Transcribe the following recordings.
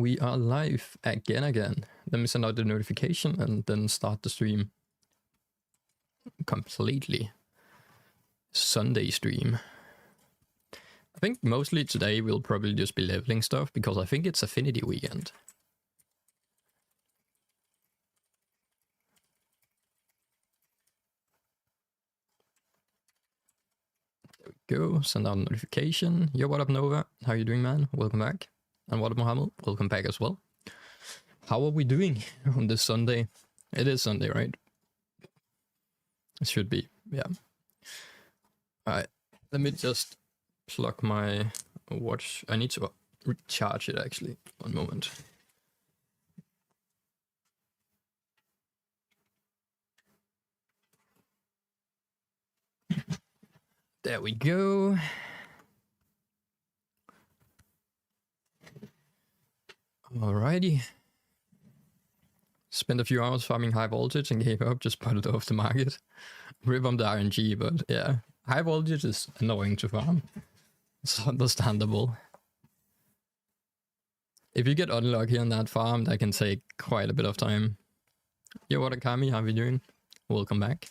we are live again. Let me send out the notification and then start the stream. Completely. Sunday stream. I think mostly today we'll probably just be leveling stuff because I think it's Affinity weekend. There we go. Send out a notification. Yo, what up, Nova? How you doing, man? Welcome back. And what up, Mohammed? Welcome back as well. How are we doing on this Sunday? It is Sunday, right? It should be, yeah. Alright, let me just plug my watch. I need to recharge it actually. One moment. There we go. Alrighty. Spent a few hours farming high voltage and gave up, just put it off the market. Rip on the RNG, but yeah. High voltage is annoying to farm. It's understandable. If you get unlucky on that farm, that can take quite a bit of time. Yo, what up, Kami? How are you doing? Welcome back.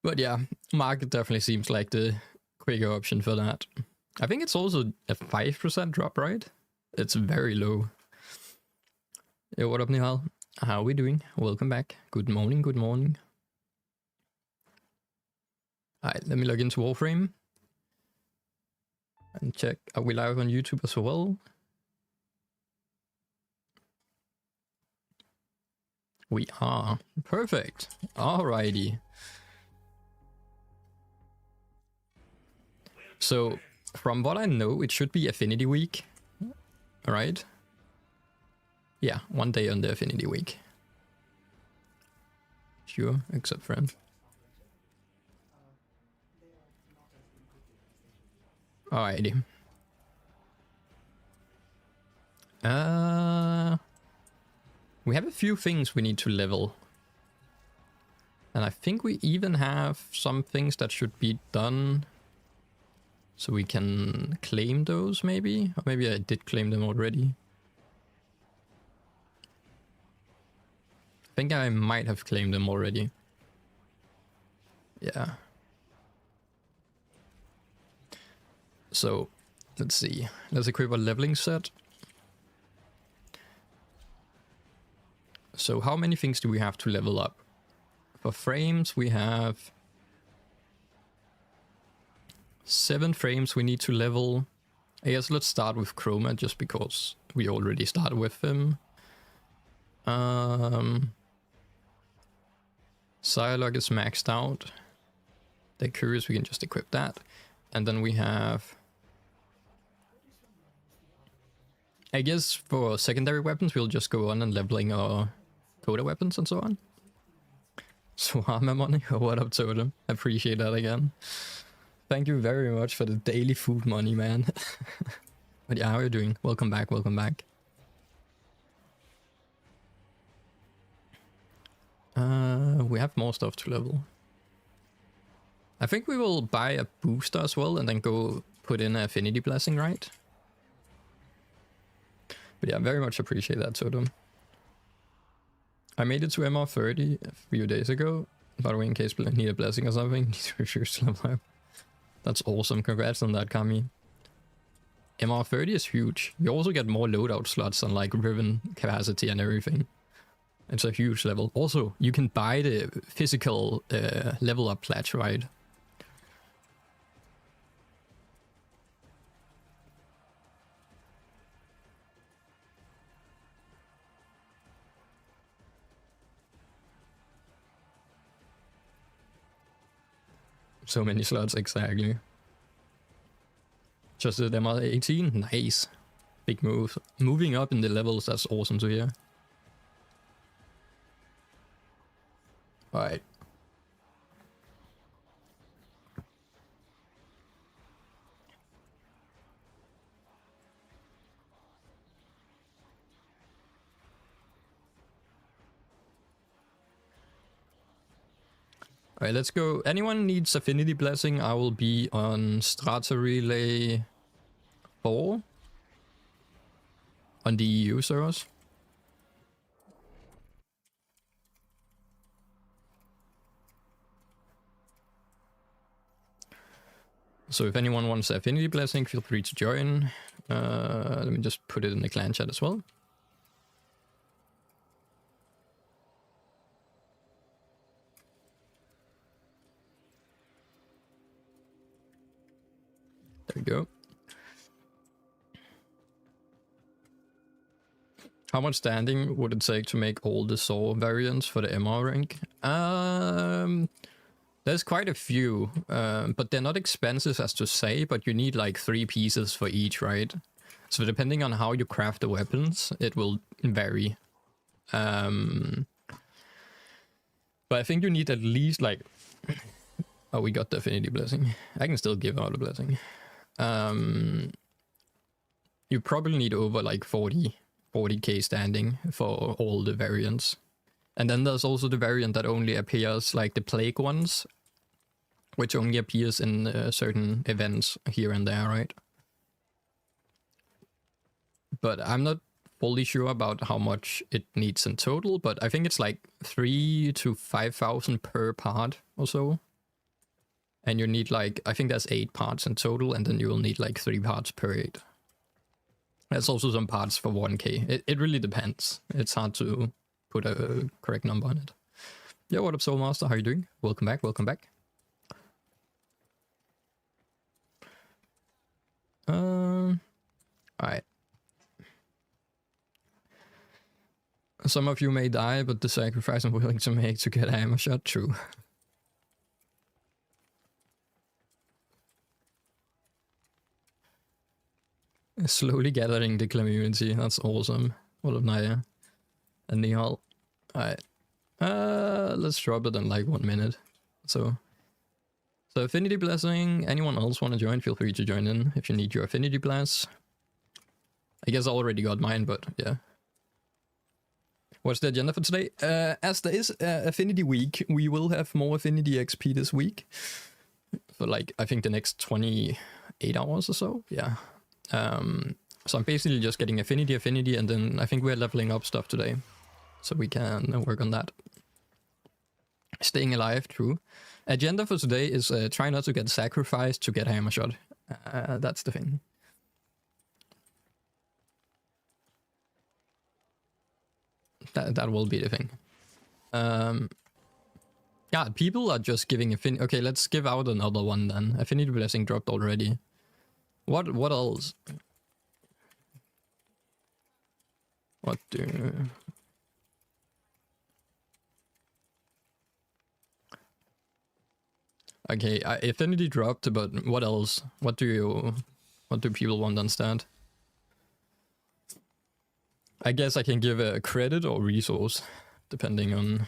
But yeah, market definitely seems like the quicker option for that. I think it's also a 5% drop, right? It's very low. Yo, what up, Nihal? How are we doing? Welcome back. Good morning, good morning. Alright, let me log into Warframe. And check, are we live on YouTube as well? We are. Perfect. Alrighty. So, from what I know, it should be Affinity Week. Alright? Yeah, one day on the Affinity Week. Sure, except friend. Alrighty. We have a few things we need to level. And I think we even have some things that should be done. So we can claim those maybe? Or maybe I did claim them already. I think I might have claimed them already. Yeah. So, let's see. Let's equip a leveling set. So how many things do we have to level up? For frames, we have 7 frames we need to level. I guess let's start with Chroma just because we already started with him. Psylocke is maxed out. The Curious, we can just equip that. And then we have... I guess for secondary weapons, we'll just go on and leveling our Coda weapons and so on. So armor money, or what up, Totem? Appreciate that again. Thank you very much for the daily food money, man. But yeah, how are you doing? Welcome back, welcome back. We have more stuff to level. I think we will buy a booster as well and then go put in an Affinity Blessing, right? But yeah, very much appreciate that, Totem. I made it to MR30 a few days ago. By the way, in case I need a blessing or something, need to refuse to level up. That's awesome. Congrats on that, Kami. MR30 is huge. You also get more loadout slots on like Riven capacity and everything. It's a huge level. Also, you can buy the physical level up pledge, right? So many slots, exactly. Just at MR18, nice. Big move. Moving up in the levels, that's awesome to hear. Alright. Alright, let's go. Anyone needs Affinity Blessing, I will be on Strata Relay 4. on the EU servers. So if anyone wants Affinity Blessing, feel free to join. Let me just put it in the clan chat as well. There we go. How much standing would it take to make all the Saw variants for the MR rank? There's quite a few, but they're not expensive as to say, but you need like 3 pieces for each, right? So depending on how you craft the weapons, it will vary. But I think you need at least like... Oh, we got the Affinity Blessing. I can still give out a blessing. You probably need over like 40k standing for all the variants. And then there's also the variant that only appears like the plague ones, which only appears in certain events here and there, right? But I'm not fully sure about how much it needs in total, but I think it's like 3,000 to 5,000 per part or so. And you need like, I think there's 8 parts in total, and then you will need like 3 parts per 8. There's also some parts for 1k. It really depends. It's hard to put a correct number on it. Yeah, what up, Soulmaster? How are you doing? Welcome back, welcome back. Alright. Some of you may die, but the sacrifice I'm willing to make to get a hammer shot, true. Slowly gathering the community, that's awesome. What up, Naya? And Nihal. Alright. Let's drop it in like 1 minute. So Affinity Blessing, anyone else want to join, feel free to join in if you need your Affinity Bless. I guess I already got mine, but yeah. What's the agenda for today? As there is Affinity Week, we will have more Affinity XP this week. For like, I think the next 28 hours or so, yeah. So I'm basically just getting Affinity, and then I think we're leveling up stuff today. So we can work on that. Staying alive, true. Agenda for today is try not to get sacrificed to get hammer shot. That's the thing. That will be the thing. Yeah, people are just giving Affinity. Okay, let's give out another one then. Affinity Blessing dropped already. What else? What do... Okay, Affinity dropped, but what else? What do people want instead? I guess I can give a credit or resource, depending on...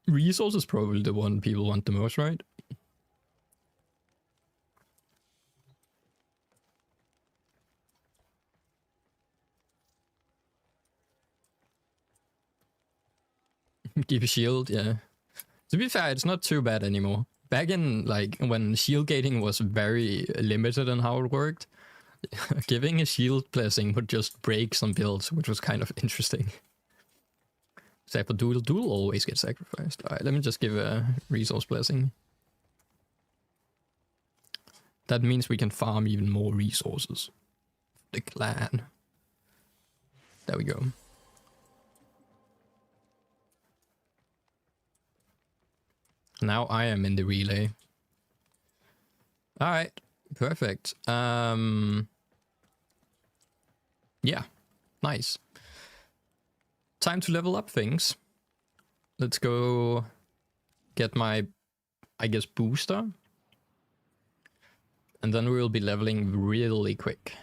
Resource is probably the one people want the most, right? Give a shield, yeah. To be fair, it's not too bad anymore. Back in, like, when shield gating was very limited on how it worked, giving a shield blessing would just break some builds, which was kind of interesting. Except for Doodle always gets sacrificed. Alright, let me just give a resource blessing. That means we can farm even more resources. The clan. There we go. Now I am in the relay. Alright, perfect. Yeah, nice. Time to level up things. Let's go get my, I guess, booster. And then we'll be leveling really quick.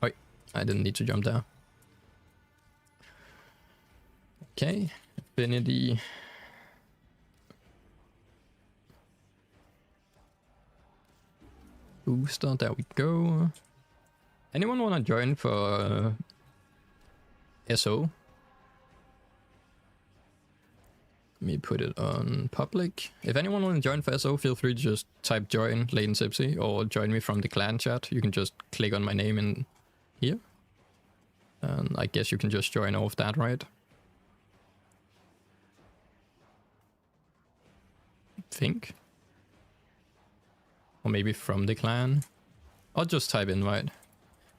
Oh, I didn't need to jump there. Okay, Affinity. Booster, there we go. Anyone want to join for SO? me put it on public. If anyone wants to join for SO, feel free to just type join Leighton Tipsy or join me from the clan chat. You can just click on my name in here. And I guess you can just join off that, right? Think. Or maybe from the clan. I'll just type invite.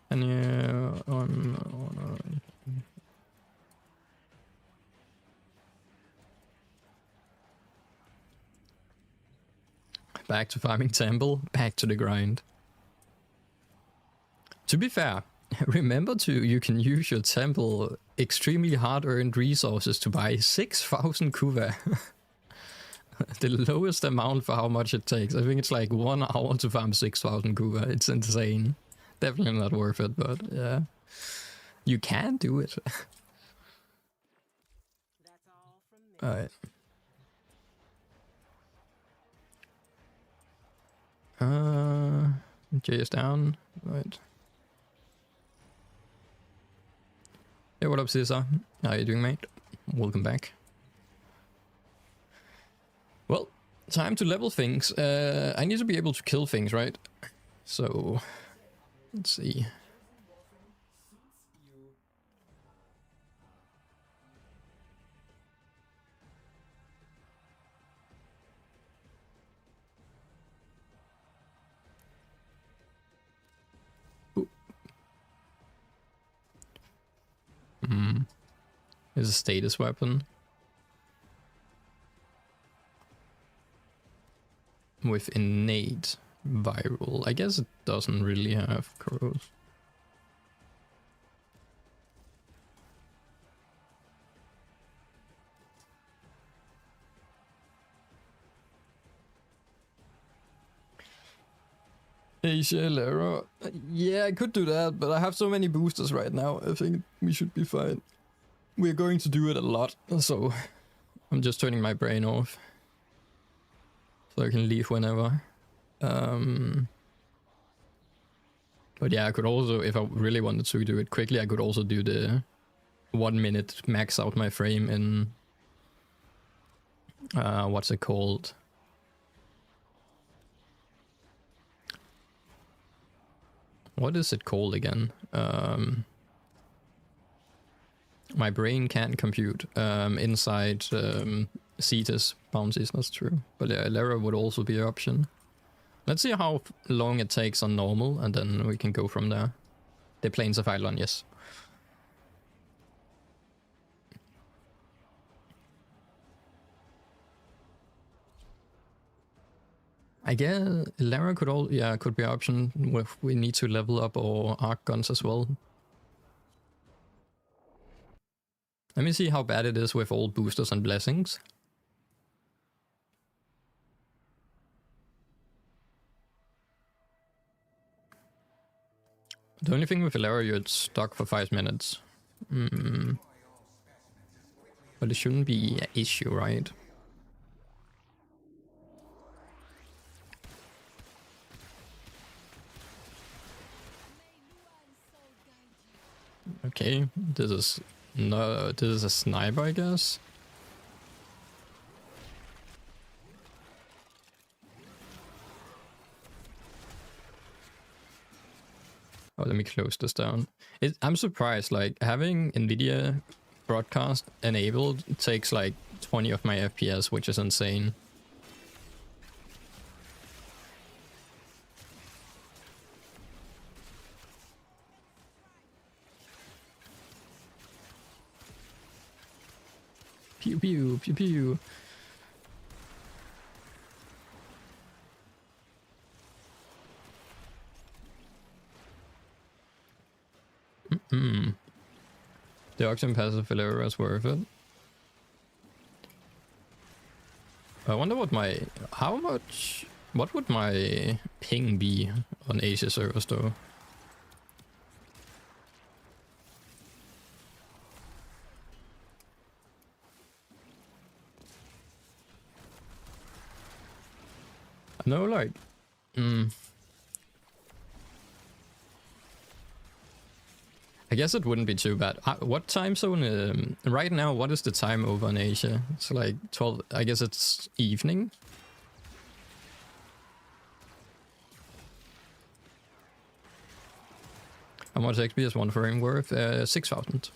And back to farming temple, back to the grind. To be fair, remember you can use your temple extremely hard-earned resources to buy 6,000 kuva. The lowest amount for how much it takes. I think it's like 1 hour to farm 6,000 kuva. It's insane. Definitely not worth it, but yeah. You can do it. Alright. J is down. Right. Hey, what up, Caesar? How are you doing, mate? Welcome back. Well, time to level things. I need to be able to kill things, right? So, let's see. Is a status weapon. With innate viral. I guess it doesn't really have corrosive. Asia Lara. Yeah, I could do that, but I have so many boosters right now. I think we should be fine. We're going to do it a lot, so I'm just turning my brain off. So I can leave whenever. But yeah, I could also, if I really wanted to do it quickly, I could also do the 1 minute max out my frame in... what's it called? What is it called again? My brain can't compute inside Cetus bounties, that's true. But yeah, Lara would also be an option. Let's see how long it takes on normal, and then we can go from there. The planes of Eidolon, yes. I guess Lara could could be an option if we need to level up our arc guns as well. Let me see how bad it is with all boosters and blessings. The only thing with Lara, you're stuck for 5 minutes. But it shouldn't be an issue, right? Okay, this is a sniper, I guess. Oh, let me close this down. I'm surprised, like, having NVIDIA broadcast enabled takes like 20 of my FPS, which is insane. Pew pew pew pew. The Oxygen passive Valera is worth it. I wonder what what would my ping be on Asia servers though? No, like, I I guess it wouldn't be too bad. What time zone? Right now, what is the time over in Asia? It's like 12. I guess it's evening. How much XP is one frame worth? 6,000.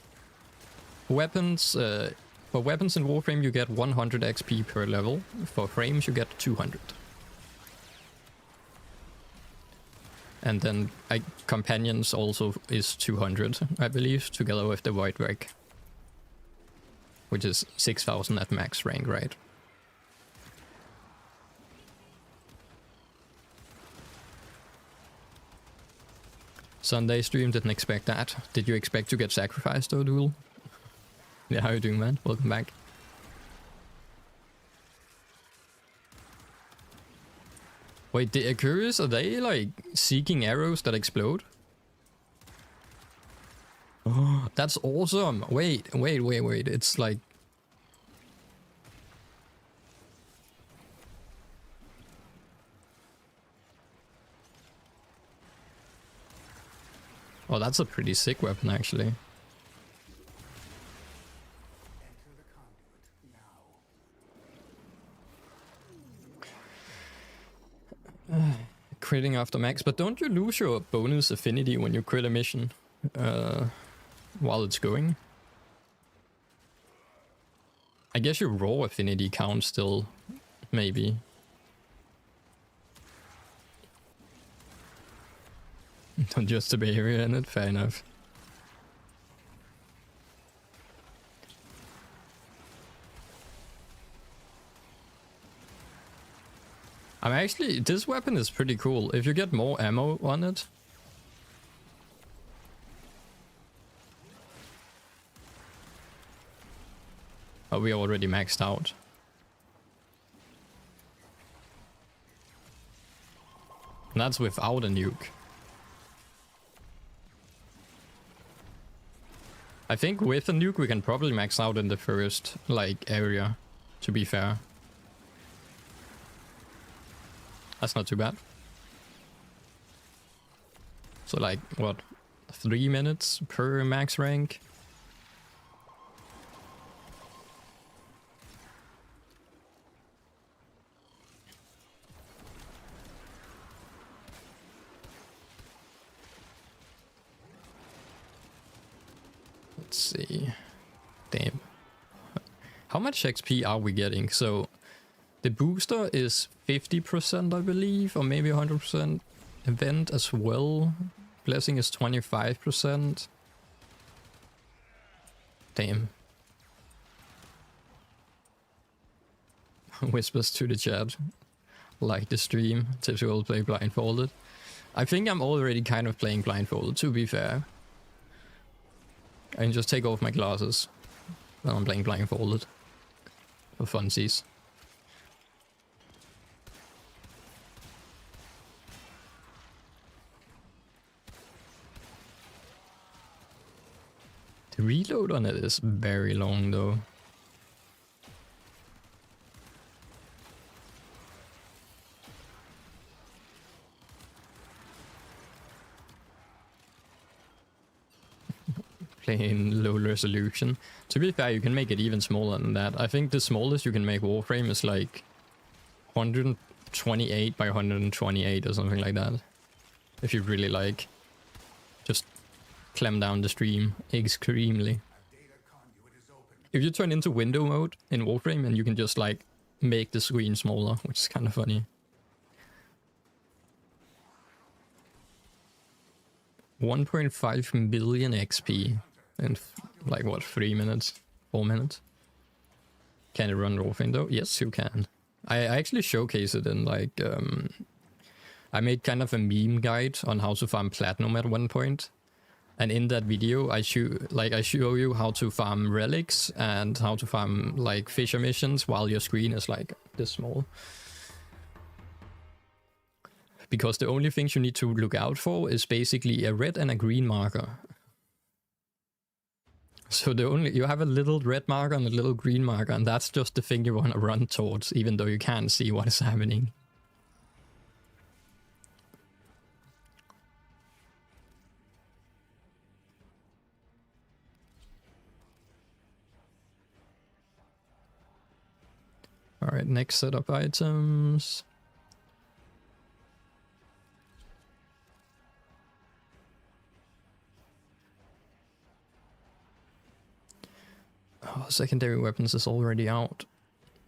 Weapons. For weapons in Warframe, you get 100 XP per level. For frames, you get 200. And then companions also is 200, I believe, together with the white rank, which is 6,000 at max rank, right? Sunday stream, didn't expect that. Did you expect to get sacrificed, though, Duel? Yeah, how you doing, man? Welcome back. Wait, the Akuris, are they, like, seeking arrows that explode? Oh, that's awesome! Wait, it's like... Oh, that's a pretty sick weapon, actually. Critting after max, but don't you lose your bonus affinity when you crit a mission while it's going? I guess your raw affinity counts still, maybe. Not just the behavior in it, fair enough. I'm actually, this weapon is pretty cool. If you get more ammo on it. Oh, we already maxed out. And that's without a nuke. I think with a nuke we can probably max out in the first, like, area, to be fair. That's not too bad. So like, what, 3 minutes per max rank? Let's see. Damn. How much XP are we getting? So the booster is 50%, I believe, or maybe 100%. Event as well. Blessing is 25%. Damn. Whispers to the chat. Like the stream. Tipsy will play blindfolded. I think I'm already kind of playing blindfolded, to be fair. I can just take off my glasses when I'm playing blindfolded. For funsies. The reload on it is very long though. Playing low resolution. To be fair, you can make it even smaller than that. I think the smallest you can make Warframe is like 128 by 128 or something like that. If you really like. Just clamp down the stream extremely. If you turn into window mode in Warframe and you can just like make the screen smaller, which is kind of funny. 1.5 million XP in like what, 3 minutes, 4 minutes? Can it run Warframe though? Yes, you can. I actually showcase it in like I made kind of a meme guide on how to farm platinum at one point. And in that video, I show you how to farm relics and how to farm like fisher missions while your screen is like this small. Because the only things you need to look out for is basically a red and a green marker. So you have a little red marker and a little green marker, and that's just the thing you want to run towards, even though you can't see what is happening. Alright, next set of items. Oh, secondary weapons is already out.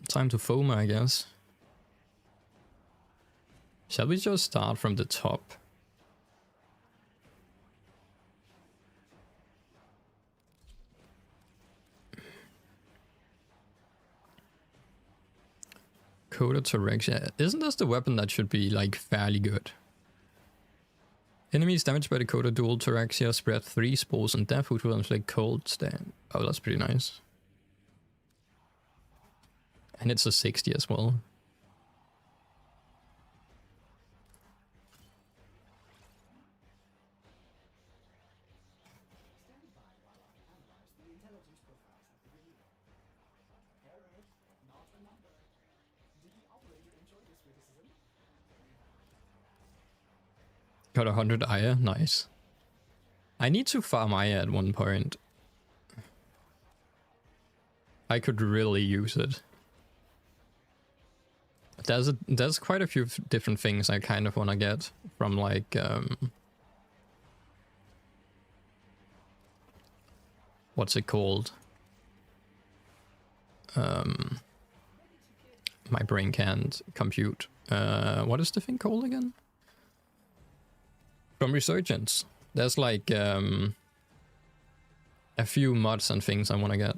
Time to FOMA, I guess. Shall we just start from the top? Coda Torexia. Isn't this the weapon that should be like fairly good? Enemies damaged by the Coda Dual Torexia spread 3 spores and death, which will inflict cold stand. Oh, that's pretty nice. And it's a 60 as well. Got 100 Aya, nice. I need to farm Aya at one point. I could really use it. There's quite a few different things I kind of want to get from like what's it called? My brain can't compute. What is the thing called again? From Resurgence. There's like a few mods and things I want to get.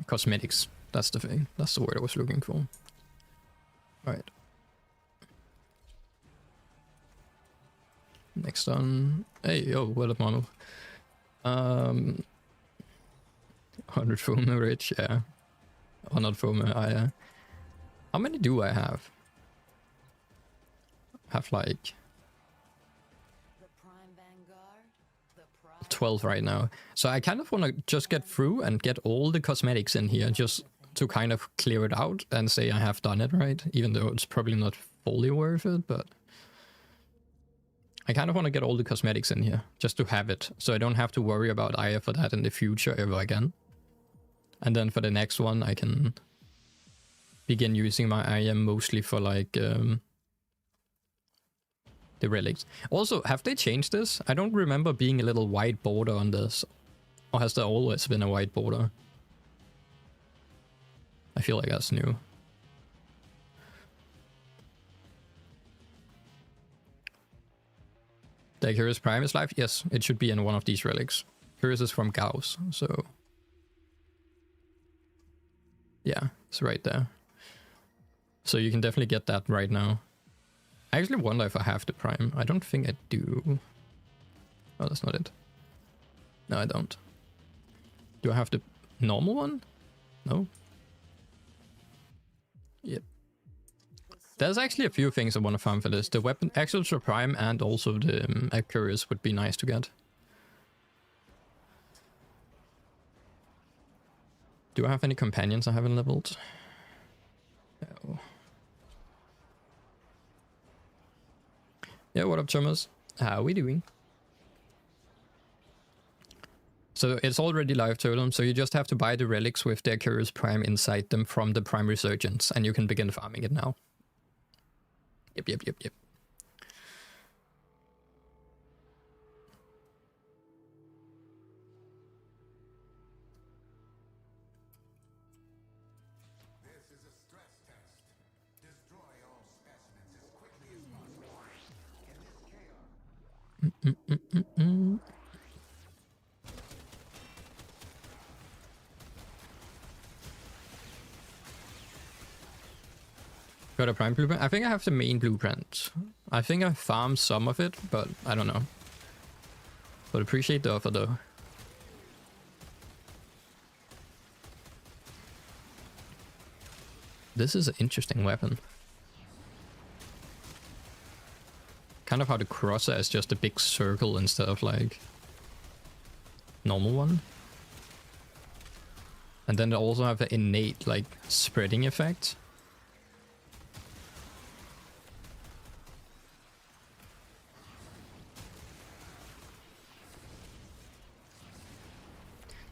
Cosmetics. That's the thing. That's the word I was looking for. Alright. Next on. Hey, yo, what up, Mono? 100 Foma Rich, yeah. Or not Foma, I. How many do I have? I have like 12 right now. So I kind of want to just get through and get all the cosmetics in here just to kind of clear it out and say I have done it right, even though it's probably not fully worth it, but I kind of want to get all the cosmetics in here just to have it, so I don't have to worry about Aya for that in the future ever again. And then for the next one I can begin using my Aya mostly for like the relics. Also, have they changed this? I don't remember being a little white border on this. Or has there always been a white border? I feel like that's new. The Curious Prime is live? Yes, it should be in one of these relics. Curious is from Gauss, so... yeah, it's right there. So you can definitely get that right now. I actually wonder if I have the Prime. I don't think I do. Oh, that's not it. No, I don't. Do I have the normal one? No. Yep. There's actually a few things I want to farm for this. The weapon, actual Prime, and also the Curious would be nice to get. Do I have any companions I haven't leveled? No. Yeah, what up, chummers? How are we doing? So it's already live totem, so you just have to buy the relics with their Curious Prime inside them from the Prime Resurgence, and you can begin farming it now. Yep. Got a Prime blueprint? I think I have the main blueprint. I think I farmed some of it, but I don't know. But appreciate the offer though. This is an interesting weapon. Kind of how the crosser is just a big circle instead of like normal one. And then they also have the innate like spreading effect.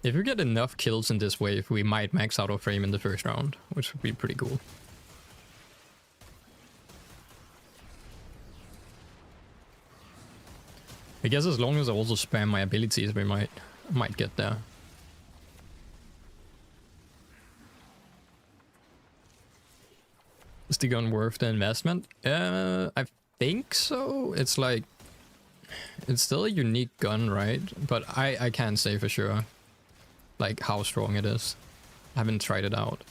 If we get enough kills in this wave, we might max out our frame in the first round, which would be pretty cool. I guess as long as I also spam my abilities, we might get there. Is the gun worth the investment? I think so. It's like, it's still a unique gun, right? But I can't say for sure, like, how strong it is. I haven't tried it out.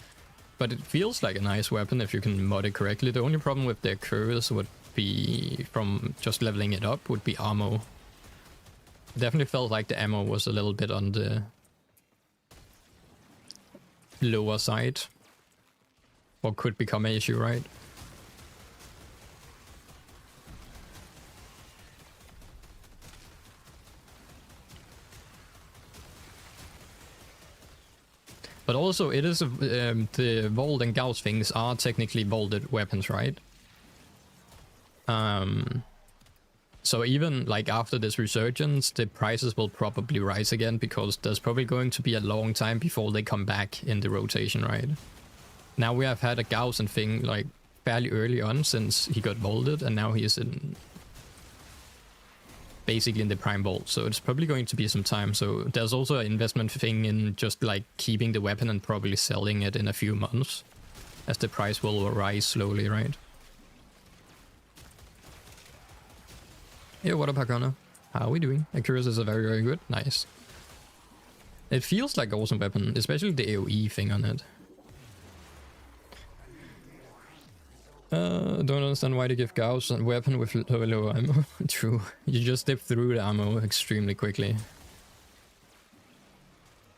But it feels like a nice weapon if you can mod it correctly. The only problem with the curves would be, from just leveling it up, would be ammo. Definitely felt like the ammo was a little bit on the lower side. Or could become an issue, right? But also, it is the Vault and Gauss things are technically vaulted weapons, right? So even like after this resurgence, the prices will probably rise again because there's probably going to be a long time before they come back in the rotation, right? Now we have had a Gauss and thing like fairly early on since he got vaulted, and now he is in basically in the Prime Vault, so it's probably going to be some time. So there's also an investment thing in just like keeping the weapon and probably selling it in a few months, as the price will rise slowly, right? Yeah, what up, Hakana? How are we doing? Accuracy is a very, very good. Nice. It feels like an awesome weapon, especially the AoE thing on it. Don't understand why they give Gauss a weapon with low ammo. True. You just dip through the ammo extremely quickly.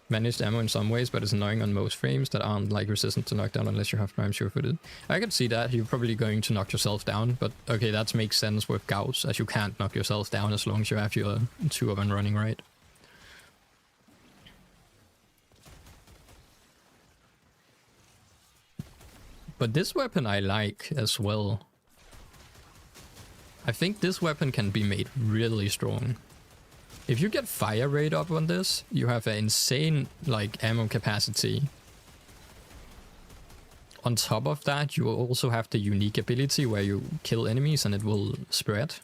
Managed ammo in some ways, but it's annoying on most frames that aren't like resistant to knockdown unless you have prime sure-footed. I could see that. You're probably going to knock yourself down, but okay, that makes sense with Gauss, as you can't knock yourself down as long as you have your 2 of them running, right? But this weapon I like as well. I think this weapon can be made really strong. If you get fire rate up on this, you have an insane like ammo capacity. On top of that, you will also have the unique ability where you kill enemies and it will spread.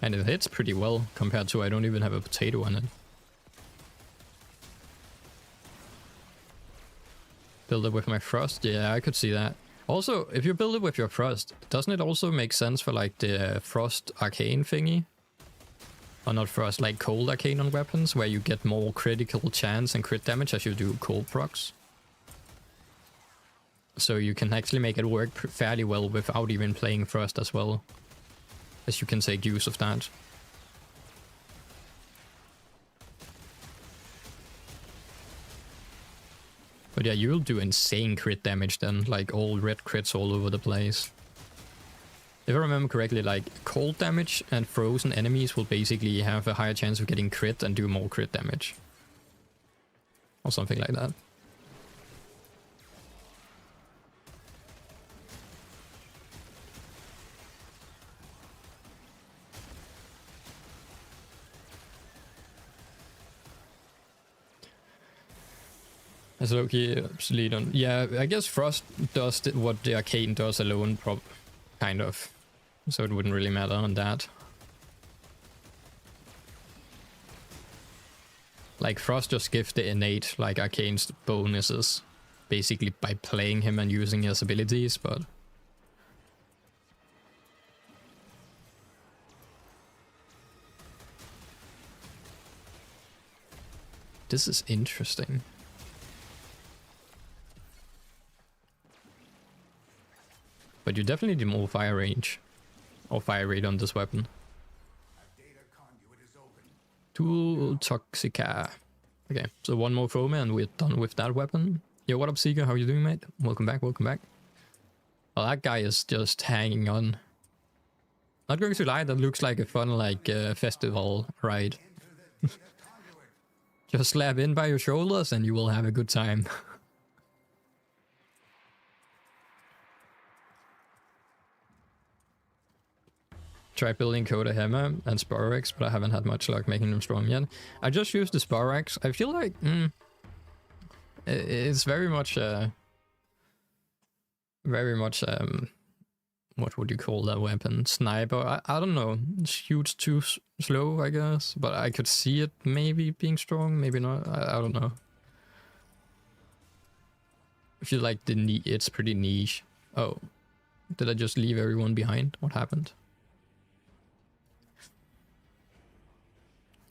And it hits pretty well compared to I don't even have a potato on it. Build it with my frost? Yeah, I could see that. Also, if you build it with your frost, doesn't it also make sense for like the frost arcane thingy? Or not frost, like cold arcane on weapons, where you get more critical chance and crit damage as you do cold procs. So you can actually make it work fairly well without even playing frost as well, as you can take use of that. But yeah, you'll do insane crit damage then, like all red crits all over the place. If I remember correctly, like cold damage and frozen enemies will basically have a higher chance of getting crit and do more crit damage. Or something like that. As Loki obsolete on. Yeah, I guess Frost does what the Arcane does alone, kind of. So it wouldn't really matter on that. Like Frost just gives the innate, like Arcane's bonuses, basically by playing him and using his abilities, but... This is interesting. But you definitely need more fire range. Or fire rate on this weapon. Tool Toxica. Okay, so one more Chroma and we're done with that weapon. Yo, what up, Seeker? How you doing, mate? Welcome back, welcome back. Well, that guy is just hanging on. Not going to lie, that looks like a fun, like, festival ride. Just slap in by your shoulders and you will have a good time. Tried building Coda Hammer and Sporex, but I haven't had much luck making them strong yet. I just used the Sporex. I feel like it's very much what would you call that weapon? Sniper? I don't know. It shoots too slow, I guess. But I could see it maybe being strong, maybe not. I don't know. I feel like it's pretty niche. Oh, did I just leave everyone behind? What happened?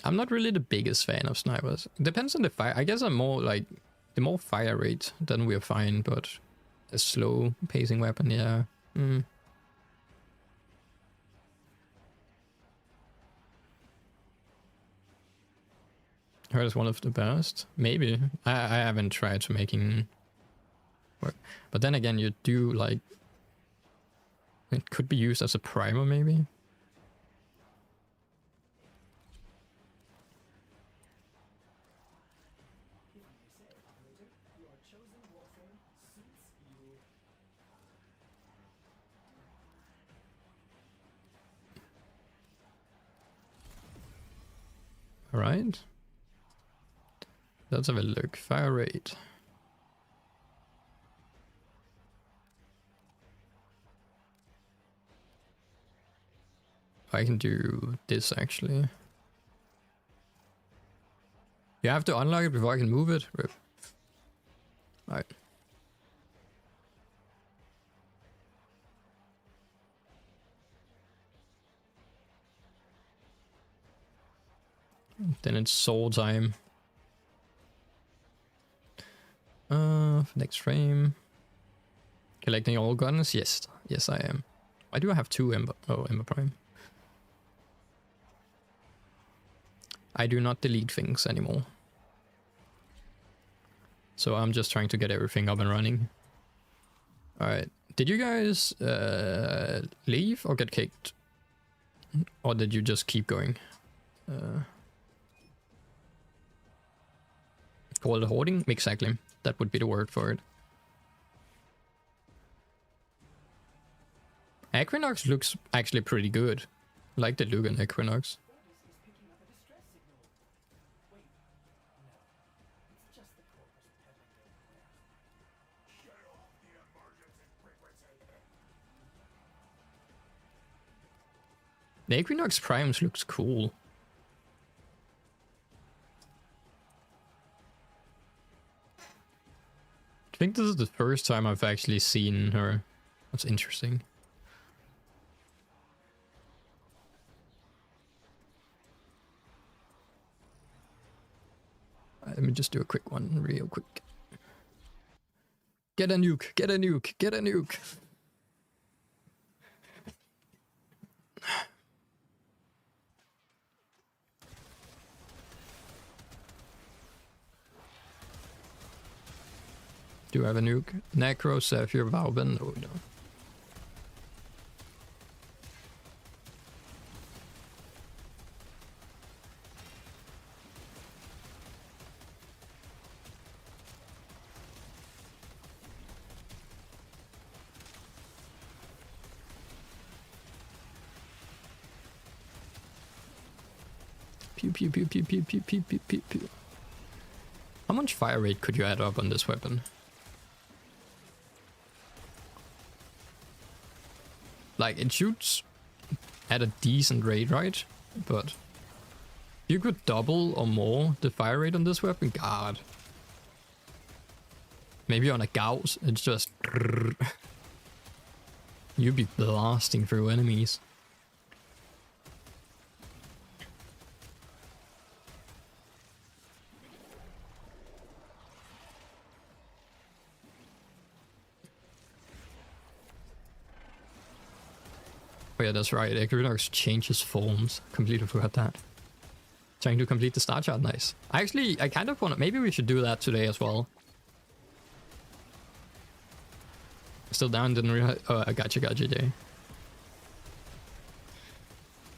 I'm not really the biggest fan of snipers. It depends on the fire. I guess I'm more like the more fire rate, then we're fine. But a slow pacing weapon, yeah. Her is one of the best. Maybe. I haven't tried to making work. But then again, you do like it could be used as a primer maybe. All right. Let's have a look. Fire rate. I can do this actually. You have to unlock it before I can move it. Rip. Alright. Then it's soul time. Next frame. Collecting all guns? Yes. Yes, I am. Why do I have two Ember? Oh, Ember Prime. I do not delete things anymore. So I'm just trying to get everything up and running. Alright. Did you guys leave or get kicked? Or did you just keep going? Call it hoarding? Exactly. That would be the word for it. Equinox looks actually pretty good. I like the look on Equinox. The Equinox Primes looks cool. I think this is the first time I've actually seen her. That's interesting. Let me just do a quick one, real quick. Get a nuke, get a nuke, get a nuke. Do I have a nuke? Necro, Sapphire, Valben? Oh no. Pew pew pew pew pew pew pew pew pew pew. How much fire rate could you add up on this weapon? Like, it shoots at a decent rate, right? But you could double or more the fire rate on this weapon. God. Maybe on a Gauss, it's just... You'd be blasting through enemies. Oh yeah, that's right. Equinox changes forms. Completely forgot that. Trying to complete the star chart, nice. I kind of want to... Maybe we should do that today as well. Still down, didn't realize... Oh, I gotcha, Jay.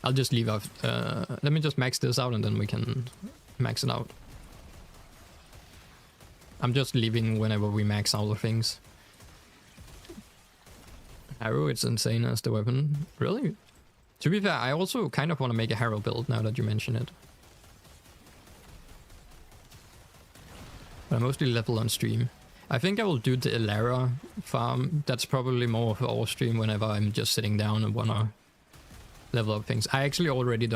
I'll just leave out... let me just max this out and then we can max it out. I'm just leaving whenever we max out the things. Arrow, it's insane as the weapon. Really? To be fair, I also kind of want to make a Harrow build now that you mention it. But I mostly level on stream. I think I will do the Elara farm. That's probably more of our stream whenever I'm just sitting down and wanna level up things. I actually already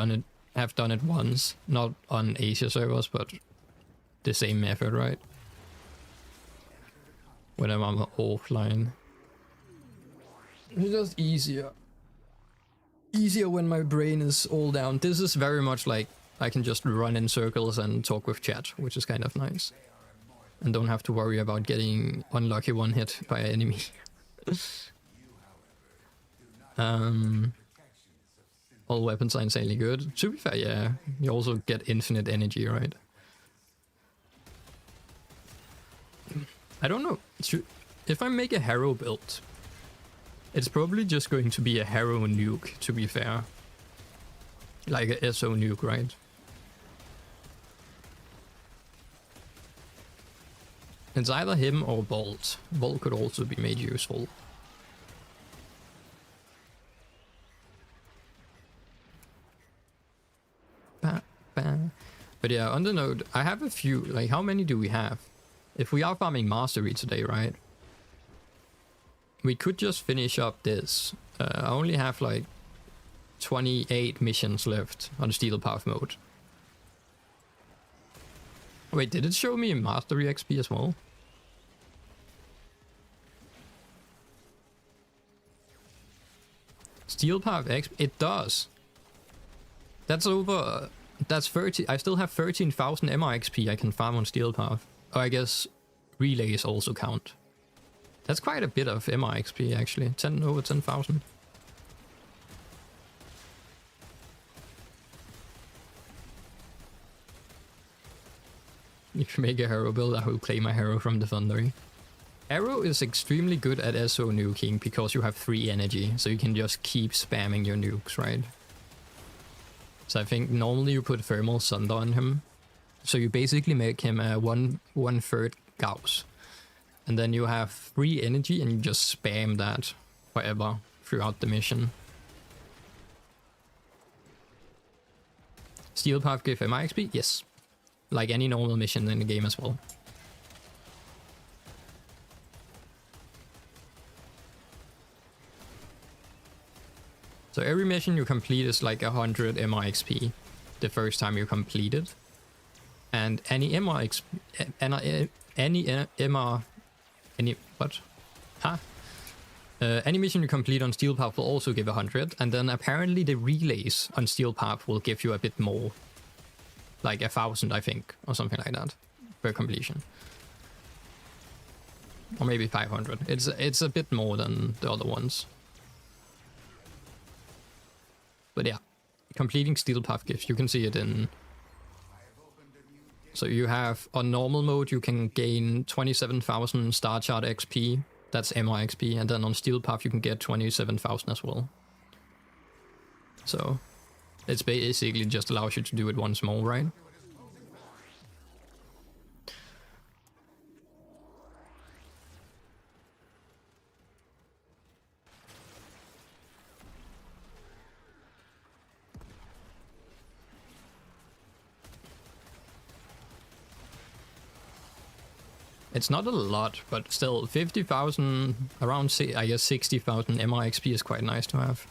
have done it once, not on Asia servers, but the same method, right? Whenever I'm offline. It's just easier. Easier when my brain is all down. This is very much like I can just run in circles and talk with chat, which is kind of nice. And don't have to worry about getting unlucky one hit by an enemy. All weapons are insanely good. To be fair, yeah. You also get infinite energy, right? I don't know. If I make a Harrow build, it's probably just going to be a Harrow nuke, to be fair. Like a SO nuke, right? It's either him or Bolt. Bolt could also be made useful. But yeah, on the note, I have a few, like how many do we have? If we are farming Mastery today, right? We could just finish up this. I only have like 28 missions left on Steel Path mode. Wait, did it show me Mastery XP as well? Steel Path XP, it does. That's over, that's 30, I still have 13,000 MR XP I can farm on Steel Path. Oh, I guess relays also count. That's quite a bit of MR XP actually, over 10,000. If you make a Harrow build, I will play my Harrow from the Thundery. Harrow is extremely good at SO nuking because you have 3 energy, so you can just keep spamming your nukes, right? So I think normally you put Thermal Sunder on him. So you basically make him a 1/3 Gauss. And then you have 3 energy and you just spam that forever throughout the mission. Steel Path give MI XP? Yes. Like any normal mission in the game as well. So every mission you complete is like 100 MR XP the first time you complete it. And any MR XP, any mission you complete on Steel Path will also give 100, and then apparently the relays on Steel Path will give you a bit more. Like 1,000, I think, or something like that, per completion. Or maybe 500. It's a bit more than the other ones. But yeah, completing Steel Path gifts, you can see it in... So you have, on normal mode, you can gain 27,000 Star Chart XP. That's MR XP. And then on Steel Path, you can get 27,000 as well. So it's basically just allows you to do it once more, right? It's not a lot, but still 50,000, around I guess 60,000 MR XP is quite nice to have.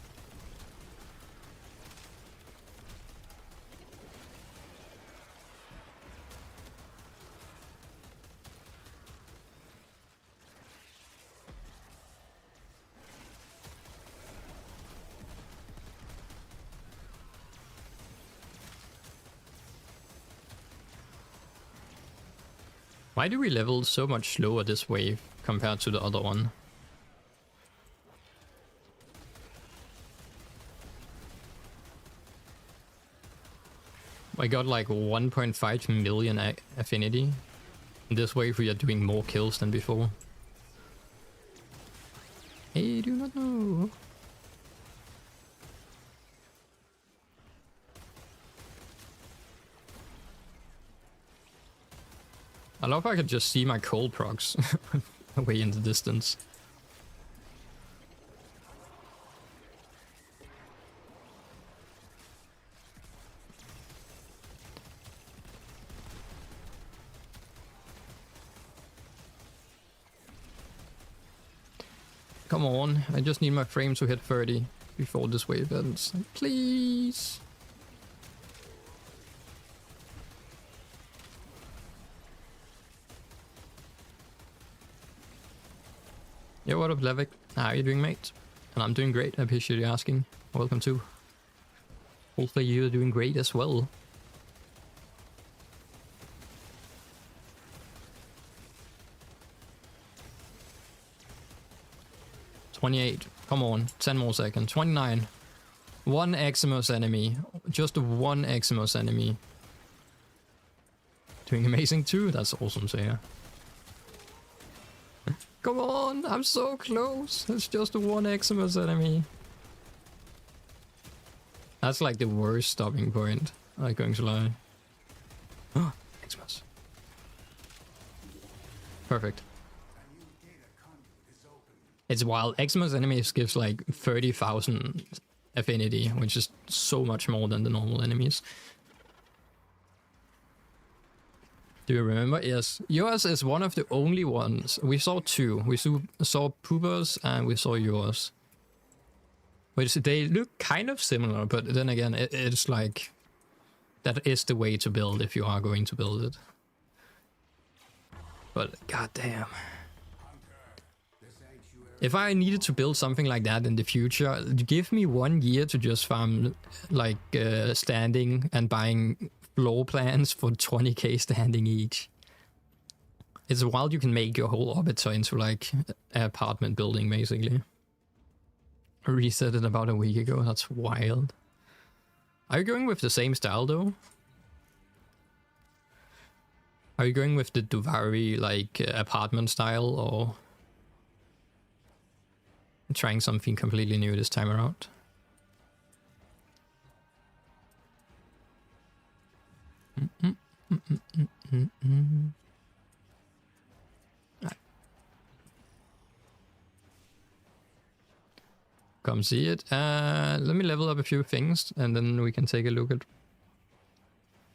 Why do we level so much slower this wave compared to the other one? I got like 1.5 million affinity. This wave we are doing more kills than before. I do not know. I love how I could just see my cold procs away in the distance. Come on, I just need my frame to hit 30 before this wave ends. Please! Yeah, what up, Levick? How are you doing, mate? And I'm doing great, I appreciate you asking. Welcome too. Hopefully you're doing great as well. $28. Come on, 10 more seconds. 29. One Eximus enemy. Just one Eximus enemy. Doing amazing too. That's awesome, so yeah. Come on, I'm so close. It's just one Eximus enemy. That's like the worst stopping point. I'm going to lie. Oh, Eximus. Perfect. It's wild. Eximus enemies gives like 30,000 affinity, which is so much more than the normal enemies. Do you remember? Yes. Yours is one of the only ones. We saw two. We saw Pooper's and we saw yours. Which they look kind of similar, but then again, it's like... That is the way to build if you are going to build it. But goddamn. If I needed to build something like that in the future, give me 1 year to just farm like standing and buying floor plans for 20k standing each. It's wild you can make your whole orbiter into like an apartment building basically. I reset it about a week ago, that's wild. Are you going with the same style though? Are you going with the Duvari like apartment style or trying something completely new this time around? Come see it. Let me level up a few things and then we can take a look at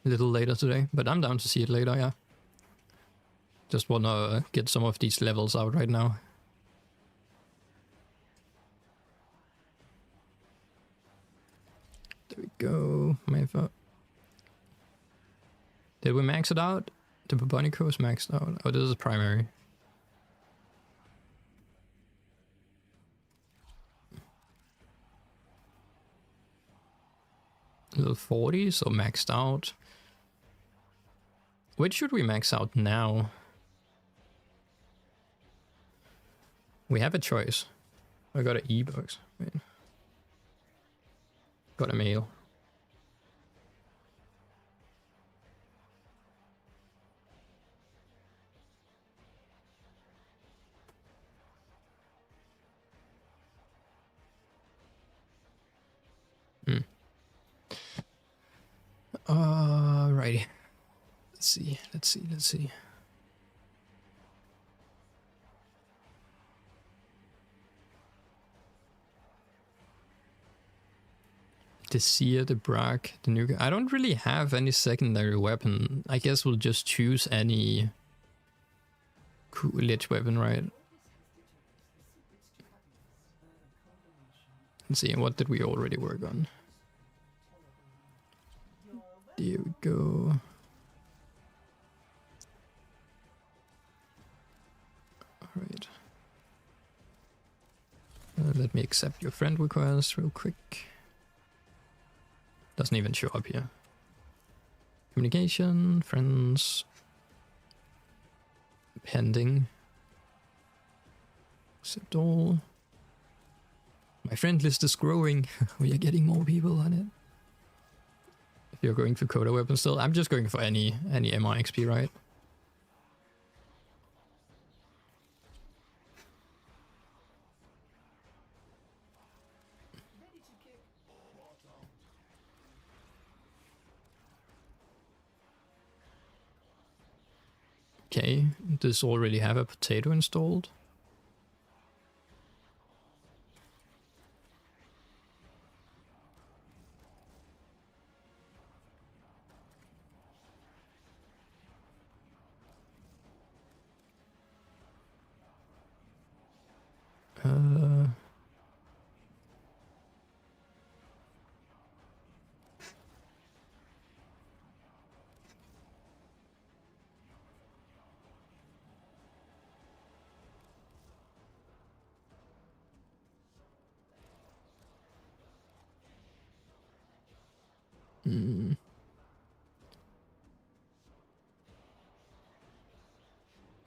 a little later today. But I'm down to see it later, yeah. Just wanna get some of these levels out right now. There we go. Did we max it out? The Bubonico is maxed out. Oh, this is primary. Level 40, so maxed out. Which should we max out now? We have a choice. I got an e-box. Wait. Got a mail. Alrighty. Let's see. The Seer, the Brack, the nuke. I don't really have any secondary weapon. I guess we'll just choose any lich weapon, right? Let's see, what did we already work on? There we go. Alright. Let me accept your friend request real quick. Doesn't even show up here. Communication, friends. Pending. Accept all. My friend list is growing. We are getting more people on it. If you're going for Coda weapon still, I'm just going for any MR XP, right? Okay, does already have a potato installed? We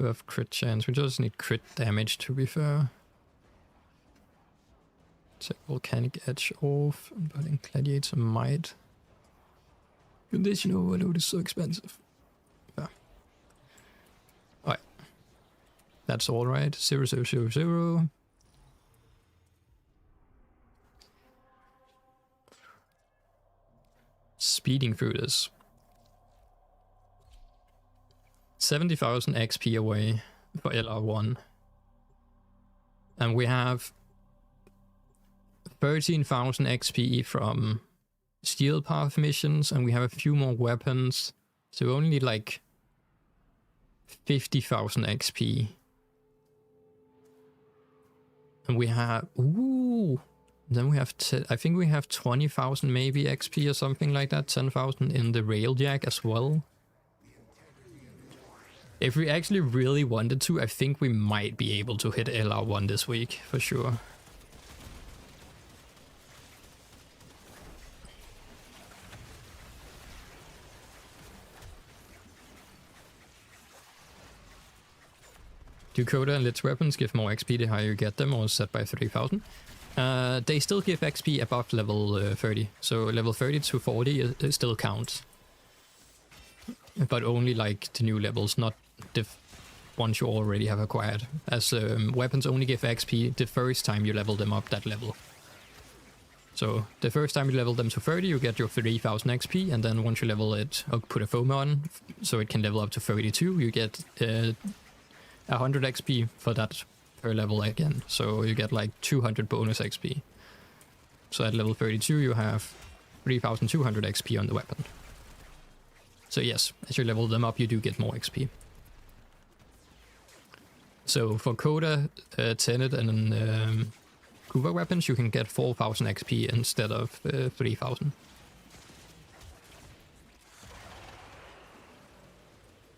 have crit chance. We just need crit damage, to be fair. Take Volcanic Edge off. But in Gladiator Might. Condition Overload is so expensive. Yeah. Alright. That's alright. 0, 0, 0, 0. Speeding through this. 70,000 XP away for LR1. And we have 13,000 XP from Steel Path missions, and we have a few more weapons. So only like 50,000 XP. And we have... Ooh! Then we have... I think we have 20,000 maybe XP or something like that. 10,000 in the Railjack as well. If we actually really wanted to, I think we might be able to hit LR1 this week, for sure. Do Coda and Lit's weapons give more XP the higher you get them, or set by 3,000? They still give XP above level 30, so level 30 to 40 still counts. But only like the new levels, not the ones you already have acquired. As weapons only give XP the first time you level them up that level. So the first time you level them to 30, you get your 3,000 XP, and then once you level it, or put a foam on, so it can level up to 32, you get 100 XP for that per level again. So you get like 200 bonus XP. So at level 32, you have 3,200 XP on the weapon. So yes, as you level them up, you do get more XP. So for Coda, Tenet, and Kuva weapons, you can get 4,000 XP instead of 3,000.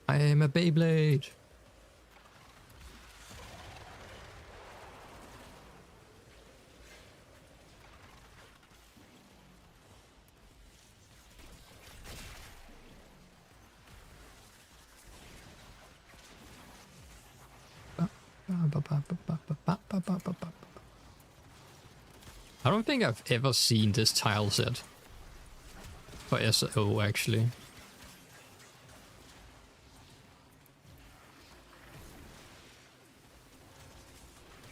I am a Beyblade! I don't think I've ever seen this tile set for SO actually.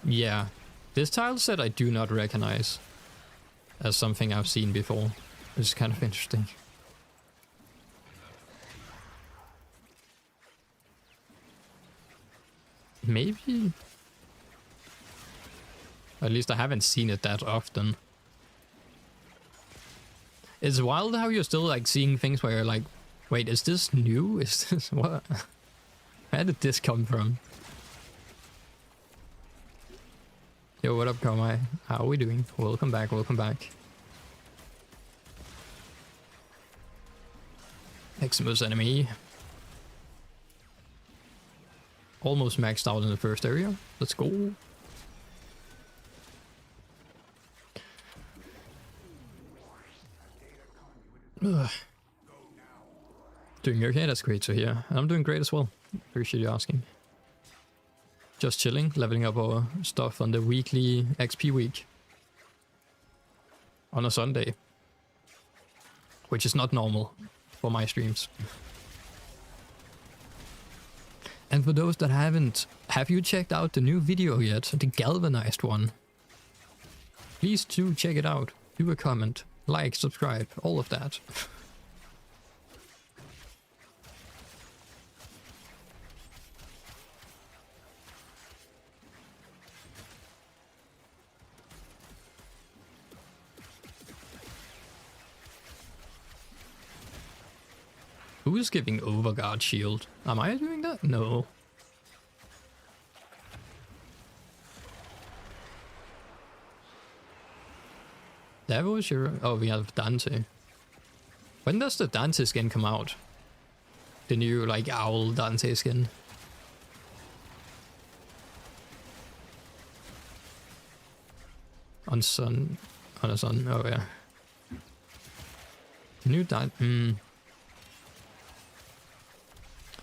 Yeah, this tile set I do not recognize as something I've seen before, which is kind of interesting. Maybe. At least I haven't seen it that often. It's wild how you're still like seeing things where you're like, wait, is this new? Is this what? Where did this come from? Yo, what up, Kamai? How are we doing? Welcome back, welcome back. Eximus enemy. Almost maxed out in the first area. Let's go. Ugh. Doing okay, that's great to hear. I'm doing great as well. Appreciate you asking. Just chilling, leveling up our stuff on the weekly XP week. On a Sunday. Which is not normal for my streams. And for those that haven't, have you checked out the new video yet? The galvanized one? Please do check it out. Leave a comment, like, subscribe, all of that. Who is giving Overguard shield? Am I doing that? No. That was your... Oh, we have Dante. When does the Dante skin come out? The new, like, owl Dante skin. On a sun. Oh, yeah. New dot.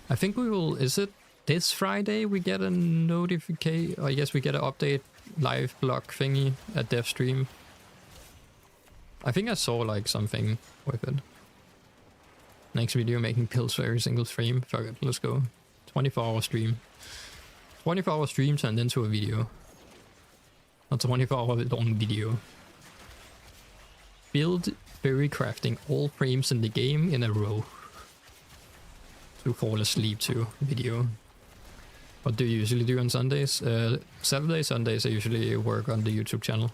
I think we will. Is it this Friday we get a notification? I guess we get an update live blog thingy at dev stream. I think I saw like something with it. Next video making pills for every single stream. Fuck it, let's go. 24-hour stream. 24-hour stream turned into a video. A 24-hour long video. Build berry crafting all frames in the game in a row. To fall asleep to video. What do you usually do on Sundays? Saturdays, Sundays I usually work on the YouTube channel.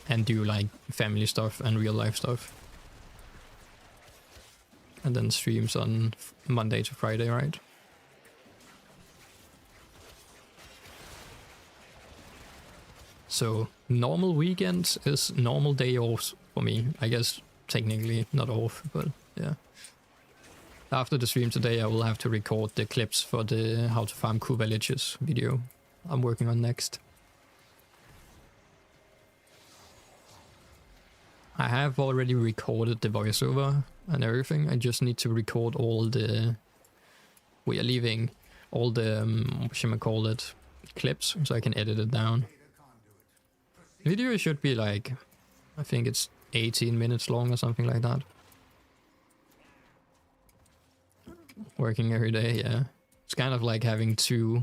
And do like family stuff and real life stuff. And then streams on Monday to Friday, right? So normal weekends is normal day off for me. I guess technically not off, but yeah. After the stream today I will have to record the clips for the how to farm cool villages video I'm working on next. I have already recorded the voiceover and everything. I just need to record all the... We are leaving all the, whatchamacallit, clips, so I can edit it down. The video should be like, I think it's 18 minutes long or something like that. Working every day, yeah. It's kind of like having 2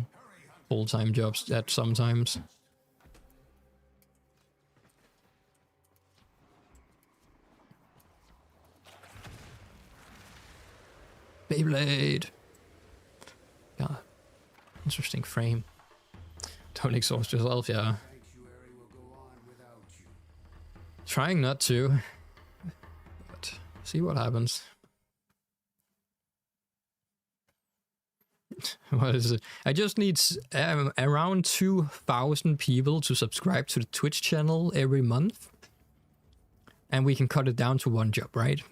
full-time jobs at sometimes. Beyblade! Yeah. Interesting frame. Don't exhaust yourself, yeah. Trying not to. But see what happens. What is it? I just need around 2,000 people to subscribe to the Twitch channel every month. And we can cut it down to 1 job, right?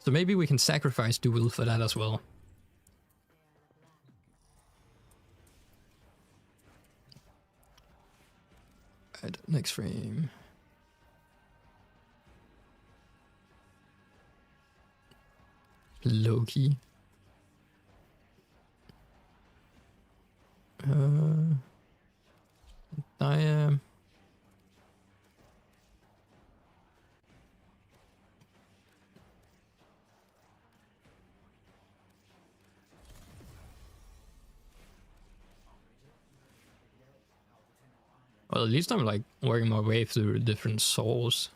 So maybe we can sacrifice Duel for that as well. Alright, next frame. Loki. I am. Well, at least I'm like working my way through different souls.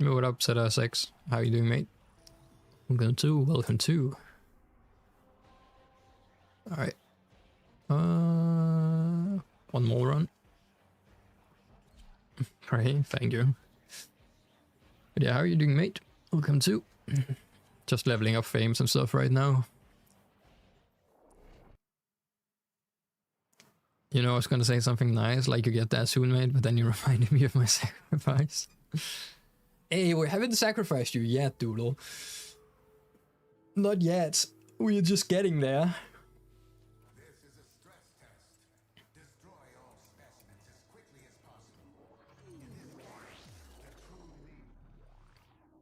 What up, ZR6? How you doing, mate? Welcome to, welcome to. Alright. One more run. Right, thank you. But yeah, how are you doing, mate? Welcome to. Just leveling up frames and stuff right now. You know, I was gonna say something nice, like you get that soon, mate, but then you reminded me of my sacrifice. Hey, we haven't sacrificed you yet, Doodle. Not yet. We're just getting there.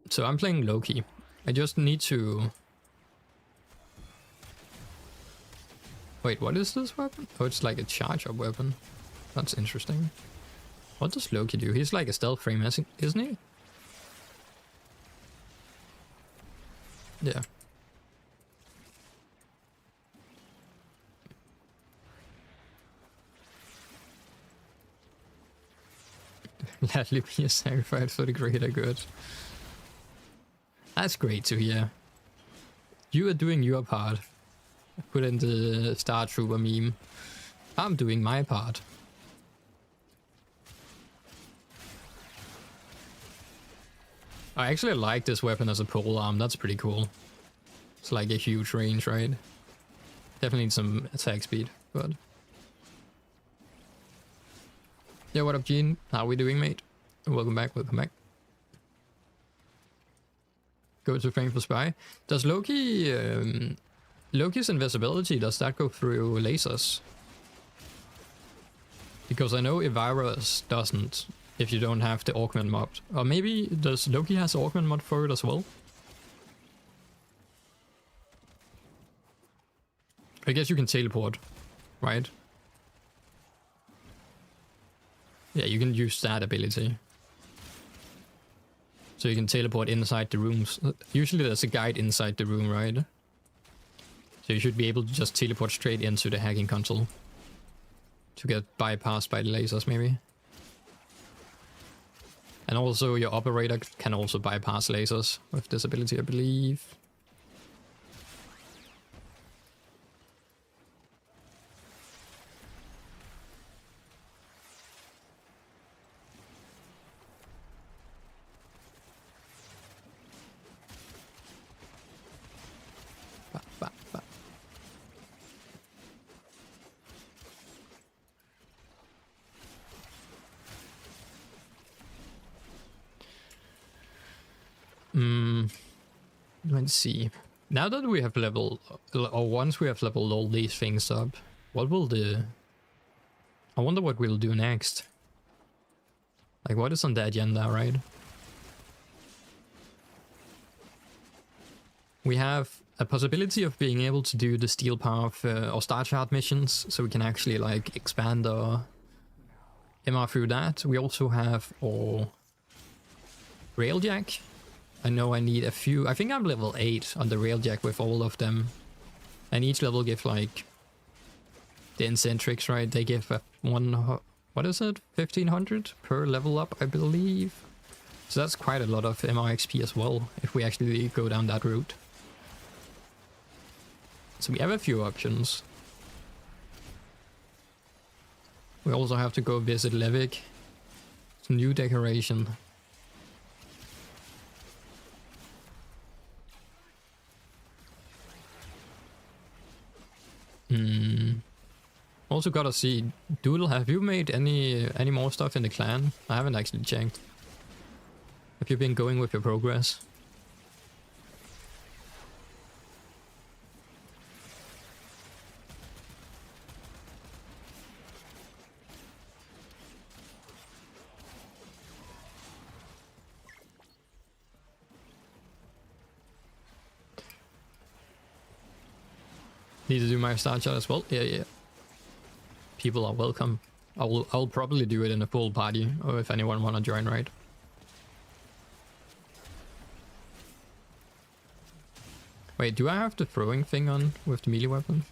So I'm playing Loki. I just need to... Wait, what is this weapon? Oh, it's like a charge-up weapon. That's interesting. What does Loki do? He's like a stealth frame, isn't he? Yeah. Gladly be a sacrifice for the greater good. That's great to hear. You are doing your part. Put in the Star Trooper meme. I'm doing my part. I actually like this weapon as a pole arm. That's pretty cool. It's like a huge range, right? Definitely need some attack speed, but... Yeah, what up, Gene? How we doing, mate? Welcome back, welcome back. Go to frame for spy. Does Loki... Loki's invisibility, does that go through lasers? Because I know Evira's doesn't, if you don't have the augment mod. Or maybe does Loki has augment mod for it as well? I guess you can teleport, right? Yeah, you can use that ability. So you can teleport inside the rooms. Usually there's a guide inside the room, right? So you should be able to just teleport straight into the hacking console. To get bypassed by the lasers, maybe. And also your operator can also bypass lasers with this ability, I believe. Let's see. Now that we have leveled, or once we have leveled all these things up, what will the... I wonder what we'll do next. Like, what is on the agenda, right? We have a possibility of being able to do the Steel Path or Star Chart missions, so we can actually, like, expand our MR through that. We also have our Railjack. I know I need a few. I think I'm level 8 on the Railjack with all of them. And each level gives like the Incentrics, right? They give what is it? 1500 per level up, I believe. So that's quite a lot of MRXP as well, if we actually go down that route. So we have a few options. We also have to go visit Levick. It's a new decoration. Also gotta see, Doodle, have you made any more stuff in the clan? I haven't actually checked. Have you been going with your progress? Need to do my start shot as well? Yeah. People are welcome. I'll probably do it in a full party, or if anyone wanna join, right? Wait, do I have the throwing thing on with the melee weapon?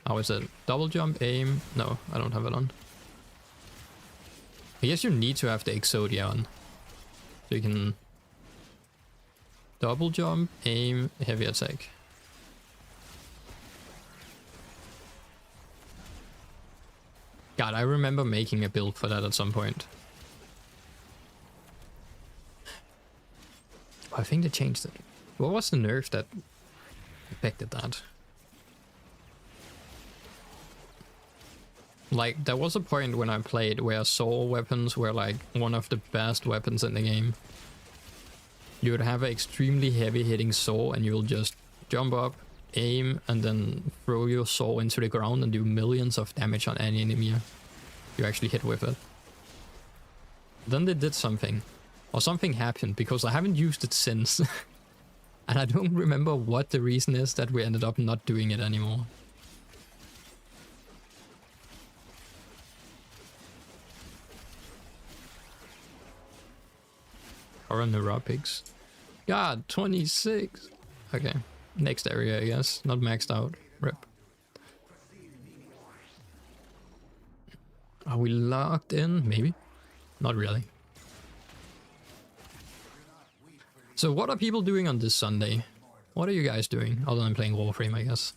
How is it? Double jump, aim? No, I don't have it on. I guess you need to have the Exodia on. So you can double jump, aim, heavy attack. God, I remember making a build for that at some point. I think they changed it. What was the nerf that affected that? Like, there was a point when I played where saw weapons were like one of the best weapons in the game. You would have an extremely heavy hitting saw and you'll just jump up, aim, and then throw your saw into the ground and do millions of damage on any enemy you actually hit with it. Then they did something. Or something happened, because I haven't used it since. And I don't remember what the reason is that we ended up not doing it anymore. Or on the raw pigs. God, 26. Okay. Next area, I guess. Not maxed out. Rip. Are we locked in? Maybe. Not really. So what are people doing on this Sunday? What are you guys doing? Other than playing Warframe, I guess.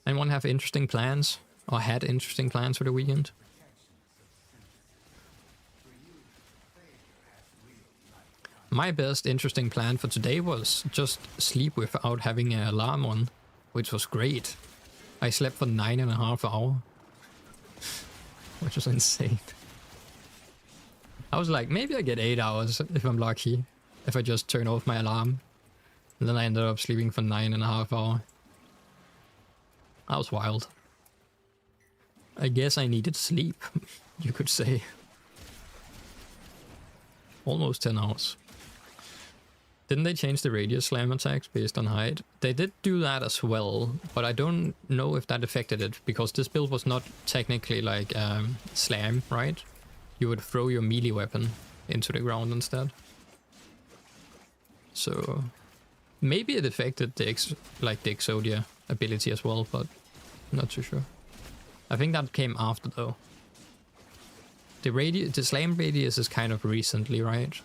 Anyone have interesting plans? Or had interesting plans for the weekend? My best interesting plan for today was just sleep without having an alarm on, which was great. I slept for 9.5 hours. which was insane. I was like, maybe I get 8 hours if I'm lucky, if I just turn off my alarm. And then I ended up sleeping for 9.5 hours. That was wild. I guess I needed sleep, you could say. Almost 10 hours. Didn't they change the radius slam attacks based on height? They did do that as well, but I don't know if that affected it, because this build was not technically like slam, right? You would throw your melee weapon into the ground instead. So maybe it affected the Exodia ability as well, but I'm not too sure. I think that came after though. The slam radius is kind of recently, right?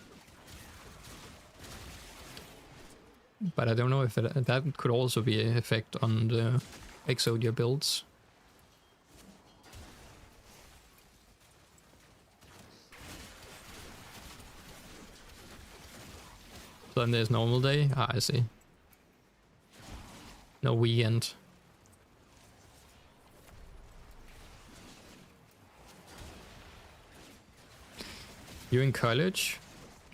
But I don't know if that could also be an effect on the Exodia builds. So then there's normal day. Ah, I see. No weekend. You're in college?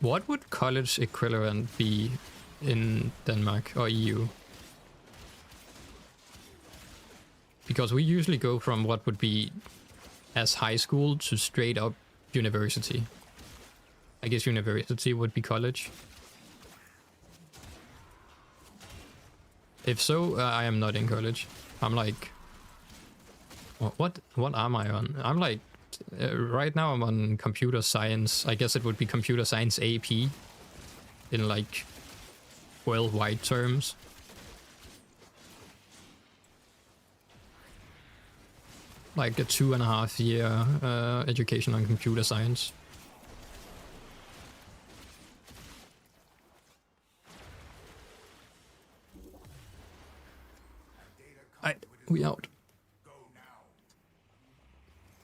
What would college equivalent be in Denmark or EU? Because we usually go from what would be as high school to straight up university. I guess university would be college. If so, I am not in college. I'm like... What am I on? I'm like... right now I'm on computer science. I guess it would be computer science AP. In like... worldwide terms. Like a 2.5 year education on computer science. We out.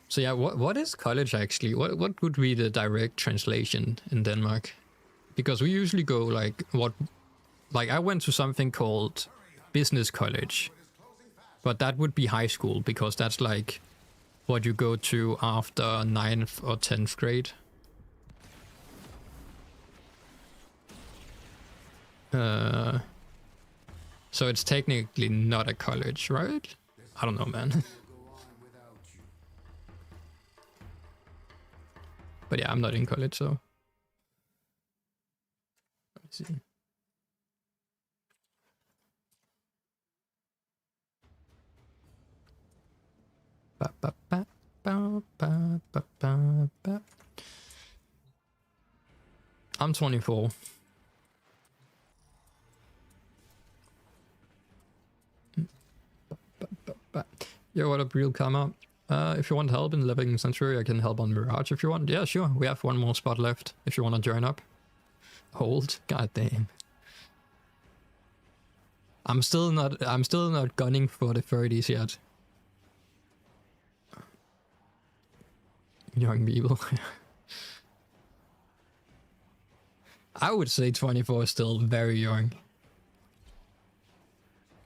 So yeah, what is college actually? What would be the direct translation in Denmark? Because we usually go like like I went to something called business college, but that would be high school because that's like what you go to after 9th or 10th grade. So it's technically not a college, right? I don't know, man. But yeah, I'm not in college, so... Let me see. Ba, ba, ba, ba, ba, ba, ba, ba. I'm 24. Yo, what up, real karma? If you want help in Living Sanctuary, I can help on Mirage if you want. Yeah, sure. We have one more spot left if you want to join up. Hold. God damn. I'm still not gunning for the 30s yet. Young people. I would say 24 is still very young.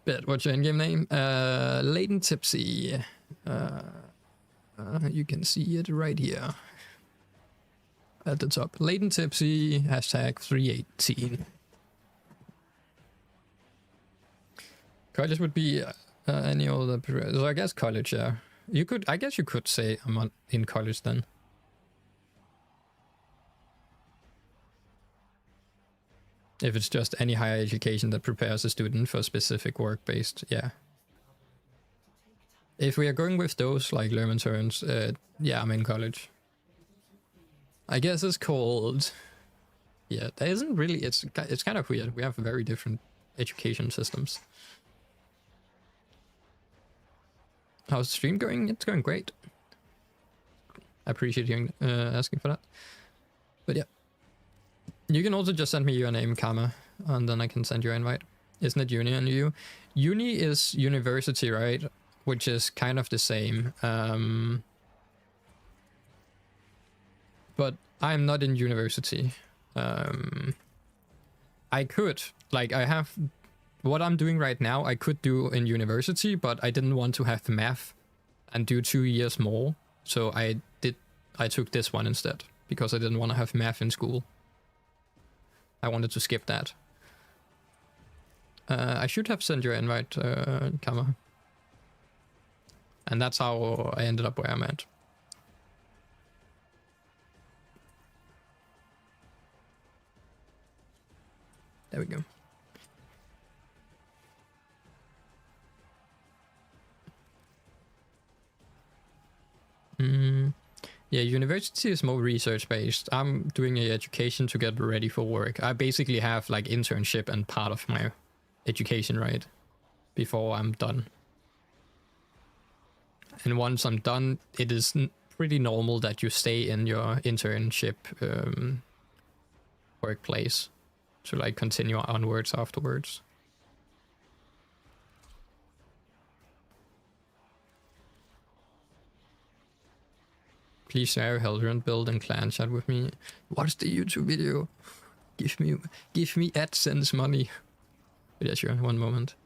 Bet, what's your in-game name? Latent Tipsy. You can see it right here. At the top. Latent Tipsy, hashtag 318. College would be any other... So I guess college, yeah. I guess you could say I'm in college then. If it's just any higher education that prepares a student for specific work-based, yeah. If we are going with those, like Lerman terms, yeah, I'm in college. I guess it's called... Yeah, there isn't really... It's kind of weird. We have very different education systems. How's the stream going? It's going great. I appreciate you asking for that. But yeah. You can also just send me your name, Karma, and then I can send you an invite. Isn't it uni and you? Uni is university, right? Which is kind of the same. But I'm not in university. I could. Like, I have... What I'm doing right now, I could do in university, but I didn't want to have math and do 2 years more so I took this one instead because I didn't want to have math in school. I wanted to skip that. I should have sent you an invite, Kama. And that's how I ended up where I'm at. There we go. Yeah, university is more research-based. I'm doing a education to get ready for work. I basically have like internship and part of my education, right? Before I'm done. And once I'm done, it is pretty normal that you stay in your internship workplace to like continue onwards afterwards. Please share Heldrant build and clan chat with me. Watch the YouTube video. Give me AdSense money. Yeah, sure. One moment.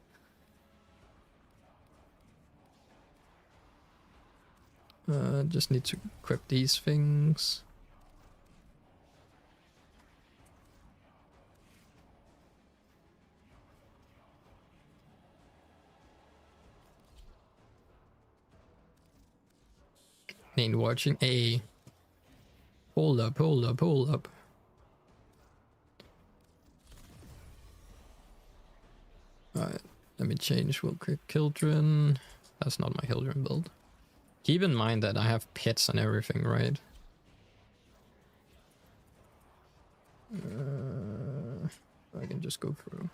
Just need to equip these things. Ain't watching a. Hold up. Alright, let me change real quick. Children. That's not my Children build. Keep in mind that I have pets and everything, right? I can just go through.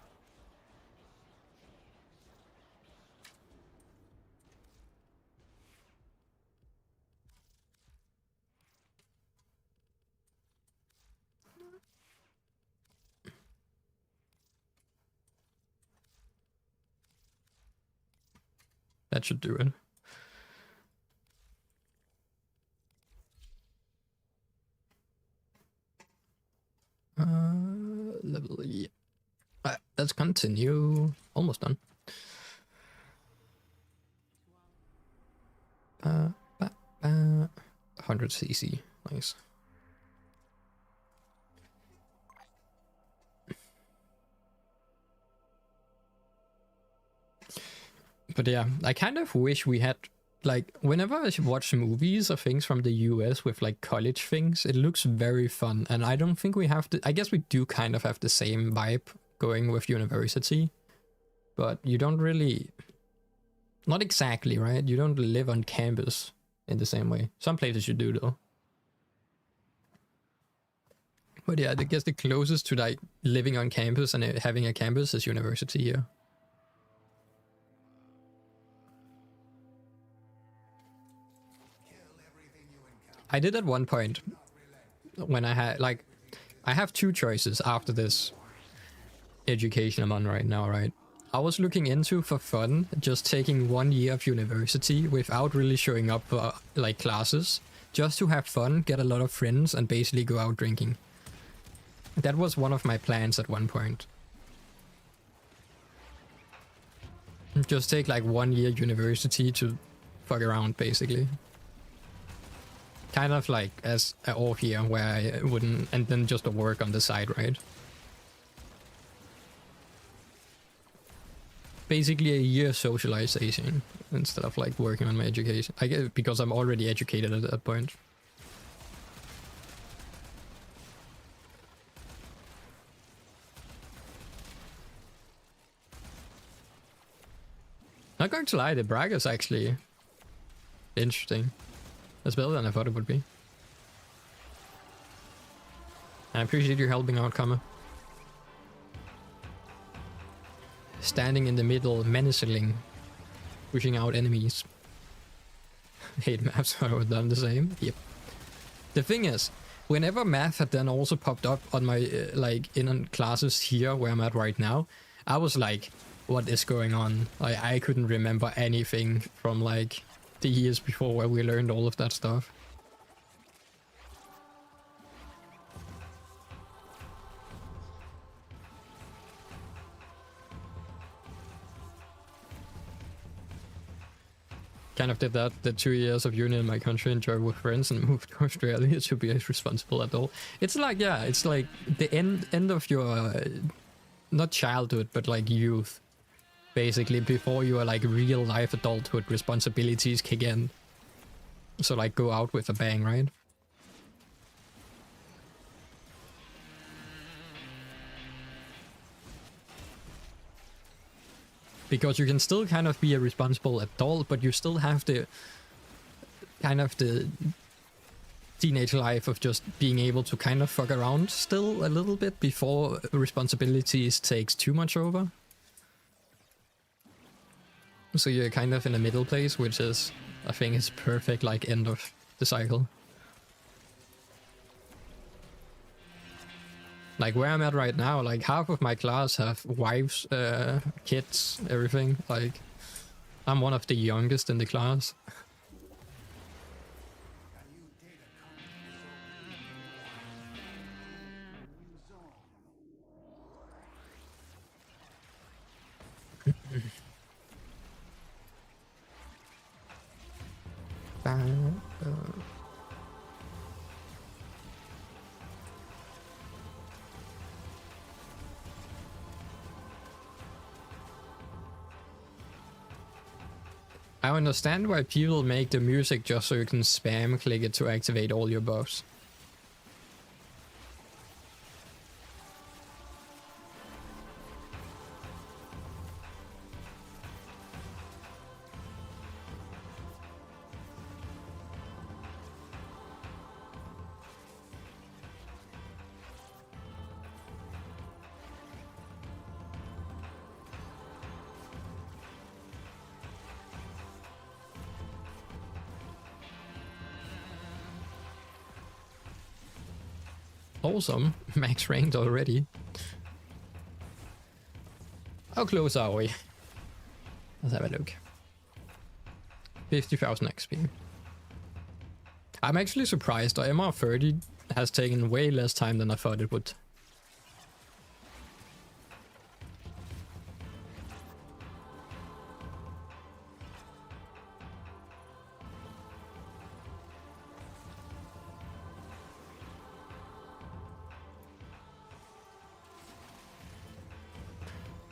That should do it. Level E. Let's continue. Almost done. 100 CC. Nice. But yeah, I kind of wish we had, like, whenever I watch movies or things from the US with like college things, it looks very fun. And I don't think we have to, I guess we do kind of have the same vibe going with university, but you don't really, not exactly, right? You don't live on campus in the same way. Some places you do though. But yeah, I guess the closest to like living on campus and having a campus is university here. I did at one point when I had like, I have two choices after this education I'm on right now, right? I was looking into for fun, just taking 1 year of university without really showing up for like classes, just to have fun, get a lot of friends and basically go out drinking. That was one of my plans at one point. Just take like 1 year university to fuck around basically. Kind of like as an off year where I wouldn't, and then just to work on the side, right? Basically a year socialization instead of like working on my education. I guess because I'm already educated at that point. Not going to lie, the brag is actually interesting. It's better than I thought it would be. I appreciate you helping out, Kama. Standing in the middle, menacing, pushing out enemies. Hate maps, I would have done the same. Yep. The thing is, whenever math had then also popped up on my like in classes here where I'm at right now, I was like, what is going on? I couldn't remember anything from like the years before where we learned all of that stuff. kind of did that the 2 years of uni in my country, enjoyed with friends, and moved to Australia to be a responsible adult. It's like, yeah, it's like the end of your not childhood, but like youth, basically, before you are like real life adulthood responsibilities kick in. So like go out with a bang, right? Because you can still kind of be a responsible adult, but you still have the kind of the teenage life of just being able to kind of fuck around still a little bit before responsibilities takes too much over. So you're kind of in a middle place, which is, I think, is perfect like end of the cycle. Like where I'm at right now, like half of my class have wives, kids, everything. Like I'm one of the youngest in the class. I understand why people make the music just so you can spam click it to activate all your buffs. Awesome, max ranked already. How close are we? Let's have a look. 50,000 XP. I'm actually surprised. The MR30 has taken way less time than I thought it would.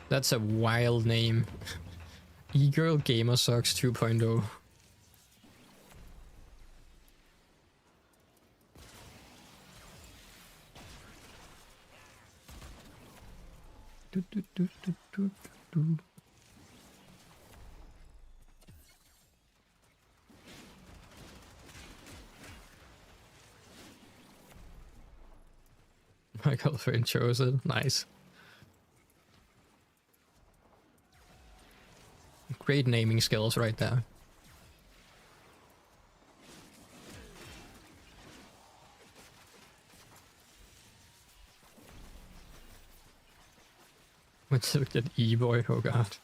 That's a wild name. E-Girl Gamer Sucks 2.0. My girlfriend chose it. Nice. Great naming skills right there. Let's look at E-Boy, oh god.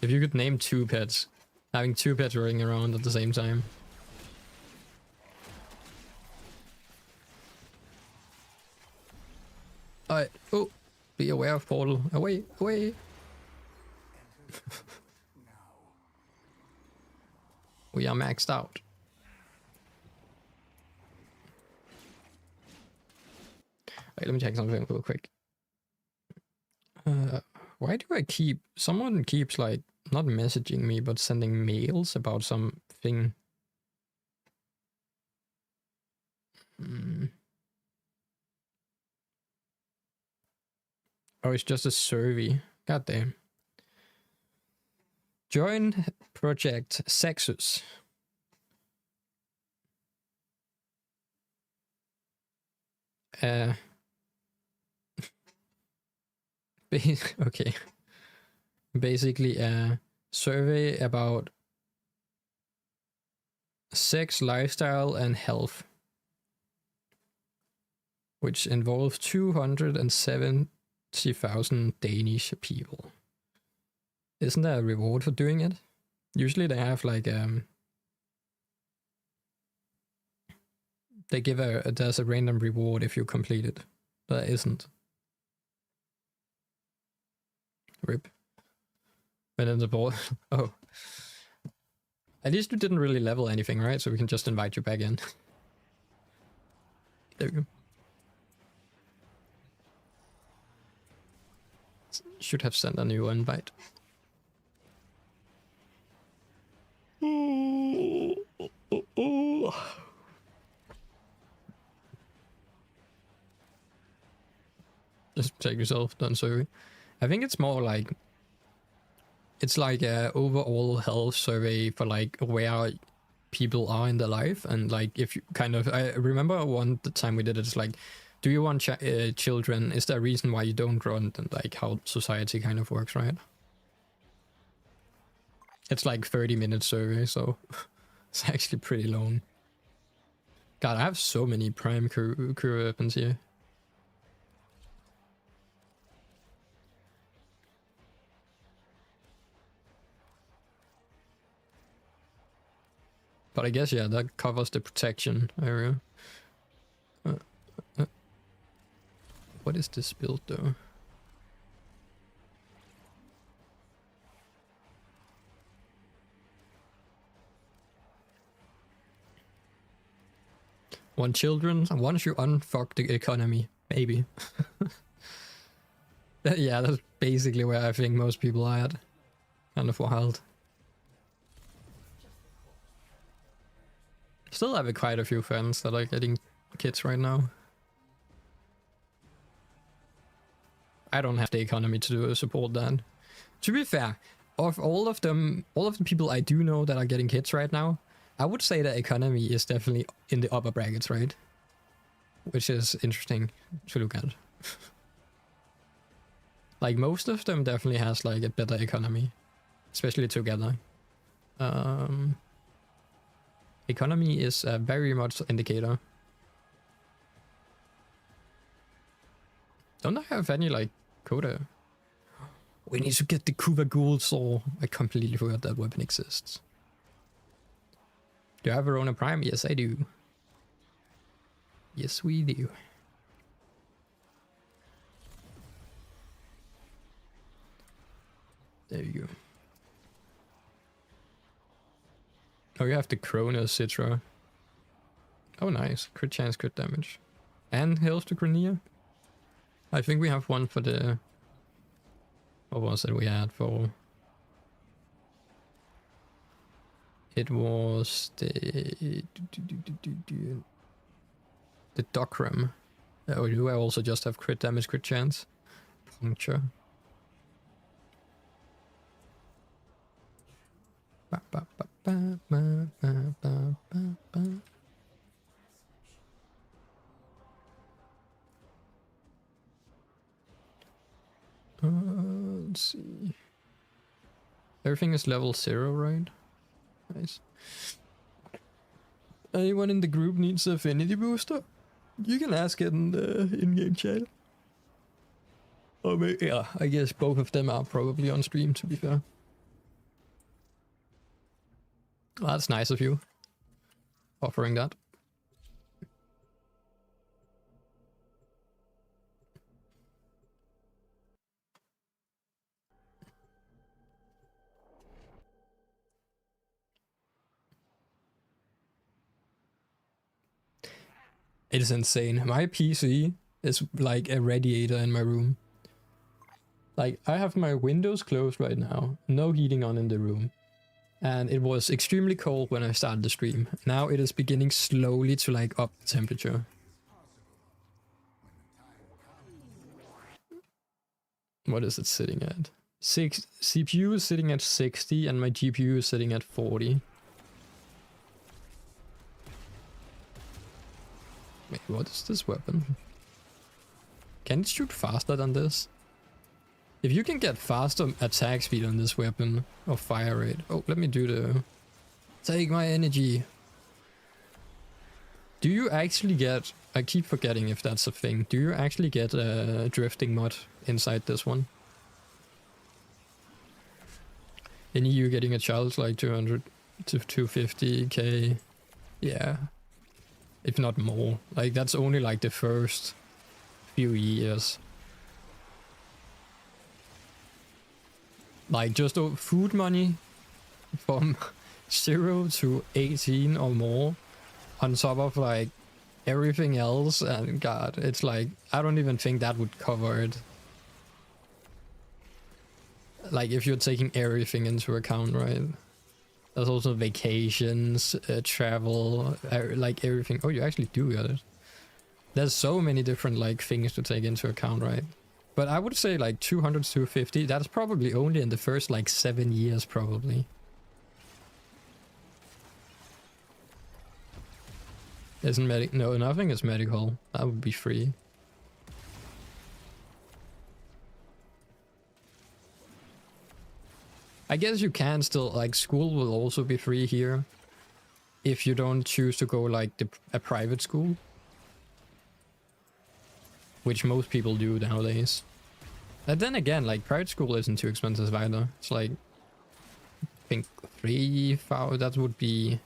If you could name 2 pets, having 2 pets running around at the same time. Alright, oh, be aware of portal. Away, away! We are maxed out. Wait, let me check something real quick. Why do I keep... Someone keeps, like, not messaging me, but sending mails about something. Oh, it's just a survey. God damn. Join Project Sexus. Okay. Basically a survey about sex, lifestyle, and health, which involves 270,000 Danish people. Isn't there a reward for doing it? Usually they have like they give there's a random reward if you complete it. There isn't. RIP. But in the board, oh, At least you didn't really level anything, right? So we can just invite you back in. There we go. Should have sent a new invite. Just check yourself, done survey. I think it's more like, it's like a overall health survey for like where people are in their life, and like if you kind of, I remember the time we did it, it's like, do you want children? Is there a reason why you don't want? And like how society kind of works, right? It's like 30-minute survey, so it's actually pretty long. God, I have so many prime crew weapons here. But I guess, yeah, that covers the protection area. What is this build, though? Want children? Once you unfuck the economy, maybe. Yeah, that's basically where I think most people are at. Kind of wild. Still have quite a few friends that are getting kids right now. I don't have the economy to support that. To be fair, of all of the people I do know that are getting kids right now, I would say the economy is definitely in the upper brackets, right? Which is interesting to look at. Like most of them definitely has like a better economy, especially together. Economy is a very much indicator. Don't I have any like quota? We need to get the Kuva Gould Saw. I completely forgot that weapon exists. Do you have Voruna Prime? Yes, I do. Yes, we do. There you go. Oh, you have the Kronos Citra. Oh, nice. Crit chance, crit damage. And health to Grania. I think we have one for the... What was it we had for? It was the... The Dokram. Oh, do I also just have crit damage, crit chance? Puncture. Let's see. Everything is level 0, right? Nice. Anyone in the group needs an affinity booster? You can ask it in the in-game chat. Oh, maybe, yeah, I guess both of them are probably on stream, to be fair. Well, that's nice of you, offering that. It is insane. My PC is like a radiator in my room. Like, I have my windows closed right now, no heating on in the room. And it was extremely cold when I started the stream. Now it is beginning slowly to like up the temperature. What is it sitting at? CPU is sitting at 60 and my GPU is sitting at 40. Wait, what is this weapon? Can it shoot faster than this? If you can get faster attack speed on this weapon, or fire rate. Oh, let me do the... Take my energy. Do you actually get... I keep forgetting if that's a thing. Do you actually get a drifting mod inside this one? In EU getting a child like 200 to 250k. Yeah. If not more. Like, that's only like the first few years. Like, just food money from 0 to 18 or more on top of like everything else, and god, it's like I don't even think that would cover it. Like if you're taking everything into account, right? There's also vacations, travel, like everything. Oh, you actually do get it. There's so many different like things to take into account, right? But I would say like 200 to 250, that's probably only in the first like 7 years probably. Isn't no, nothing is medical. That would be free. I guess you can still, like, school will also be free here if you don't choose to go like a private school, which most people do nowadays. And then again, like, private school isn't too expensive either. It's like, I think 3,000, that would be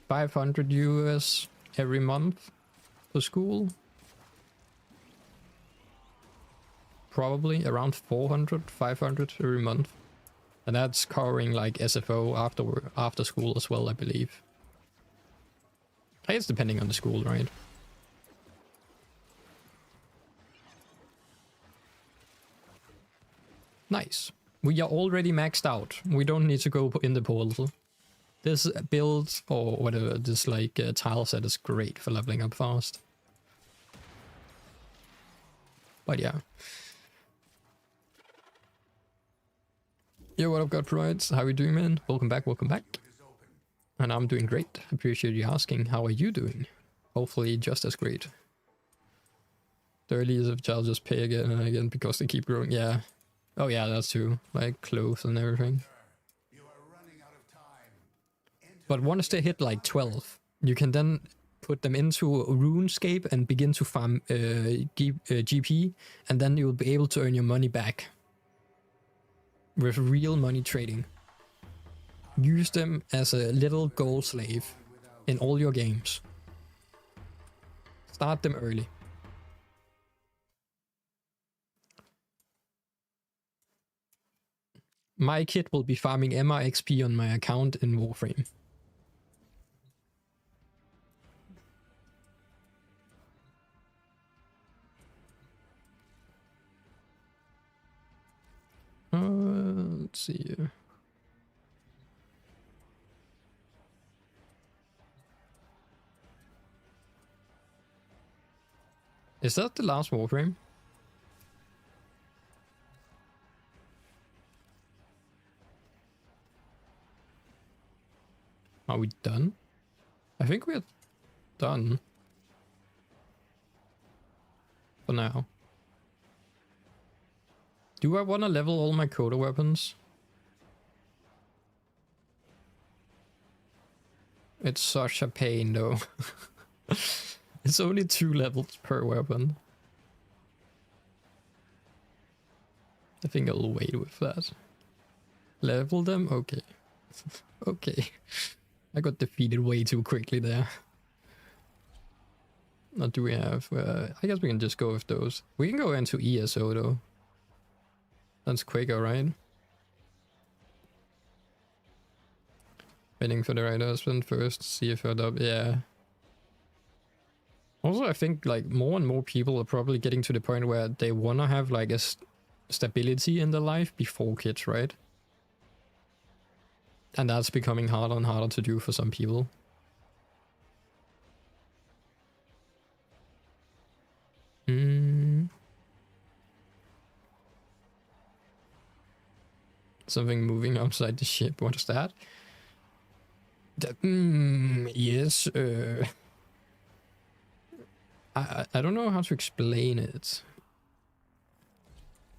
500 US every month for school. Probably around 400, 500 every month. And that's covering like SFO after school as well, I believe. I guess depending on the school, right? Nice. We are already maxed out. We don't need to go in the portal. This build, or whatever, this like tile set is great for leveling up fast. But yeah. Yo, what up, God Prides? How are you doing, man? Welcome back, welcome back. And I'm doing great. Appreciate you asking. How are you doing? Hopefully just as great. The earliest of child just pay again and again because they keep growing. Yeah. Oh yeah, that's true. Like clothes and everything. But once they hit like 12, you can then put them into RuneScape and begin to farm GP, and then you'll be able to earn your money back with real money trading. Use them as a little gold slave in all your games. Start them early. My kid will be farming MRXP on my account in Warframe. Let's see here. Is that the last Warframe? Are we done? I think we're done. For now. Do I want to level all my Coda weapons? It's such a pain though. It's only 2 levels per weapon. I think I'll wait with that. Level them? Okay. Okay. I got defeated way too quickly there. What do we have? I guess we can just go with those. We can go into ESO though. That's quicker, right? Waiting for the right husband first, see if heard up. Yeah. Also, I think like more and more people are probably getting to the point where they want to have like a stability in their life before kids, right? And that's becoming harder and harder to do for some people. Something moving outside the ship. What is that? Yes. I don't know how to explain it.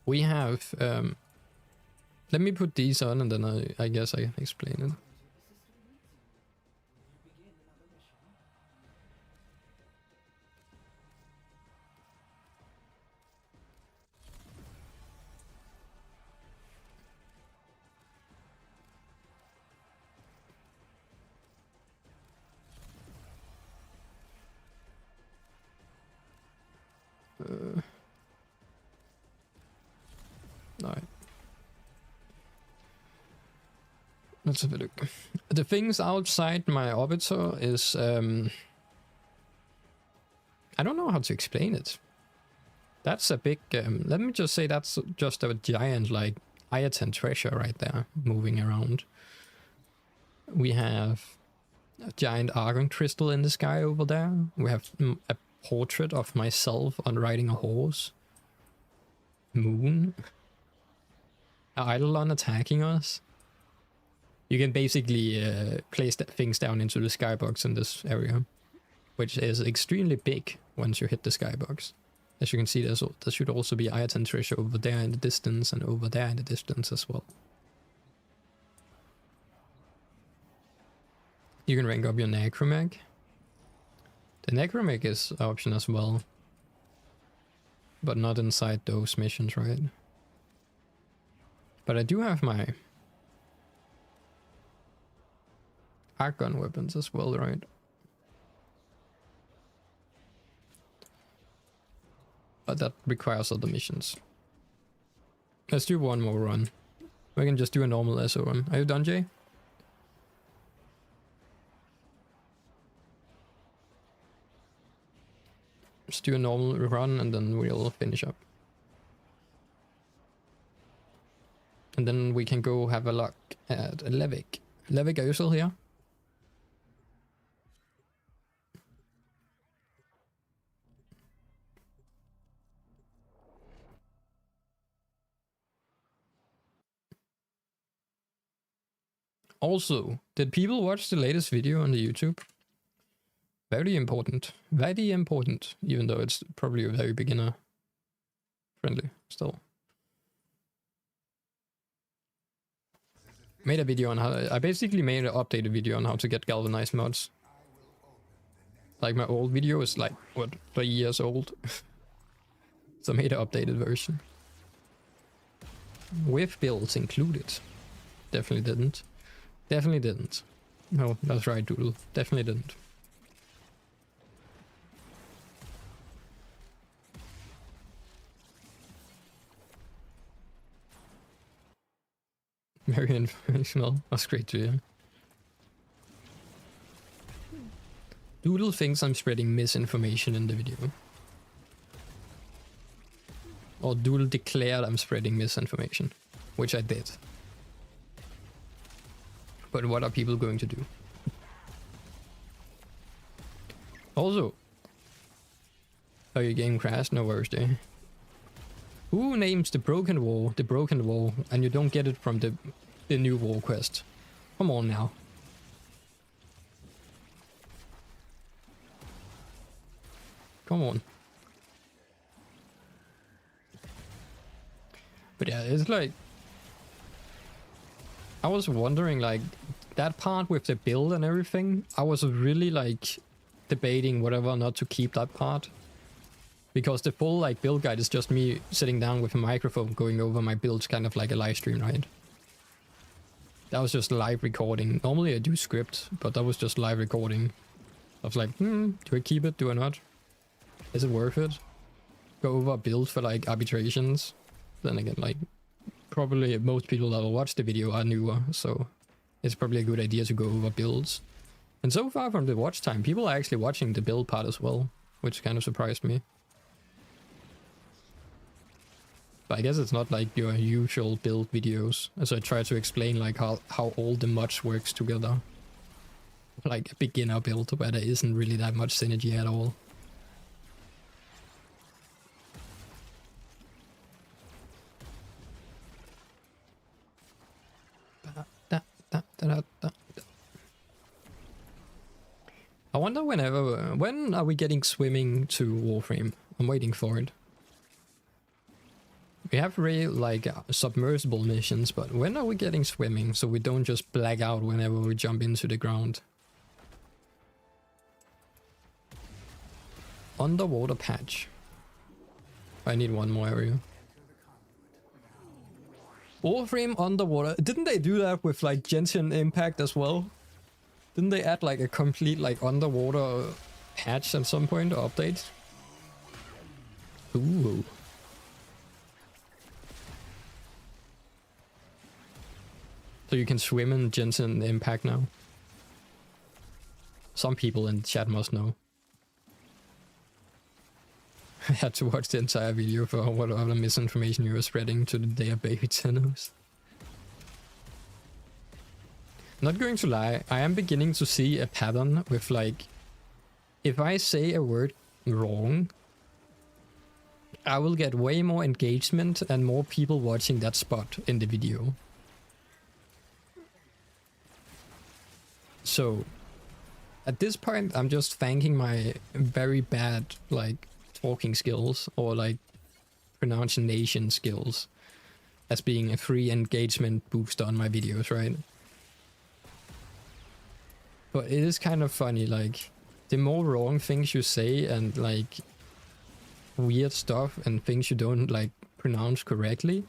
We have let me put these on and then I guess I can explain it. Alright. Let's have a look. The things outside my orbiter is I don't know how to explain it. That's a big let me just say that's just a giant like Iatan treasure right there moving around. We have a giant argon crystal in the sky over there. We have a portrait of myself on riding a horse. Moon. Eidolon attacking us. You can basically place things down into the skybox in this area, which is extremely big once you hit the skybox. As you can see, there should also be Iatan treasure over there in the distance and over there in the distance as well. You can rank up your Necromag. The Necromag is an option as well, but not inside those missions, right? But I do have my Argon weapons as well, right? But that requires other missions. Let's do one more run. We can just do a normal SO run. Are you done, Jay? Let's do a normal run and then we'll finish up. And then we can go have a look at Levik. Levik, are you still here? Also, did people watch the latest video on the YouTube? Very important. Very important. Even though it's probably a very beginner friendly still. Made a video on how... I basically made an updated video on how to get galvanized mods. Like my old video is like, what, 3 years old? So I made an updated version. With builds included. Definitely didn't. Definitely didn't. No, that's right, Doodle. Definitely didn't. Very informational. That's great to hear. Doodle thinks I'm spreading misinformation in the video. Or Doodle declared I'm spreading misinformation. Which I did. But what are people going to do? Also, oh, your game crashed? No worries, Jay. Who names the broken wall, and you don't get it from the new wall quest? Come on now. Come on. But yeah, it's like... I was wondering, like, that part with the build and everything, I was really, like, debating whether or not to keep that part. Because the full, like, build guide is just me sitting down with a microphone going over my builds, kind of like a live stream, right? That was just live recording. Normally I do script, but that was just live recording. I was like, do I keep it? Do I not? Is it worth it? Go over a build for, like, arbitrations? Then again, like... Probably most people that will watch the video are newer, so it's probably a good idea to go over builds. And so far from the watch time, people are actually watching the build part as well, which kind of surprised me. But I guess it's not like your usual build videos, as I try to explain like how all the mods works together. Like a beginner build where there isn't really that much synergy at all. I wonder when are we getting swimming to Warframe? I'm waiting for it. We have real like submersible missions, but when are we getting swimming so we don't just black out whenever we jump into the ground? Underwater patch. I need one more area. Warframe underwater. Didn't they do that with like Genshin Impact as well? Didn't they add like a complete like underwater patch at some point or update? Ooh. So you can swim in Genshin Impact now. Some people in chat must know. I had to watch the entire video for what other misinformation you were spreading to the day of baby Tenos. Not going to lie, I am beginning to see a pattern with, like, if I say a word wrong, I will get way more engagement and more people watching that spot in the video. So, at this point, I'm just thanking my very bad, like, talking skills or, like, pronunciation skills as being a free engagement booster on my videos, right? But it is kind of funny, like, the more wrong things you say and, like, weird stuff and things you don't, like, pronounce correctly,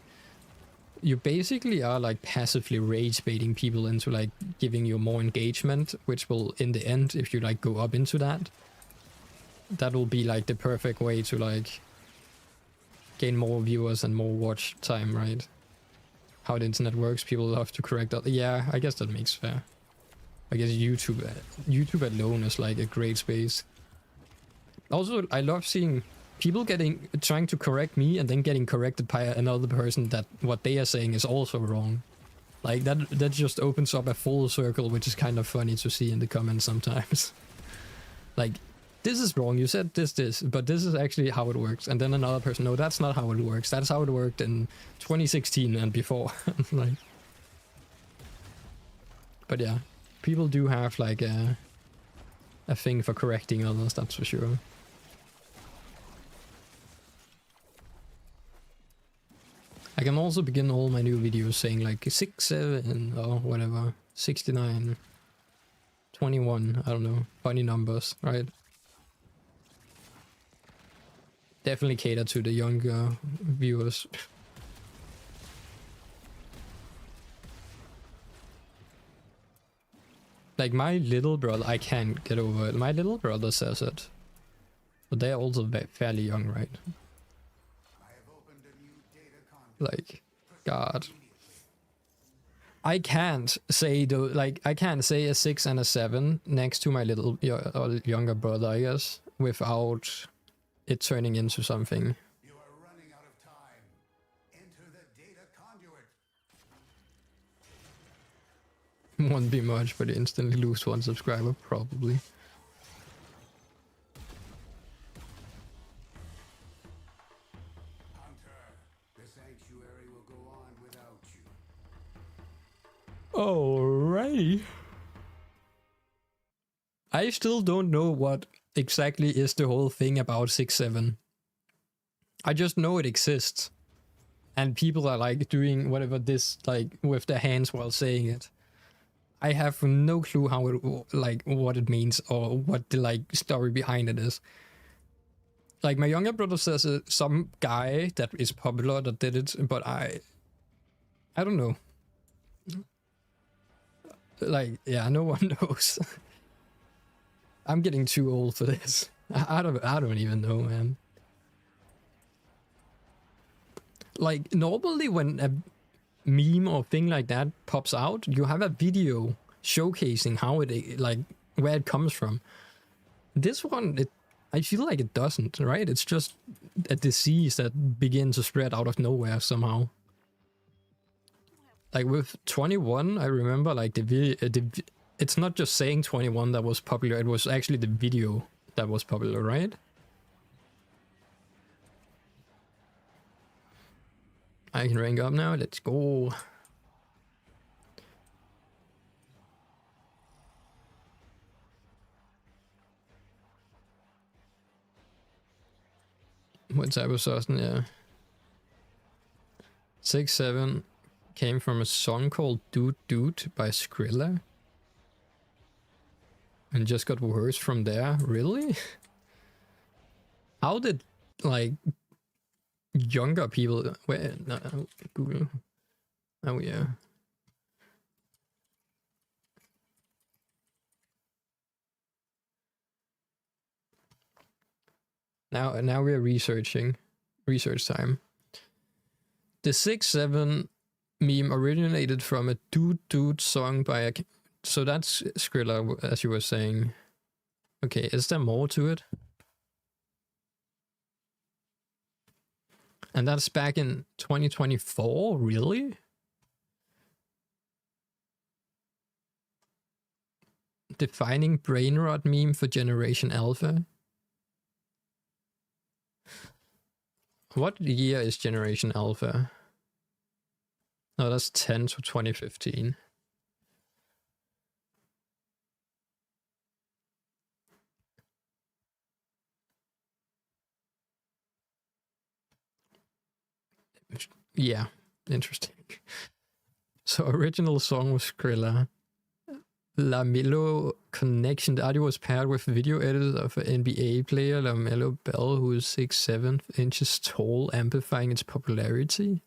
you basically are, like, passively rage baiting people into, like, giving you more engagement, which will, in the end, if you, like, go up into that, that will be, like, the perfect way to, like, gain more viewers and more watch time, right? How the internet works, people love to correct that. Yeah, I guess that makes fair. I guess YouTube alone is, like, a great space. Also, I love seeing people trying to correct me and then getting corrected by another person that what they are saying is also wrong. Like, that just opens up a full circle, which is kind of funny to see in the comments sometimes. Like, this is wrong, you said this, but this is actually how it works. And then another person, no, that's not how it works. That's how it worked in 2016 and before. Like, but yeah, people do have, like, a thing for correcting others, that's for sure. I can also begin all my new videos saying, like, 6, 7, or whatever, 69, 21, I don't know, funny numbers, right? Definitely cater to the younger viewers. Like, my little brother, I can't get over it. My little brother says it. But they're also fairly young, right? Like, God. I can't say, though, like, I can't say a 6 and a 7 next to my little younger brother, I guess, without it turning into something. You are running out of time. Enter the data conduit. Won't be much, but you instantly lose 1 subscriber, probably. Hunter, the sanctuary will go on without you. Alrighty. I still don't know what exactly is the whole thing about 6-7. I just know it exists. And people are, like, doing whatever this, like, with their hands while saying it. I have no clue how it, like, what it means or what the, like, story behind it is. Like, my younger brother says some guy that is popular that did it, but I don't know. Like, yeah, no one knows. I'm getting too old for this. I don't even know, man. Like, normally when a meme or thing like that pops out, you have a video showcasing how it, like, where it comes from. This one, I feel like it doesn't, right? It's just a disease that begins to spread out of nowhere somehow. Like with 21, I remember, like, it's not just saying 21 that was popular, it was actually the video that was popular, right? I can rank up now, let's go. What type of sauce? Yeah. 6-7 came from a song called Dude Dude by Skrilla. And just got worse from there? Really? How did, like, younger people... Wait, no, Google. Oh, yeah. Now we're researching. Research time. The 6-7 meme originated from a dude song by a... So that's Skrilla, as you were saying. Okay, is there more to it? And that's back in 2024, really? Defining brain rot meme for Generation Alpha. What year is Generation Alpha? No, that's 10 to 2015. Yeah, interesting. So original song was Skrilla. LaMelo Connection. The audio was paired with video edit of an NBA player, LaMelo Bell, who is 6'7" inches tall, amplifying its popularity.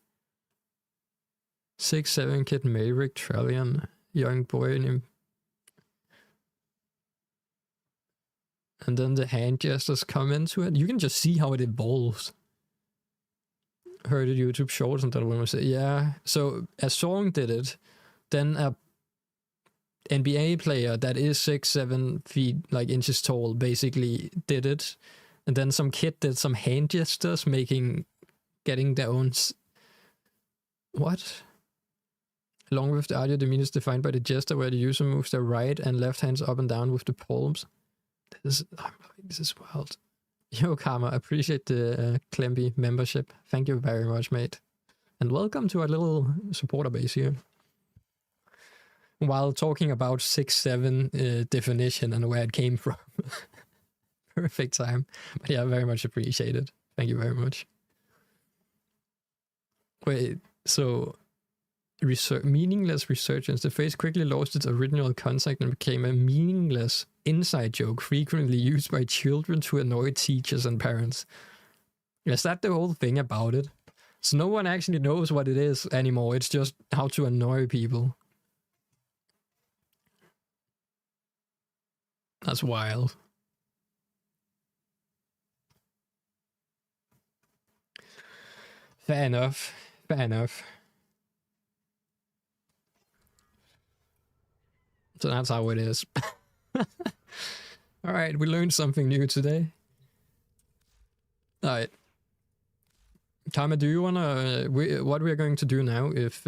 6'7" kid Maverick Trillion, young boy named... And then the hand gestures come into it. You can just see how it evolves. Heard it YouTube shorts and that one was it. Yeah, so a song did it, then a NBA player that is 6'7" feet, like inches tall, basically did it, and then some kid did some hand gestures, getting their own. What? Along with the audio, the meaning is defined by the gesture where the user moves their right and left hands up and down with the palms. This is wild. Yo, Karma, appreciate the Clemby membership. Thank you very much, mate. And welcome to our little supporter base here. While talking about 6'7" definition and where it came from. Perfect time. But yeah, very much appreciated. Thank you very much. Wait, so meaningless resurgence. The phrase quickly lost its original context and became a meaningless inside joke frequently used by children to annoy teachers and parents. Is that the whole thing about it? So no one actually knows what it is anymore. It's just how to annoy people. That's wild. Fair enough. Fair enough. So that's how it is. Alright, we learned something new today. Alright. Karma, do you wanna... what we're going to do now if...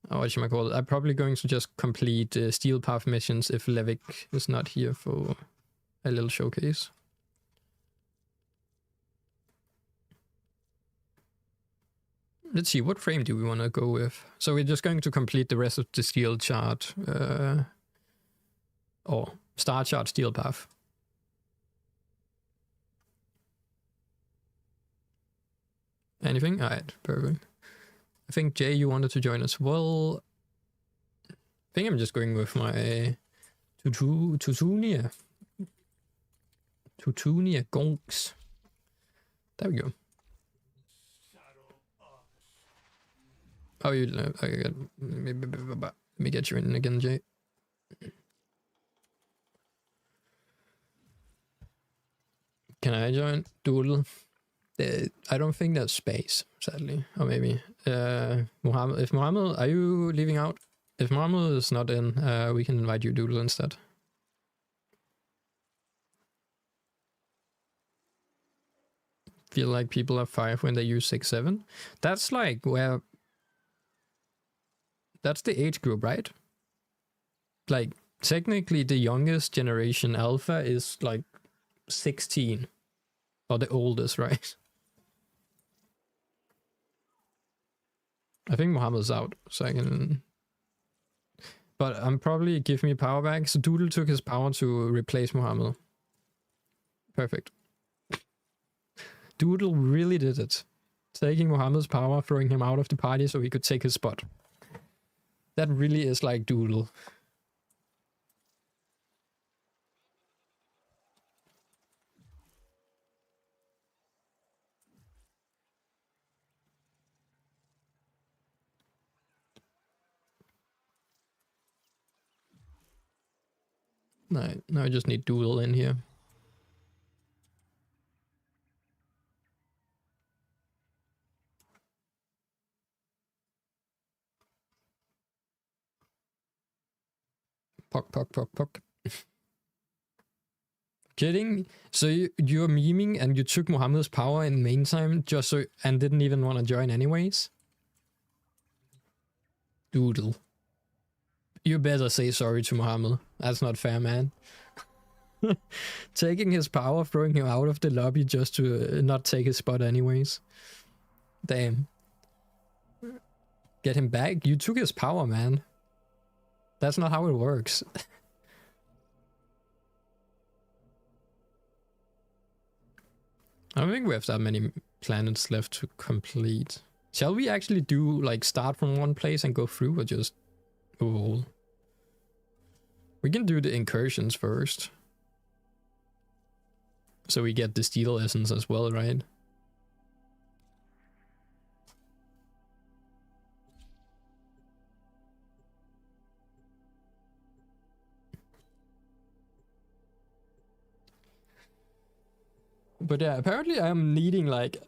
what should I call it? I'm probably going to just complete Steel Path missions if Levick is not here for a little showcase. Let's see, what frame do we want to go with? So we're just going to complete the rest of the steel chart. Or star chart Steel Path. Anything? Alright, perfect. I think Jay, you wanted to join as well. I think I'm just going with my Tutunia Gonks. There we go. Oh, you know, let me get you in again, Jay. Can I join? Doodle. I don't think there's space, sadly. Or maybe. Mohammed, if Mohammed, are you leaving out? If Mohammed is not in, we can invite you, Doodle, instead. Feel like people are 5 when they use 6-7. That's like where... That's the age group, right? Like, technically the youngest generation alpha is like 16. Or the oldest, right? I think Mohammed's out, so I can... But I'm probably give me power back. So Doodle took his power to replace Mohammed. Perfect. Doodle really did it. Taking Mohammed's power, throwing him out of the party so he could take his spot. That really is like Doodle. Right, now I just need Doodle in here. Puck, puck, puck, puck. Kidding? So you're memeing and you took Mohammed's power in main time just so and didn't even want to join anyways? Doodle. You better say sorry to Mohammed. That's not fair, man. Taking his power, throwing him out of the lobby just to not take his spot anyways. Damn. Get him back? You took his power, man. That's not how it works. I don't think we have that many planets left to complete. Shall we actually do, like, start from one place and go through, or just overall? We can do the incursions first. So we get the steel essence as well, right? But yeah, apparently I'm needing like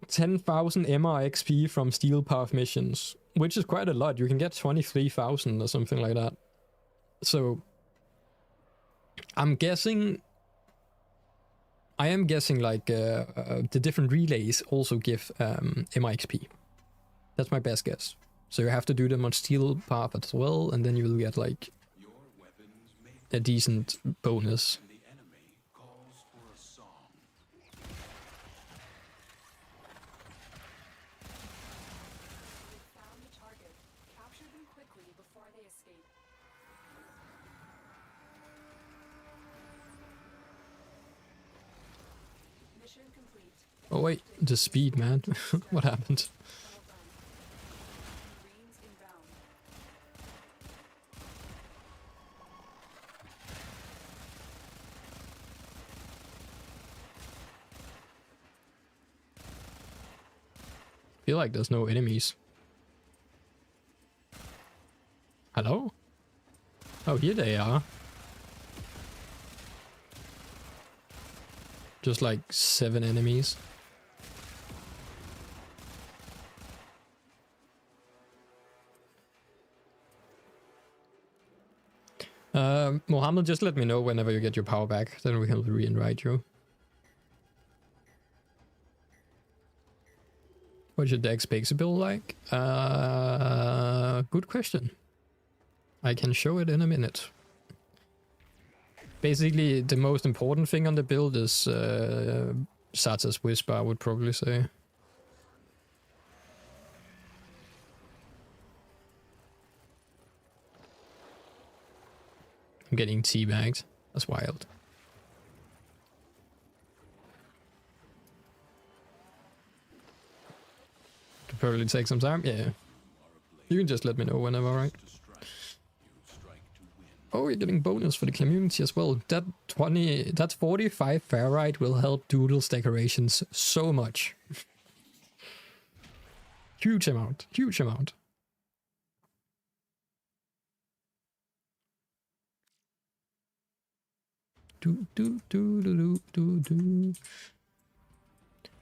10,000 MRXP from Steel Path missions, which is quite a lot. You can get 23,000 or something like that. So I am guessing like the different relays also give MRXP. That's my best guess. So you have to do them on Steel Path as well, and then you will get like a decent bonus. Oh wait, the speed, man. What happened? I feel like there's no enemies. Hello? Oh, here they are. Just like 7 enemies. Mohammed, just let me know whenever you get your power back, then we can re-invite you. What's your dex build like? Good question. I can show it in a minute. Basically, the most important thing on the build is Sata's Whisper, I would probably say. I'm getting teabagged. That's wild. Could probably take some time. Yeah. You can just let me know whenever, right? Oh, you're getting bonus for the community as well. That 45 ferrite will help Doodle's decorations so much. Huge amount. Huge amount.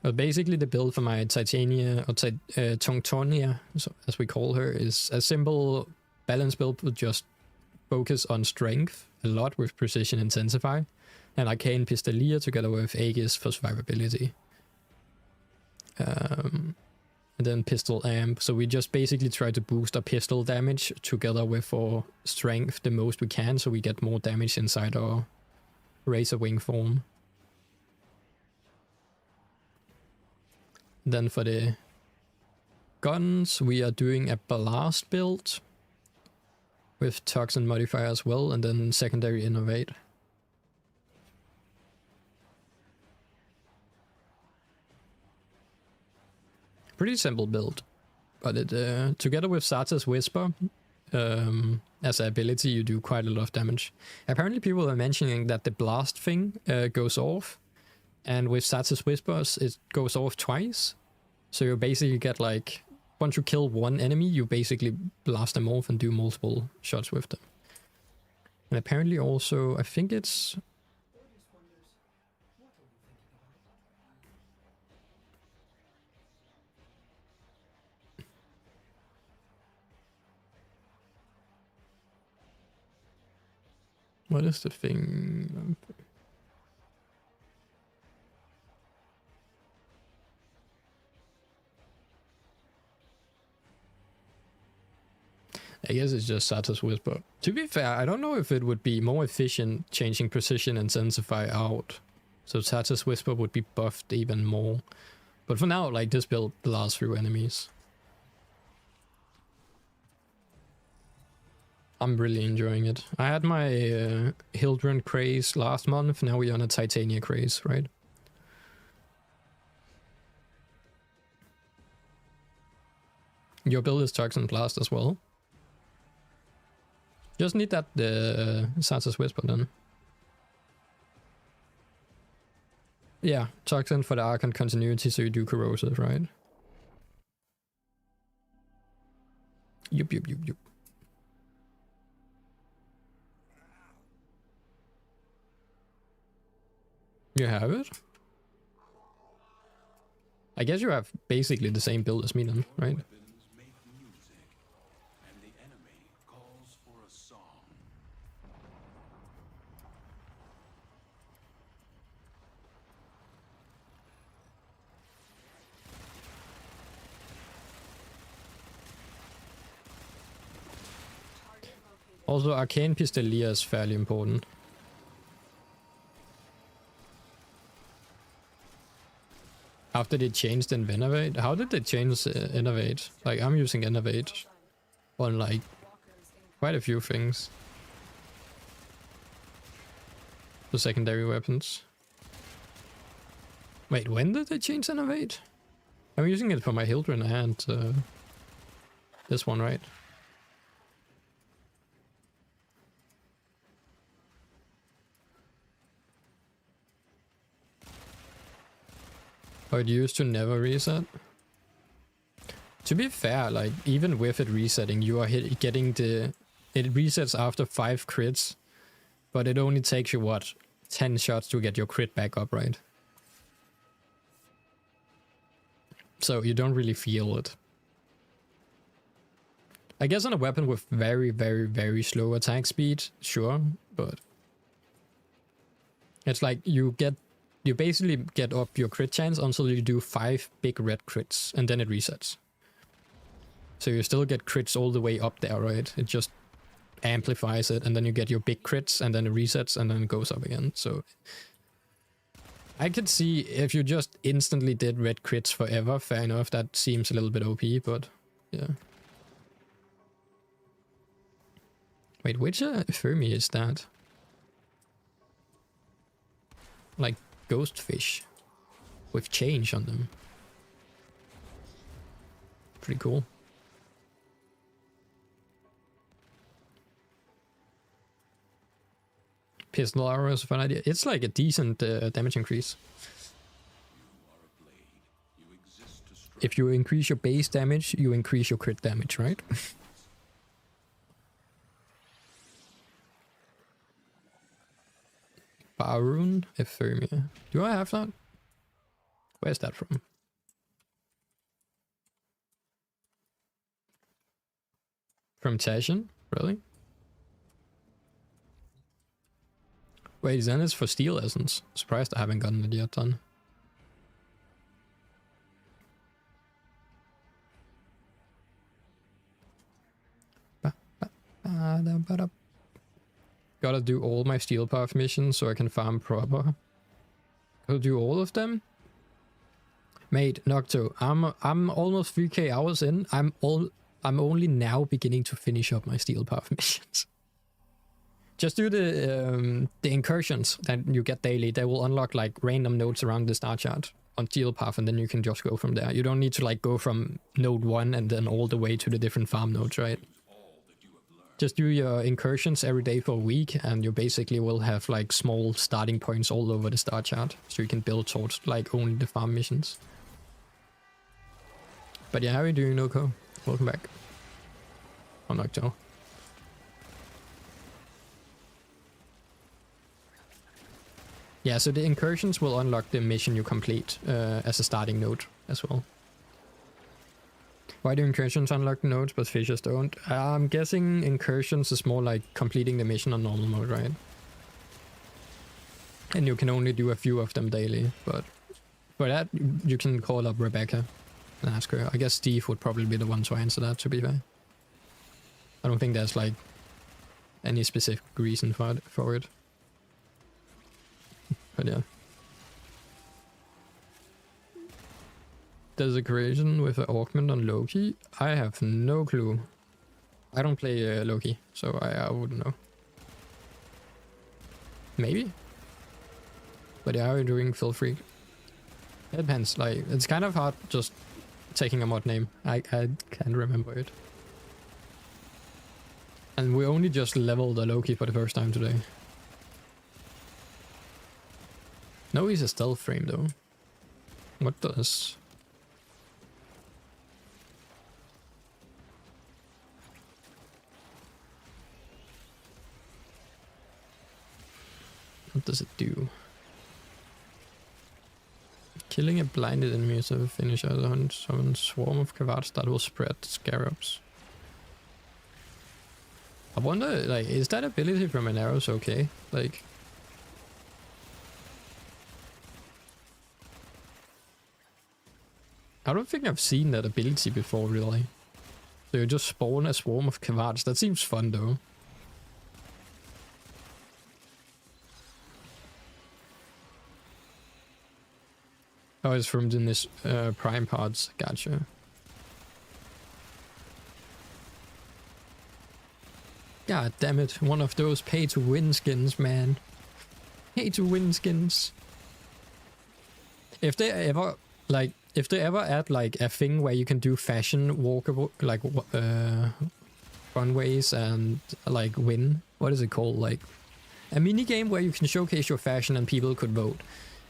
Well, basically the build for my Titania, or Tongtonia, so as we call her, is a simple balance build with just focus on strength, a lot with precision intensify, and Arcane Pistolia together with Aegis for survivability. And then pistol amp, so we just basically try to boost our pistol damage together with our strength the most we can, so we get more damage inside our Razor Wing form. Then for the guns, we are doing a blast build with toxin modifier as well, and then secondary innovate. Pretty simple build, but it together with Sata's Whisper as an ability, you do quite a lot of damage. Apparently people are mentioning that the blast thing goes off, and with Sata's Whispers it goes off twice. So you basically get like, once you kill one enemy, you basically blast them off and do multiple shots with them. And apparently also, I think it's... What is the thing? I guess it's just Sata's Whisper. To be fair, I don't know if it would be more efficient changing Precision Intensify out. So Sata's Whisper would be buffed even more. But for now, like, this build blasts through enemies. I'm really enjoying it. I had my Hildryn craze last month. Now we're on a Titania craze, right? Your build is Toxin Blast as well. Just need that Sata's Whisper then. Yeah, Toxin for the Archon continuity so you do Corrosive, right? Yup. You have it? I guess you have basically the same build as me then, right? Also, Arcane Pistolia is fairly important. After they changed Innovate, how did they change Innovate? Like, I'm using Innovate on like quite a few things. The secondary weapons. Wait, when did they change Innovate? I'm using it for my Hildryn and this one, right? Oh, it used to never reset? To be fair, like, even with it resetting, you are getting the... It resets after 5 crits, but it only takes you, what, 10 shots to get your crit back up, right? So you don't really feel it. I guess on a weapon with very, very, very slow attack speed, sure, but... It's like you basically get up your crit chance until you do 5 big red crits, and then it resets. So you still get crits all the way up there, right? It just amplifies it, and then you get your big crits, and then it resets, and then it goes up again. So I could see if you just instantly did red crits forever, fair enough, that seems a little bit OP, but yeah. Wait, which Fermi is that? Like ghost fish with change on them. Pretty cool. Pistol arrow is a fun idea. It's like a decent damage increase. If you increase your base damage, you increase your crit damage, right? Voruna Prime. Do I have that? Where's that from? From Tashin? Really? Wait, then it's for Steel Essence. Surprised I haven't gotten it yet done. Gotta do all my Steel Path missions so I can farm proper. Gotta do all of them? Mate, Nocto, I'm almost 3k hours in. I'm only now beginning to finish up my Steel Path missions. Just do the incursions that you get daily. They will unlock like random nodes around the star chart on Steel Path, and then you can just go from there. You don't need to like go from node 1 and then all the way to the different farm nodes, right? Just do your incursions every day for a week, and you basically will have like small starting points all over the star chart, so you can build towards like only the farm missions. But yeah, how are you doing, Noko? Welcome back. I'm Nocto. Yeah, so the incursions will unlock the mission you complete as a starting node as well. Why do incursions unlock the nodes but fishers don't? I'm guessing incursions is more like completing the mission on normal mode, right? And you can only do a few of them daily, but for that, you can call up Rebecca and ask her. I guess Steve would probably be the one to answer that, to be fair. I don't think there's, like, any specific reason for it. But yeah. There's a creation with an augment on Loki. I have no clue. I don't play Loki, so I wouldn't know. Maybe. But yeah, we're doing Phil Freak. It depends, like, it's kind of hard just taking a mod name. I can't remember it. And we only just leveled a Loki for the first time today. No, he's a stealth frame though. What does? What does it do? Killing a blinded enemy is a finisher. Summon swarm of cavards that will spread scarabs. I wonder, like, is that ability from an arrows okay? Like, I don't think I've seen that ability before, really. So you just spawn a swarm of cavards. That seems fun, though. Oh, it's from this Prime pods. Gotcha. God damn it. One of those pay-to-win skins, man. Pay-to-win skins. If they ever, like, if they ever add, like, a thing where you can do fashion walkable, like, runways and, like, win. What is it called? Like, a mini game where you can showcase your fashion and people could vote.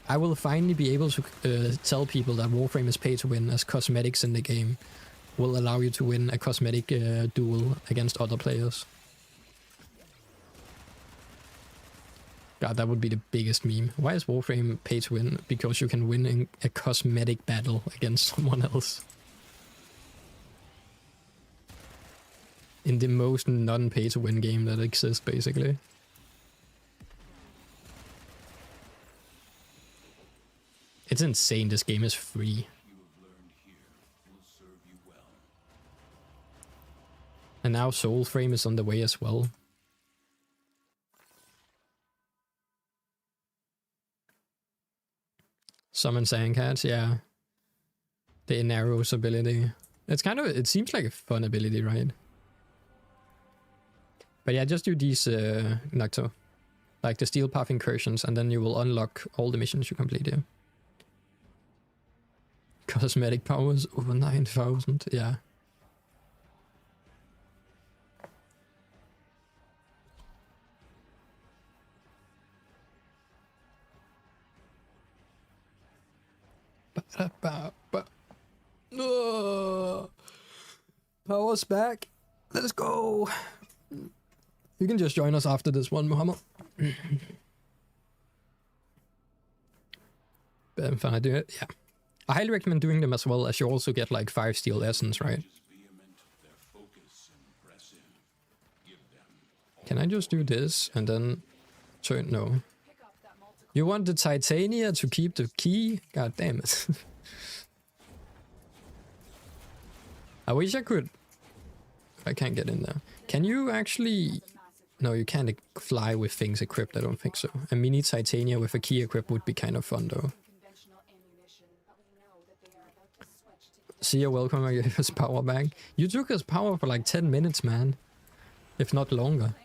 I will finally be able to tell people that Warframe is pay to win, as cosmetics in the game will allow you to win a cosmetic duel against other players. God, that would be the biggest meme. Why is Warframe pay to win? Because you can win in a cosmetic battle against someone else. In the most non-pay to win game that exists, basically. It's insane, this game is free. And now Soulframe is on the way as well. Summon Sandcats, yeah. The Narrows ability. It's kind of, it seems like a fun ability, right? But yeah, just do these, Nocto. Like the Steel Path incursions, and then you will unlock all the missions you complete here. Cosmetic powers over 9,000, yeah. Power's back. Let's go. You can just join us after this one, Muhammad. If I do it, yeah. I highly recommend doing them as well, as you also get like 5 steel essence, right? Can I just do this and then turn? No. You want the Titania to keep the key? God damn it. I wish I could. I can't get in there. Can you actually... No, you can't fly with things equipped, I don't think so. A mini Titania with a key equipped would be kind of fun though. See you, welcome, I gave us power back. You took us power for like 10 minutes, man. If not longer.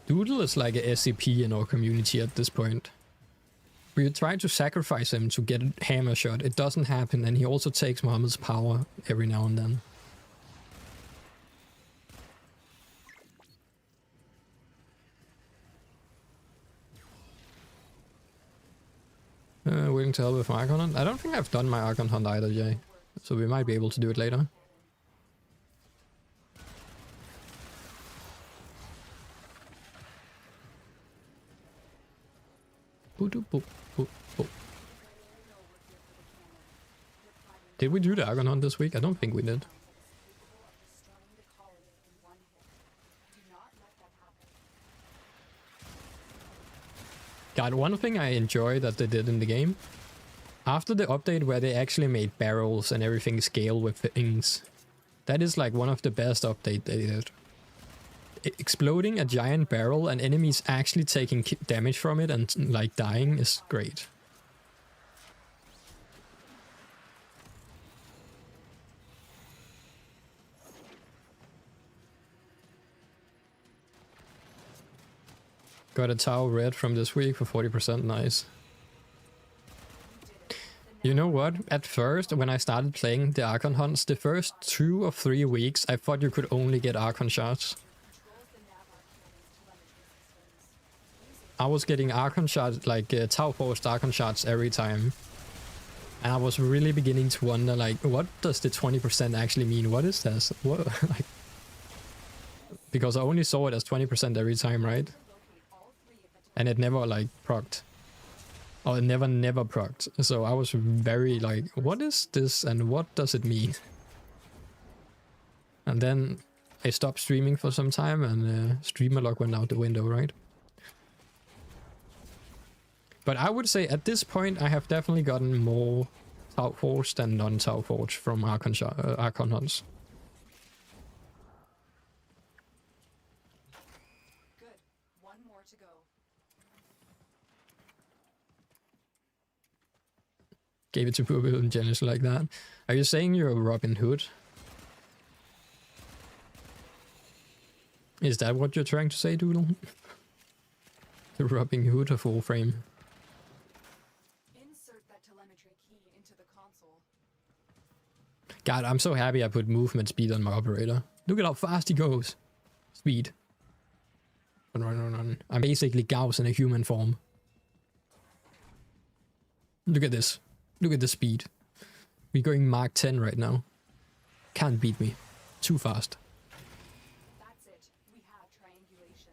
Doodle is like a SCP in our community at this point. We try to sacrifice him to get a hammer shot. It doesn't happen, and he also takes Muhammad's power every now and then. Willing to help with my Archon Hunt? I don't think I've done my Archon Hunt either, Jay. So we might be able to do it later. Did we do the Argon Hunt this week? I don't think we did. God, one thing I enjoy that they did in the game, after the update where they actually made barrels and everything scale with things, that is like one of the best updates they did. Exploding a giant barrel and enemies actually taking damage from it and like dying is great. Got a Tau red from this week for 40%, nice. You know what? At first, when I started playing the Archon hunts, the first 2 or 3 weeks, I thought you could only get Archon shots. I was getting Archon shots, like Tau forced Archon shots every time. And I was really beginning to wonder, like, what does the 20% actually mean? What is this? What, like, because I only saw it as 20% every time, right? And it never, like, procced. Or it never procced. So I was very, like, what is this and what does it mean? And then I stopped streaming for some time and streamer log went out the window, right? But I would say at this point I have definitely gotten more Tau Forged than non-Tau Forged from Archon hunts. Good. One more to go. Gave it to Purple and Janice like that. Are you saying you're Robin Hood? Is that what you're trying to say, Doodle? The Robin Hood of Warframe. Insert that telemetry key into the console. God, I'm so happy I put movement speed on my operator. Look at how fast he goes. Speed. Run. I'm basically Gauss in a human form. Look at this. Look at the speed. We're going Mark 10 right now. Can't beat me. Too fast. That's it. We have triangulation.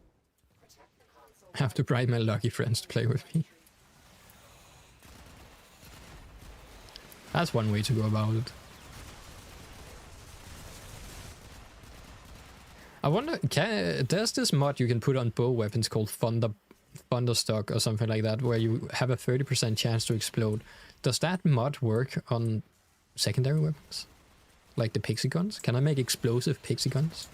Protect the console. Have to bribe my lucky friends to play with me. That's one way to go about it. I wonder, there's this mod you can put on bow weapons called Thunderstock or something like that, where you have a 30% chance to explode. Does that mod work on secondary weapons? Like the pixie guns? Can I make explosive pixie guns?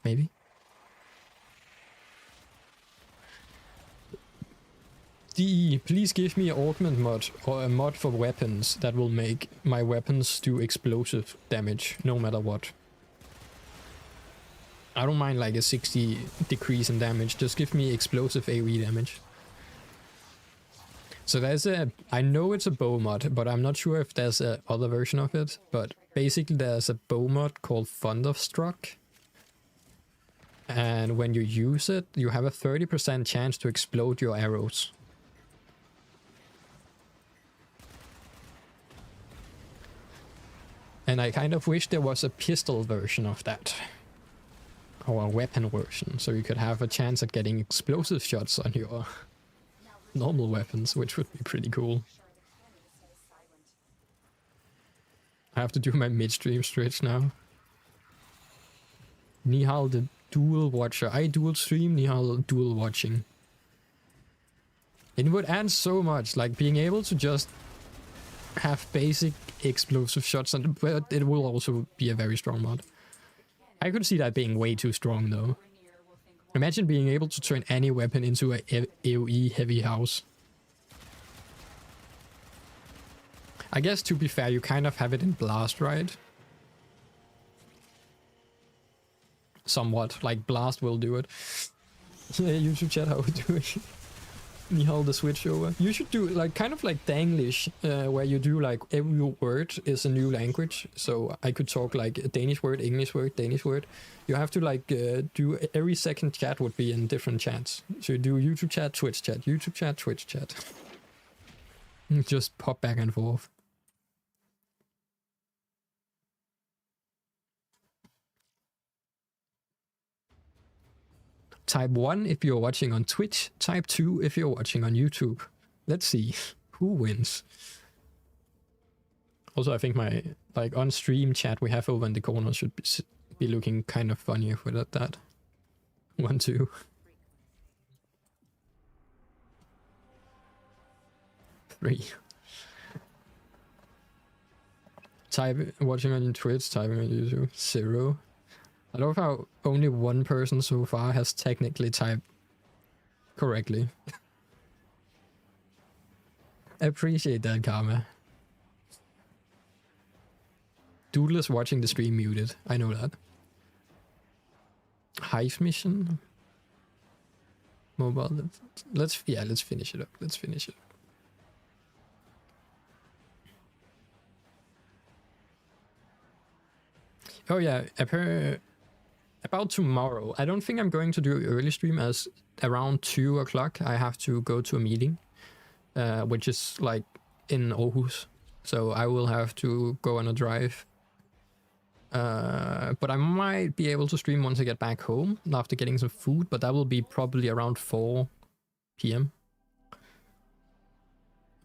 Maybe. DE, please give me an augment mod or a mod for weapons that will make my weapons do explosive damage no matter what. I don't mind like a 60 decrease in damage, just give me explosive AoE damage. So there's I know it's a bow mod, but I'm not sure if there's a other version of it, but basically there's a bow mod called Thunderstruck. And when you use it, you have a 30% chance to explode your arrows. And I kind of wish there was a pistol version of that. Or a weapon version, so you could have a chance at getting explosive shots on your normal weapons, which would be pretty cool. I have to do my midstream stretch now. Nihal the dual watcher. I dual stream, Nihal dual watching. It would add so much, like being able to just have basic explosive shots, and but it will also be a very strong mod. I could see that being way too strong though. Imagine being able to turn any weapon into a AoE heavy house. I guess to be fair, you kind of have it in Blast, right? Somewhat, like Blast will do it. Yeah, YouTube chat, how we doing? Nihal the switch over. You should do like kind of like Danglish, where you do like every word is a new language. So I could talk like a Danish word, English word, Danish word. You have to like do every second chat would be in different chats. So you do YouTube chat, Twitch chat, YouTube chat, Twitch chat. Just pop back and forth. Type 1 if you're watching on Twitch, type 2 if you're watching on YouTube. Let's see. Who wins? Also, I think my like on stream chat we have over in the corner should be looking kind of funny if we did that. 1, 2, 3. Type watching on Twitch, typing on YouTube 0. I love how only one person so far has technically typed correctly. I appreciate that, Karma. Doodle is watching the stream muted. I know that. Hive mission. Mobile. Let's finish it up. Let's finish it up. Oh yeah, about tomorrow. I don't think I'm going to do early stream as around 2 o'clock I have to go to a meeting, which is like in Aarhus. So I will have to go on a drive. But I might be able to stream once I get back home after getting some food, but that will be probably around 4 p.m.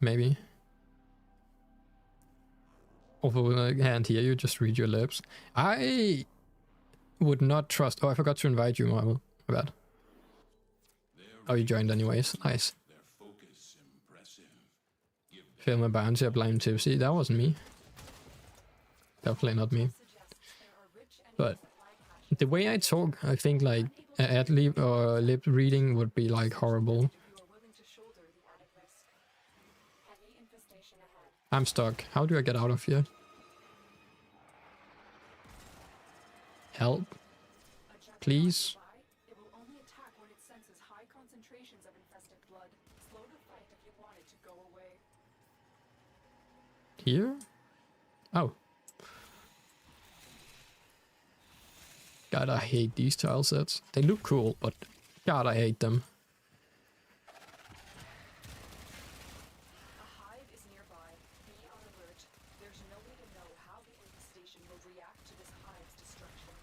Maybe. Although I can't hear you, just read your lips. I would not trust... Oh, I forgot to invite you, Marvel. My bad. Oh, you joined anyways. Nice. Film a bounty, a blind tipsy. That wasn't me. Definitely not me. But the way I talk, I think like ad lib or lip reading would be like horrible. I'm stuck. How do I get out of here? Help. Please. It will only attack when it senses high concentrations of infested blood. Slow the fight if you want it to go away. Here? Oh. God, I hate these tile sets. They look cool, but God, I hate them. A hive is nearby. Be on alert. There's no way to know how the infestation will react to this hive's destruction.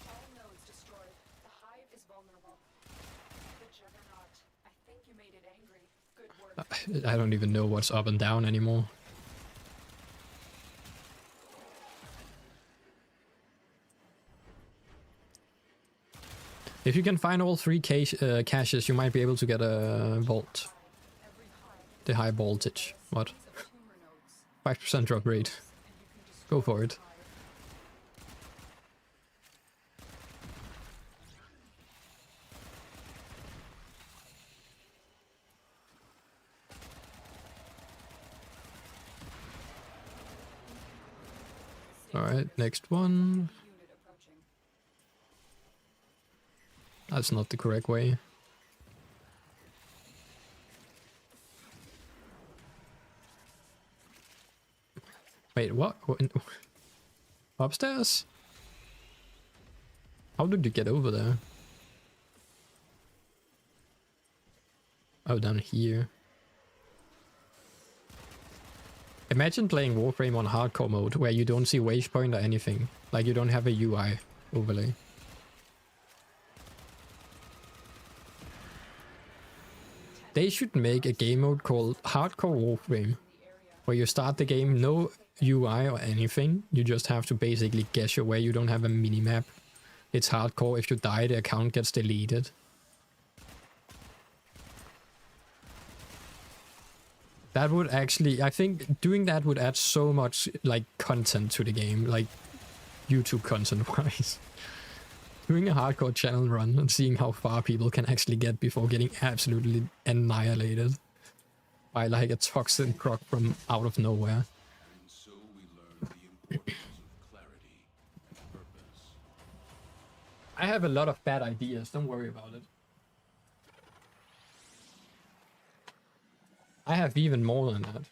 All nodes destroyed. The hive is vulnerable. The Juggernaut. I think you made it angry. Good work. I don't even know what's up and down anymore. If you can find all 3 caches, you might be able to get a vault. The high voltage. What? 5% drop rate. Go for it. Alright, next one. That's not the correct way. Wait, what? Upstairs? How did you get over there? Oh, down here. Imagine playing Warframe on hardcore mode where you don't see waypoint or anything. Like you don't have a UI overlay. They should make a game mode called Hardcore Warframe, where you start the game, no UI or anything, you just have to basically guess your way, you don't have a minimap. It's hardcore, if you die the account gets deleted. That would actually, I think doing that would add so much like content to the game, like YouTube content wise. Doing a hardcore channel run and seeing how far people can actually get before getting absolutely annihilated by like a toxic croc from out of nowhere. So we learn the importance of clarity and purpose. I have a lot of bad ideas, don't worry about it. I have even more than that.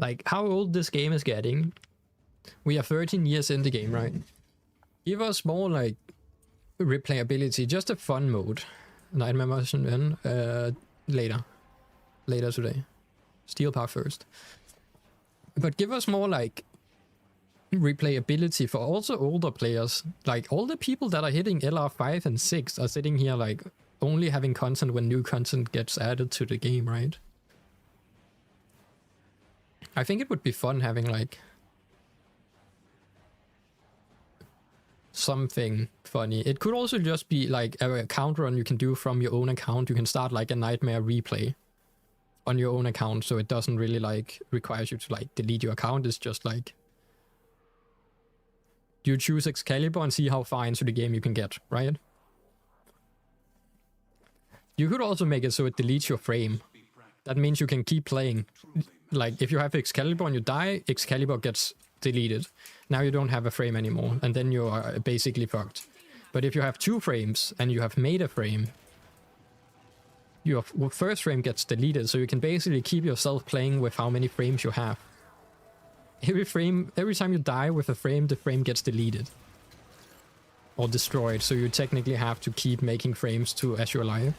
like how old this game is getting. We are 13 years in the game, right? Give us more like replayability, just a fun mode. Nightmare Mission then later today. Steel Power first. But give us more like replayability for also older players. Like all the people that are hitting LR5 and 6 are sitting here like only having content when new content gets added to the game, right? I think it would be fun having like something funny. It could also just be like a account run you can do from your own account. You can start like a nightmare replay on your own account, so it doesn't really like requires you to like delete your account. It's just like you choose Excalibur and see how far into the game you can get, right? You could also make it so it deletes your frame. That means you can keep playing. Like if you have Excalibur and you die, Excalibur gets deleted. Now you don't have a frame anymore, and then you are basically fucked. But if you have 2 frames and you have made a frame, your first frame gets deleted, so you can basically keep yourself playing with how many frames you have. Every time you die with a frame, the frame gets deleted or destroyed, so you technically have to keep making frames to as you're alive.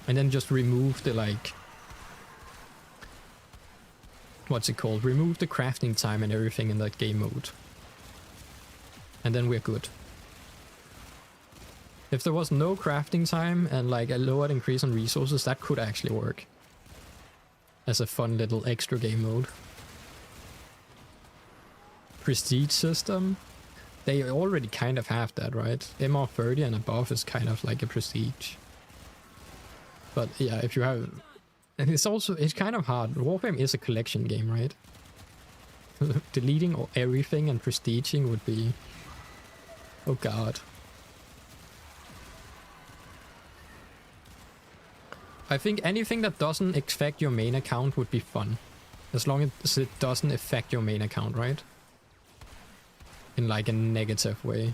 And then just remove the like, what's it called? Remove the crafting time and everything in that game mode. And then we're good. If there was no crafting time and like a lowered increase in resources, that could actually work as a fun little extra game mode. Prestige system, they already kind of have that, right? MR30 and above is kind of like a prestige. But yeah, if you have, and it's kind of hard. Warframe is a collection game, right? Deleting everything and prestiging would be, oh god. I think anything that doesn't affect your main account would be fun. As long as it doesn't affect your main account, right? In like a negative way.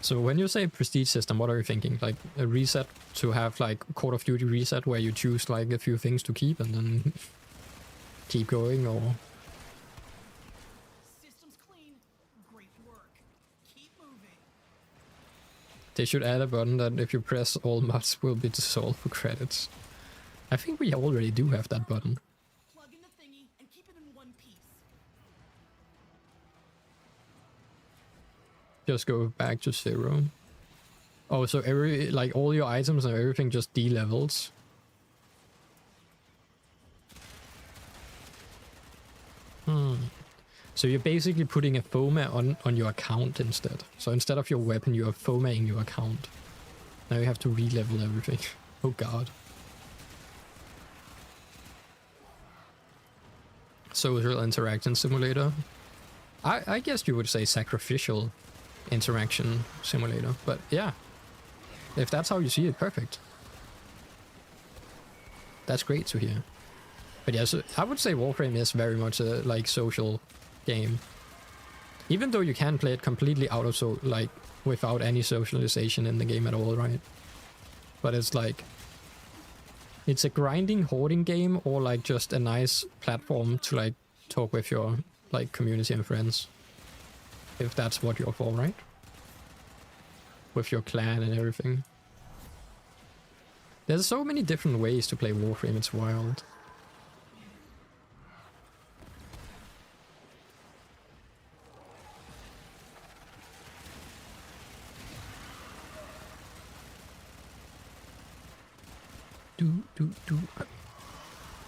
So when you say prestige system, what are you thinking? Like a reset to have like Call of Duty reset where you choose like a few things to keep and then keep going, or? System's clean. Great work. Keep moving. They should add a button that if you press, all mods will be dissolved for credits. I think we already do have that button. Plug in the thingy and keep it in one piece. Just go back to 0. Oh, so like all your items and everything just de-levels. So you're basically putting a FOMA on your account instead. So instead of your weapon, you are FOMAing your account. Now you have to re-level everything. Oh god. Social interaction simulator. I guess you would say sacrificial interaction simulator, but yeah, if that's how you see it, perfect. That's great to hear. But yeah, so I would say Warframe is very much a like social game, even though you can play it completely out of like without any socialization in the game at all, right? But it's like it's a grinding hoarding game, or like just a nice platform to like talk with your like community and friends, if that's what you're for, right? With your clan and everything. There's so many different ways to play Warframe, it's wild.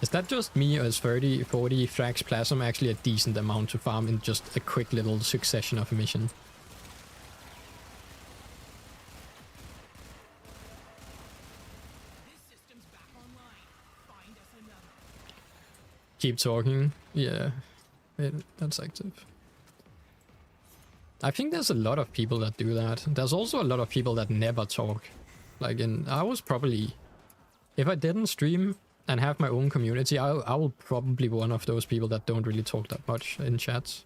Is that just me, or is 30, 40 Frax Plasm actually a decent amount to farm in just a quick little succession of a mission? This system's back online. Find us another. Keep talking. Yeah, that's active. I think there's a lot of people that do that. There's also a lot of people that never talk. Like I was probably, if I didn't stream and have my own community, I will probably be one of those people that don't really talk that much in chats,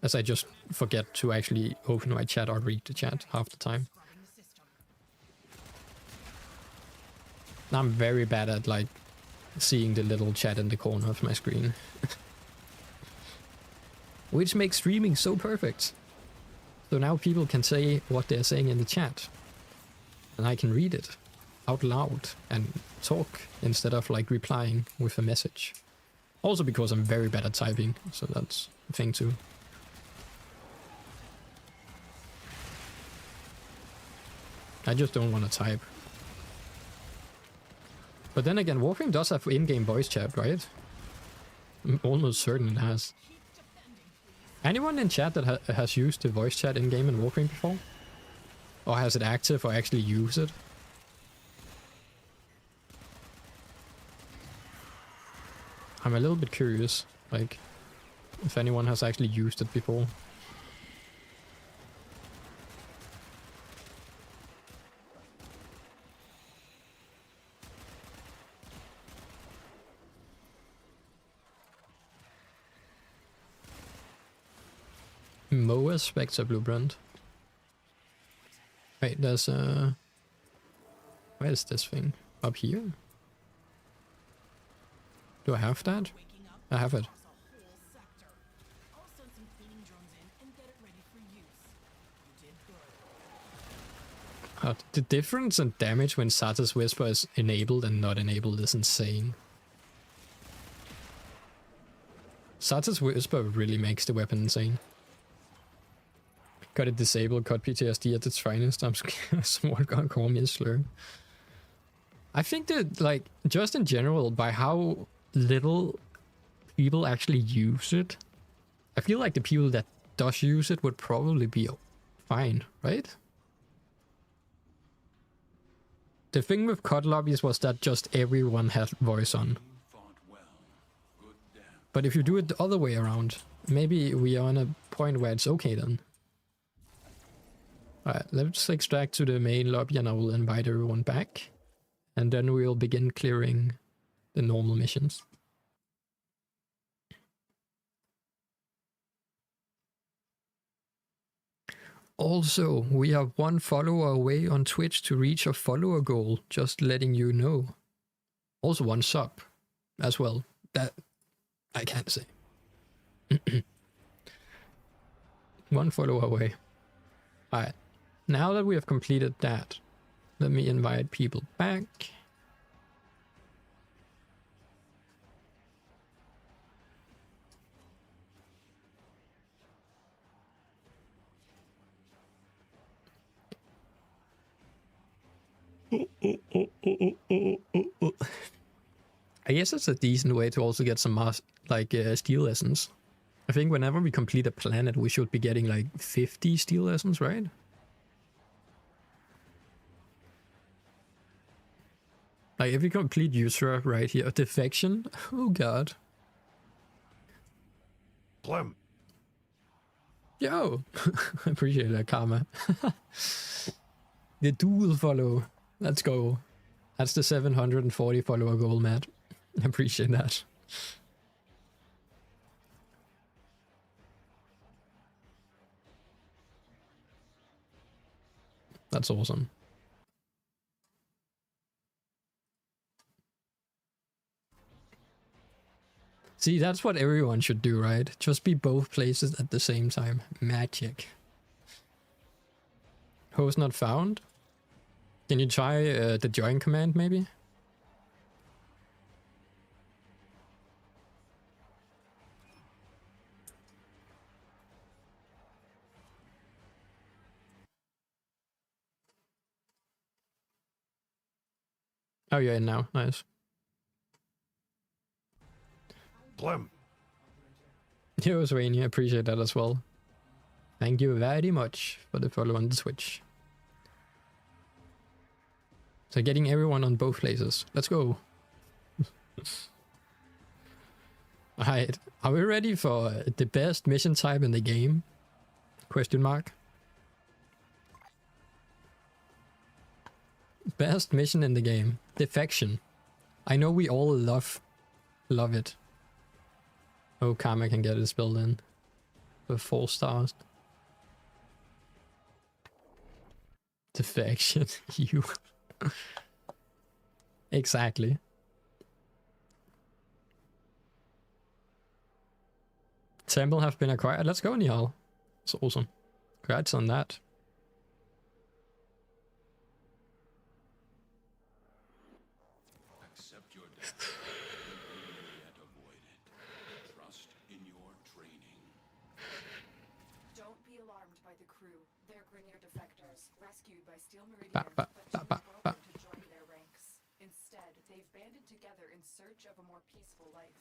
as I just forget to actually open my chat or read the chat half the time. Scrubbing the system. I'm very bad at like seeing the little chat in the corner of my screen. Which makes streaming so perfect. So now people can say what they're saying in the chat. And I can read it out loud and talk instead of like replying with a message. Also because I'm very bad at typing, so that's a thing too. I just don't want to type. But then again, Warframe does have in-game voice chat, right? I'm almost certain it has. Anyone in chat that has used the voice chat in-game in Warframe before? Or has it active or actually use it? I'm a little bit curious, like, if anyone has actually used it before. MOA Spectre Blueprint. Wait, there's a... Where is this thing? Up here? Do I have that? I have it. The difference in damage when Sata's Whisper is enabled and not enabled is insane. Sata's Whisper really makes the weapon insane. Got it disabled, got PTSD at its finest. I'm scared someone gonna call me a slur. I think that, like, just in general, by how little people actually use it, I feel like the people that does use it would probably be fine, right? The thing with COD lobbies was that just everyone had voice on. But if you do it the other way around, maybe we are on a point where it's okay then. Alright, let's extract to the main lobby and I will invite everyone back. And then we'll begin clearing the normal missions. Also, we are 1 follower away on Twitch to reach a follower goal, just letting you know. Also 1 sub as well, that I can't say. 1 follower away. Alright, now that we have completed that, let me invite people back. I guess that's a decent way to also get some steel lessons. I think whenever we complete a planet, we should be getting like 50 steel lessons, right? Like if we complete Usura right here, defection, oh god. Plum. Yo, I appreciate that karma. The dual follow, let's go. That's the 740 follower goal, Matt. I appreciate that. That's awesome. See, that's what everyone should do, right? Just be both places at the same time. Magic. Host not found? Can you try the join command, maybe? Oh, you're in now. Nice. Plum. Yo, Rainy, I appreciate that as well. Thank you very much for the follow on the Twitch. So getting everyone on both places. Let's go. Alright, are we ready for the best mission type in the game? Question mark. Best mission in the game. Defection. I know we all love it. Oh, Karma can get his build in. With 4 stars. Defection. You. Exactly. Temple have been acquired. Let's go, Nihal. It's awesome. Congrats on that. Accept your death. Yet avoid it. Trust in your training. Don't be alarmed by the crew. They're Grineer defectors, rescued by Steel Meridian, Ba, ba, but ba, too ba, ba. broken to join their ranks. Instead, they've banded together in search of a more peaceful life.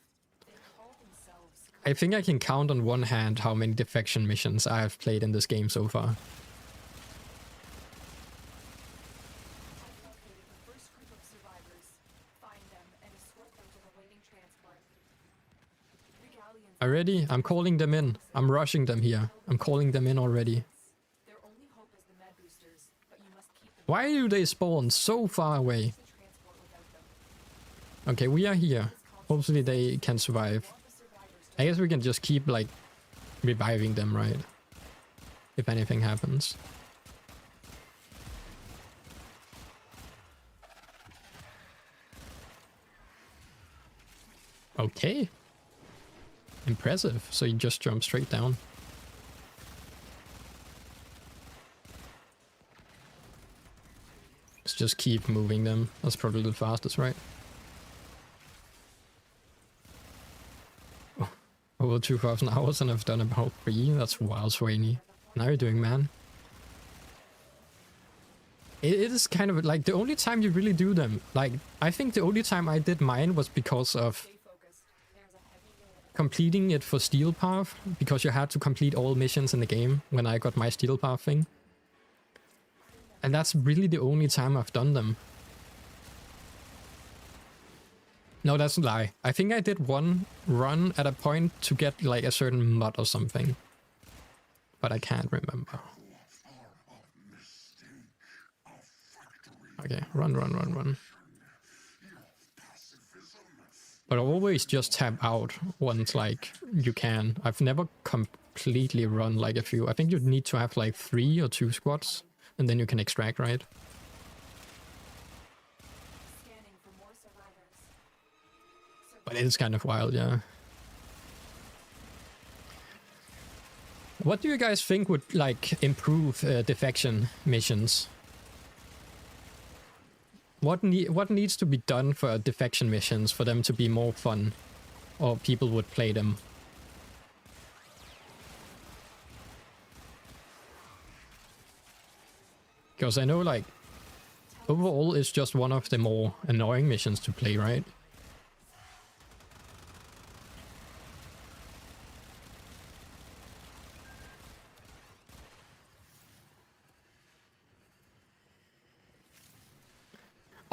They call themselves... I think I can count on one hand how many defection missions I have played in this game so far. I've located the first group of survivors. Find them and escort them to the waiting transport. The galleons... Already? I'm calling them in. I'm rushing them here. I'm calling them in already. Their only hope is the med boosters, but you must keep them Why do they spawn so far away? to transport without them. Okay, we are here. Hopefully they can survive. Want the survivors to I guess we can just keep, like, reviving them, right? If anything happens. Okay. Impressive. So you just jump straight down. Let's just keep moving them. That's probably the fastest, right? Oh, over 2,000 hours and I've done about 3. That's wild, Swaney. Now you're doing, man. It is kind of like the only time you really do them. Like, I think the only time I did mine was because of stay focused. There's a heavy unit. completing it for Steel Path, because you had to complete all missions in the game when I got my Steel Path thing. And that's really the only time I've done them. No, that's a lie. I think I did one run at a point to get like a certain mod or something. But I can't remember. Okay, run. But I always just tap out once like you can. I've never completely run like a few. I think you need to have like 3 or 2 squads and then you can extract, right? Scanning for more survivors. But it is kind of wild, yeah. What do you guys think would like improve defection missions? What needs to be done for defection missions for them to be more fun, or people would play them? Because I know like overall it's just one of the more annoying missions to play, right?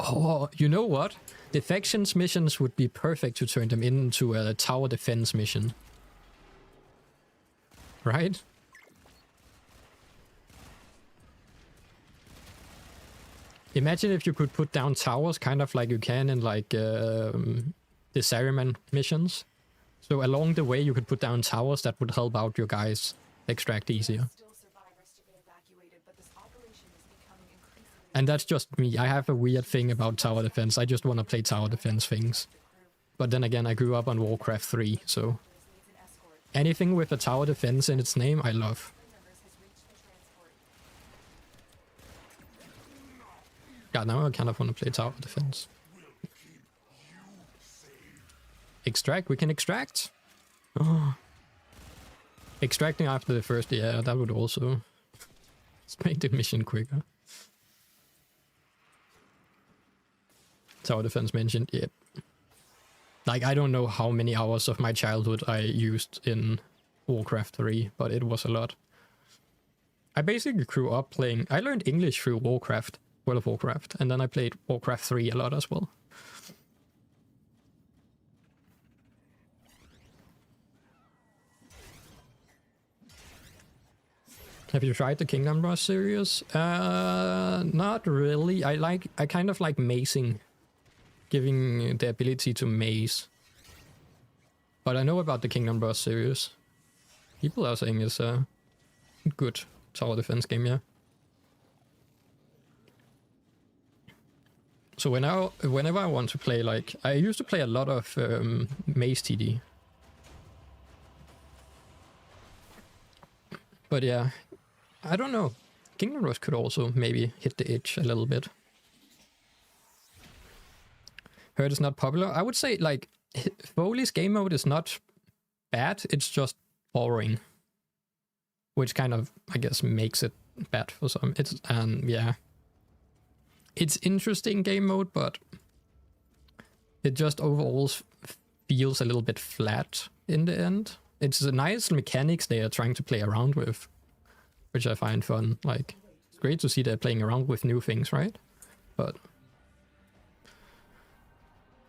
Oh, you know what? Defections missions would be perfect to turn them into a tower defense mission. Right? Imagine if you could put down towers kind of like you can in like the Saruman missions. So along the way you could put down towers that would help out your guys extract easier. Still survivors to be evacuated, but this operation is becoming increasingly And that's just me. I have a weird thing about tower defense. I just want to play tower defense things. But then again, I grew up on Warcraft 3, so needs an escort. anything with a tower defense in its name, I love. Members has reached the transport. Yeah, now I kind of want to play tower defense. Extract? We can extract? Oh. Extracting after the first, yeah, that would also let's make the mission quicker. Tower defense mentioned, yep. Like, I don't know how many hours of my childhood I used in Warcraft 3, but it was a lot. I basically grew up playing... I learned English through Warcraft, World of Warcraft, and then I played Warcraft 3 a lot as well. Have you tried the Kingdom Rush series? Not really. I kind of like macing. Giving the ability to maze. But I know about the Kingdom Rush series. People are saying it's a good tower defense game, yeah. So whenever I want to play, like, I used to play a lot of Maze TD. But yeah, I don't know. Kingdom Rush could also maybe hit the itch a little bit. Heard it's not popular. I would say, like, Foley's game mode is not bad, it's just boring. Which kind of, I guess, makes it bad for some. It's, yeah. It's interesting game mode, but it just overall feels a little bit flat in the end. It's a nice mechanics they are trying to play around with, which I find fun. Like, it's great to see they're playing around with new things, right? But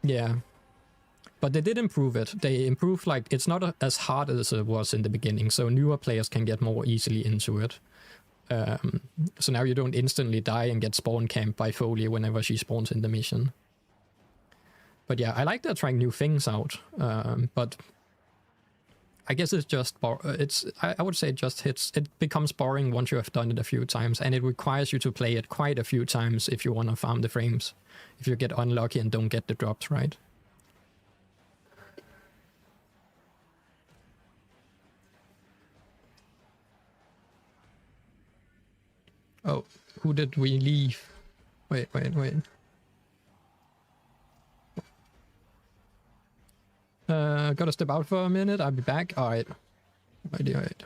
yeah. But they did improve it. They improved, like, it's not as hard as it was in the beginning, so newer players can get more easily into it. So now you don't instantly die and get spawn camped by Foley whenever she spawns in the mission. But yeah, I like they're trying new things out. But I guess it's just I would say it becomes boring once you have done it a few times, and it requires you to play it quite a few times if you want to farm the frames. If you get unlucky and don't get the drops right. Oh, who did we leave? Wait. Gotta step out for a minute. I'll be back. Alright. Alright.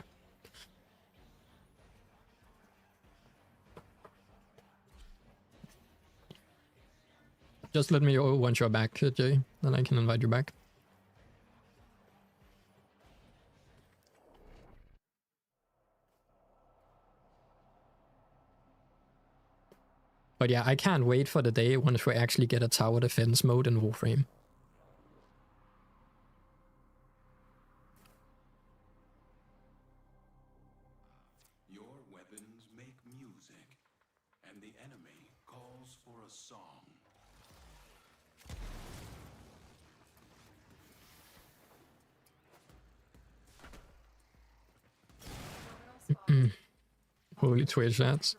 Just let me know once you're back, Jay. Then I can invite you back. But yeah, I can't wait for the day once we actually get a tower defense mode in Warframe. Your weapons make music, and the enemy calls for a song. Holy Twitch ads.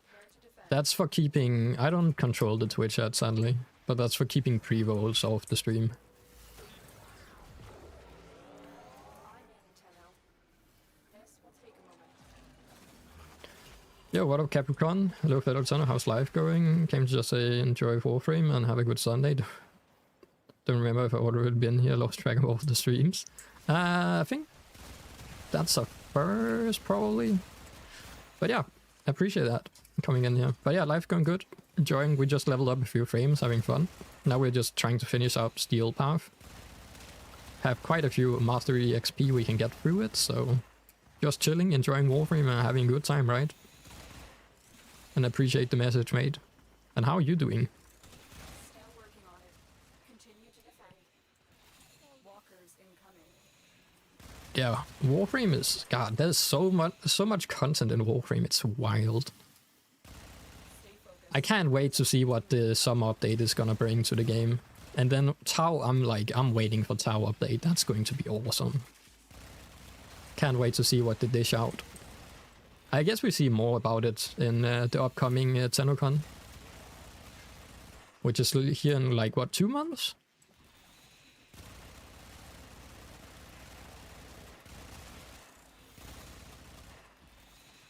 That's for keeping... I don't control the Twitch ad, sadly. But that's for keeping pre-rolls off the stream. Yo, what up, Capricorn? Hello, fellow Tunnel. How's life going? Came to just say enjoy Warframe and have a good Sunday. Don't remember if I already been here. Lost track of all the streams. I think that's a first, probably. But yeah, I appreciate that coming in here. But yeah, life going good. Enjoying. We just leveled up a few frames, having fun. Now we're just trying to finish up Steel Path. Have quite a few Mastery XP we can get through it, so just chilling, enjoying Warframe and having a good time, right? And appreciate the message, mate. And how are you doing? Still working on it. Continue to defend. Walkers incoming. Yeah, Warframe is... God, there's so much content in Warframe, it's wild. I can't wait to see what the summer update is gonna bring to the game. And then Tau, I'm waiting for Tau update. That's going to be awesome. Can't wait to see what they dish out. I guess we see more about it in the upcoming TennoCon. Which is here in, like, what, 2 months?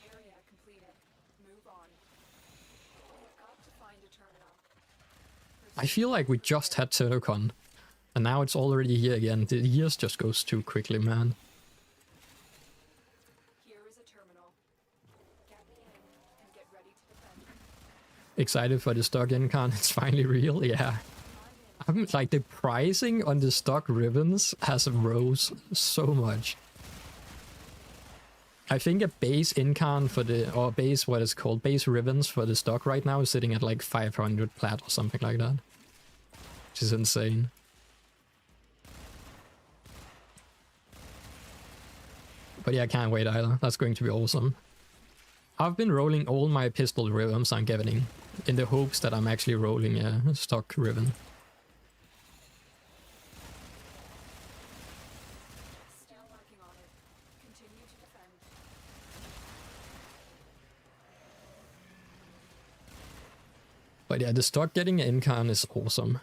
Area completed. Move on. We've got to find a terminal. I feel like we just had TennoCon. And now it's already here again. The years just goes too quickly, man. Here is a terminal. Get me in and get ready to defend. Excited for the stock incon. It's finally real. Yeah. I'm like, the pricing on the stock ribbons has rose so much. I think a base incon for the, or base, what is called, base ribbons for the stock right now is sitting at like 500 plat or something like that. Which is insane. But yeah, I can't wait either. That's going to be awesome. I've been rolling all my pistol ribbons I'm getting in the hopes that I'm actually rolling a stock ribbon. Still working on it. Continue to defend. But yeah, the stock getting an Incarn is awesome.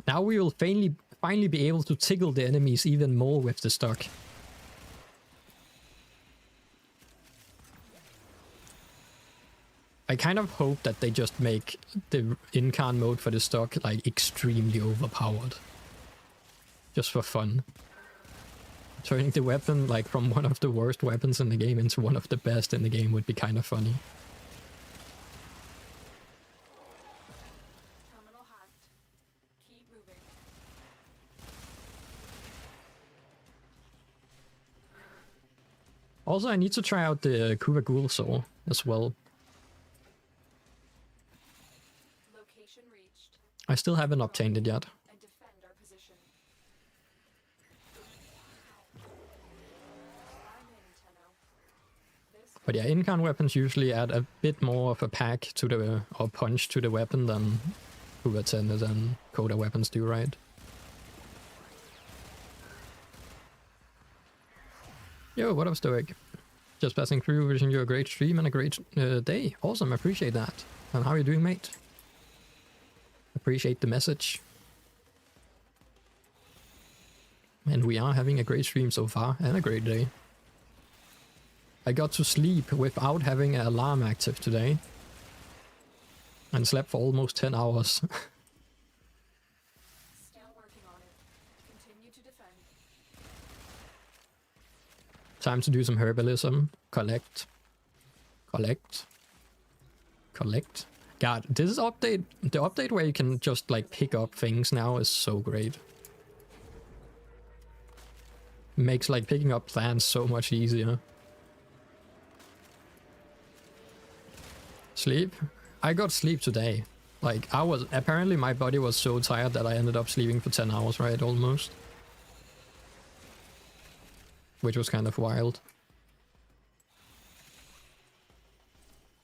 Now we will finally be able to tickle the enemies even more with the stock. I kind of hope that they just make the Incarn mode for the stock like extremely overpowered. Just for fun. Turning the weapon like from one of the worst weapons in the game into one of the best in the game would be kind of funny. Terminal hacked. Keep moving. Also, I need to try out the Kuvagul Saw as well. Location reached. I still haven't obtained it yet. And defend our position. I'm in, Tenno. This But yeah, Incarn weapons usually add a bit more of a pack to the, or punch to the weapon than Kuvatended and Coda weapons do, right? Yo, what up, Stoic? Just passing through, wishing you a great stream and a great day. Awesome, appreciate that. And how are you doing, mate? Appreciate the message. And we are having a great stream so far, and a great day. I got to sleep without having an alarm active today. And slept for almost 10 hours. still working on it. Continue to defend. Time to do some herbalism. Collect. Collect. Collect. God, this update, the update where you can just like pick up things now is so great. Makes like picking up plants so much easier. Sleep? I got sleep today. Like apparently my body was so tired that I ended up sleeping for 10 hours, right? Almost. Which was kind of wild.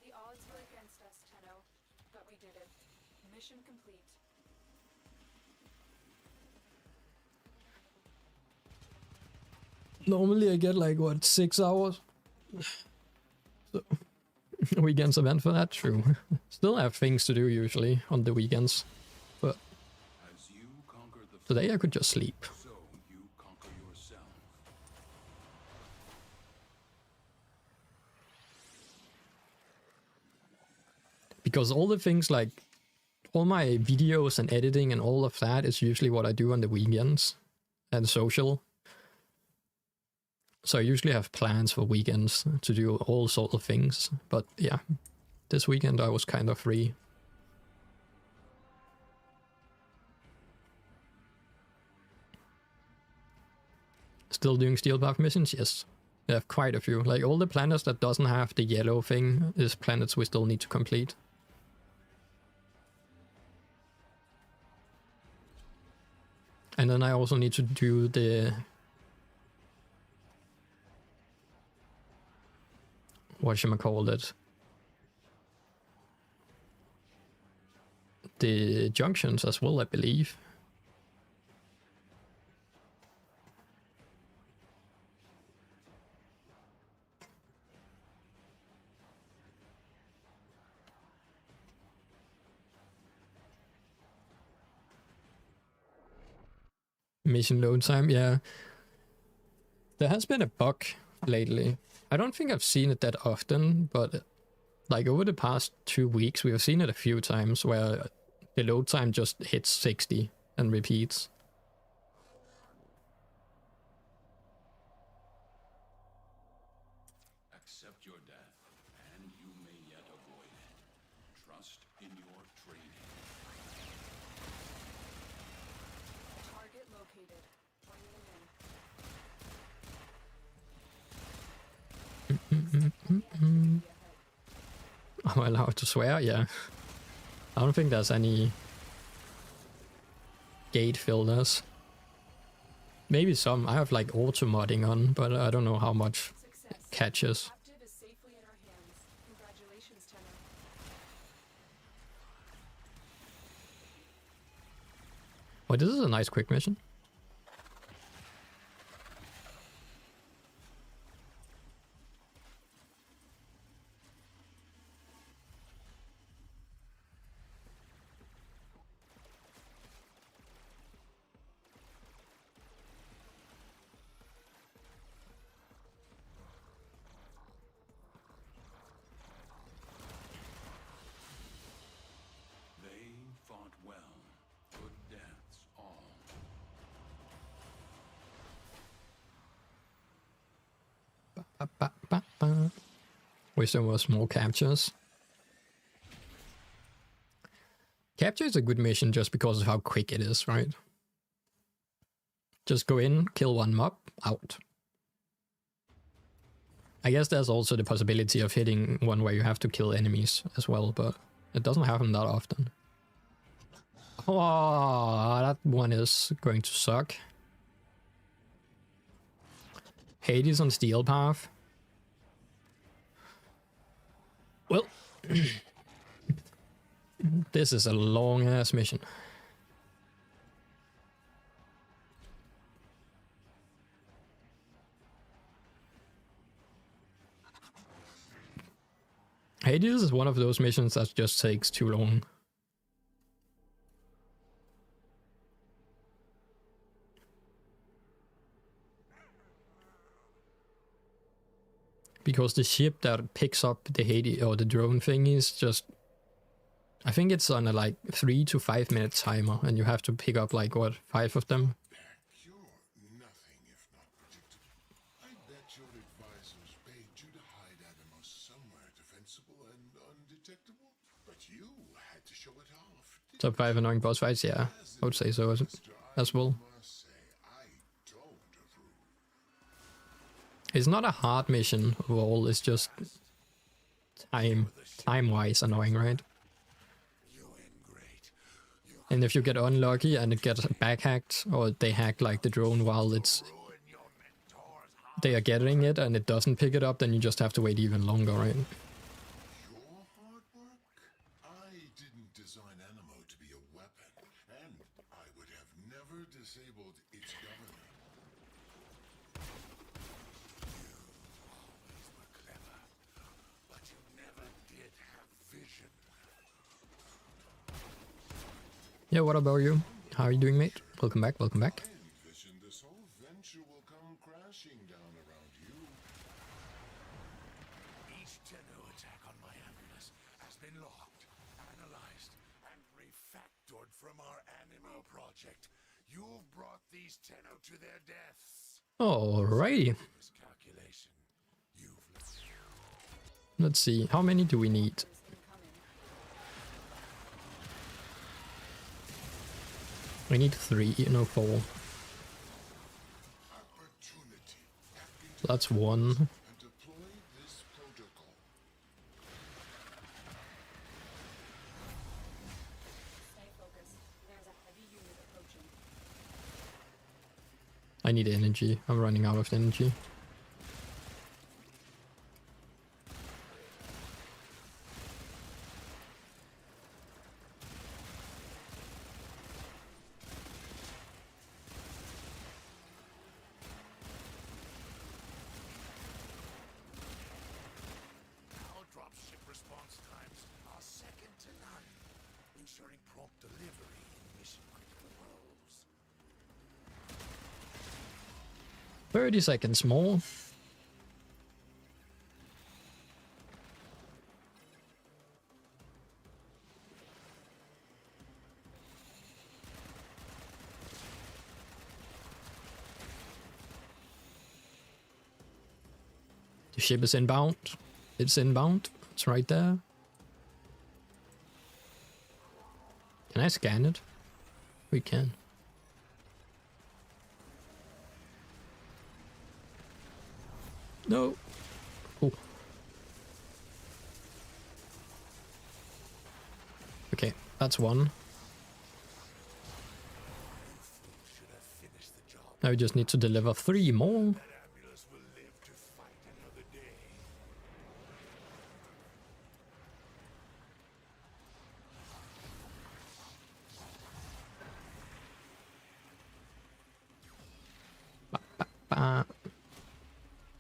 The odds were against us, Tenno, but we did it. Mission complete. Normally I get like, what, 6 hours? So, weekends event for that? True. Still have things to do usually on the weekends. But As you conquer the today I could just sleep. so you conquer yourself. Because all the things like, all my videos and editing and all of that is usually what I do on the weekends. And social. So I usually have plans for weekends to do all sorts of things. But yeah, this weekend I was kind of free. Still doing steel path missions? Yes. I have quite a few. Like all the planets that doesn't have the yellow thing is planets we still need to complete. And then I also need to do the... whatchamacallit? The junctions as well, I believe. Mission load time, yeah. There has been a bug lately. I don't think I've seen it that often, but like over the past 2 weeks, we have seen it a few times where the load time just hits 60 and repeats. Accept your death, and you may yet avoid it. Trust in your training. Target located. Bringing in. Am I allowed to swear? Yeah. I don't think there's any gate filters. Maybe some. I have like auto modding on, but I don't know how much it catches. Captive is safely in our hands. Congratulations, Tenno. Oh, this is a nice quick mission. Wish there was more captures. Capture is a good mission just because of how quick it is, right? Just go in, kill one mob, out. I guess there's also the possibility of hitting one where you have to kill enemies as well, but it doesn't happen that often. Oh, that one is going to suck. Hades on Steel Path. Well, this is a long-ass mission. Hades is one of those missions that just takes too long. Because the ship that picks up the Hades or the drone thing is just, I think it's on a like 3 to 5 minute timer, and you have to pick up like what, 5 of them. You're nothing if not predictable. I bet your advisors paid you to hide animals somewhere defensible and undetectable, but you had to show it off. Top 5 annoying boss fights, yeah, I would say so as well. It's not a hard mission overall, it's just time-wise annoying, right? And if you get unlucky and it gets backhacked, or they hack like the drone while they are getting it and it doesn't pick it up, then you just have to wait even longer, right? Your hard work? I didn't design Animo to be a weapon, and I would have never disabled its governor. Yeah, what about you? How are you doing, mate? Welcome back, welcome back. I envision this whole venture will come crashing down around you. Each Tenno attack on my ambulance has been logged, analyzed, and refactored from our Animo project. You've brought these Tenno to their deaths. Alrighty. This calculation, Let's see, how many do we need? We need 3, no 4. So that's 1. And deploy this protocol. Stay focused. There's a heavy unit approaching. I need energy. I'm running out of energy. our dropship response times are second to none, ensuring prompt delivery in mission-critical roles. 30 seconds more. The ship is inbound. It's inbound. It's right there. Can I scan it? We can. No. Oh. Okay, that's one. Now we just need to deliver 3 more. Ambulance will live to fight another day.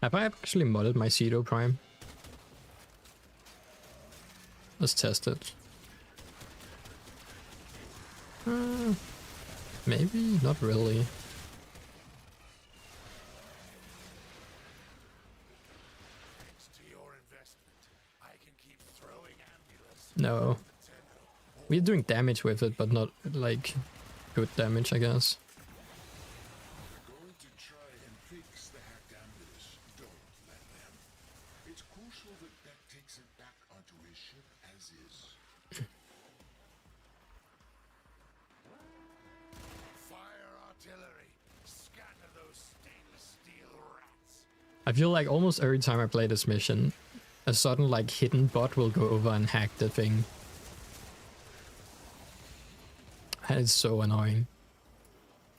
Have I actually modded my Cedo Prime? Let's test it. Maybe? Not really. Thanks to your investment, I can keep throwing ambulance. No. We're doing damage with it, but not, like, good damage, I guess. Going to try and fix the hacked ambulance. Don't let them. as is. Fire artillery. Scatter those stainless steel rats. I feel like almost every time I play this mission, a sudden like hidden bot will go over and hack the thing. And it's so annoying.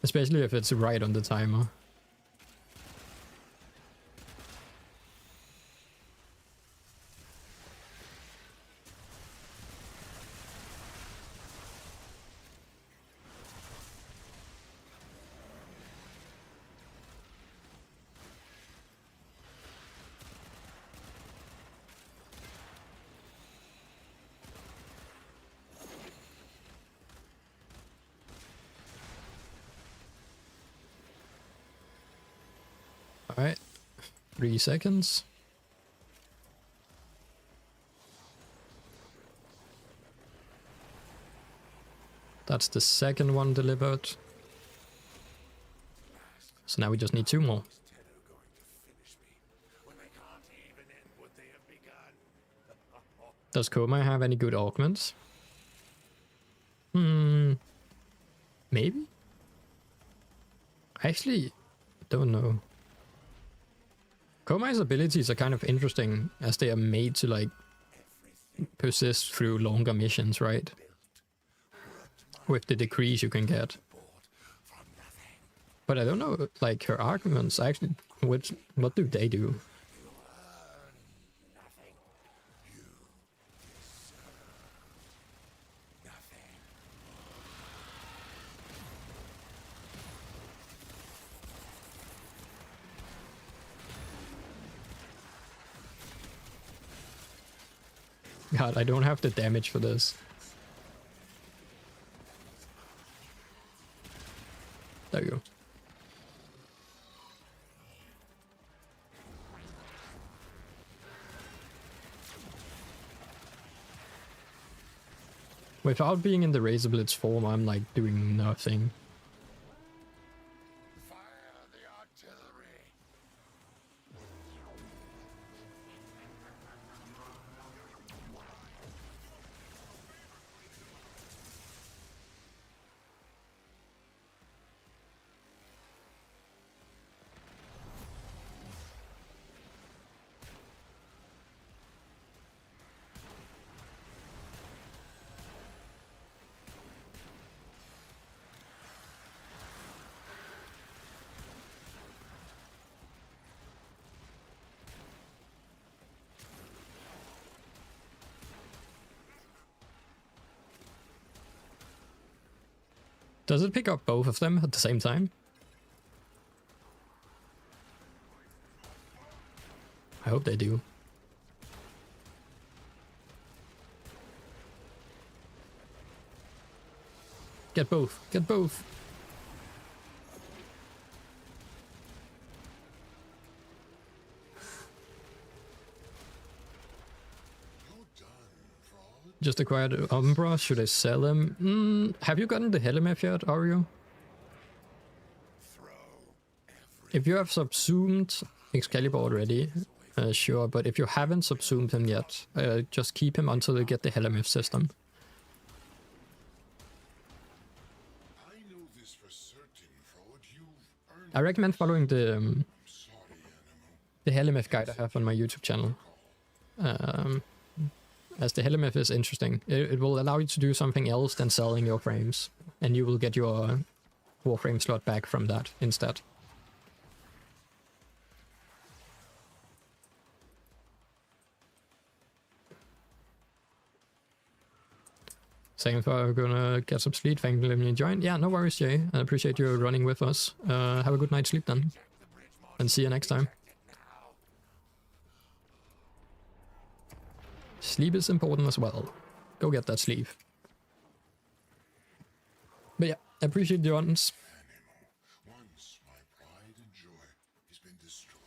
Especially if it's right on the timer. Alright, 3 seconds. That's the second one delivered. So now we just need 2 more. Tenno going to finish me when they can't even end what they have begun. Does Koma have any good augments? Maybe? I actually don't know. Koma's abilities are kind of interesting as they are made to like persist through longer missions, right? With the decrease you can get. But I don't know, like her arguments actually, what do they do? God, I don't have the damage for this. There you go. Without being in the Razor Blitz form, I'm like doing nothing. Fire the artillery. Does it pick up both of them at the same time? I hope they do. Get both. Get both. Just acquired Umbra. Should I sell him? Have you gotten the Helimeth yet, Ario? If you have subsumed Excalibur already, sure. But if you haven't subsumed him yet, just keep him until you get the Helimeth system. I know this for certain, Frode. You've earned I recommend following the sorry, animal. Helimeth guide I have on my YouTube channel. As the Helimeth is interesting. It will allow you to do something else than selling your frames. And you will get your Warframe slot back from that instead. Saying if I'm gonna get some sleep, thank you for letting me join. Yeah, no worries, Jay. I appreciate you running with us. Have a good night's sleep then. And see you next time. Sleep is important as well. Go get that sleep. But yeah, I appreciate the audience. Once my pride and joy has been destroyed.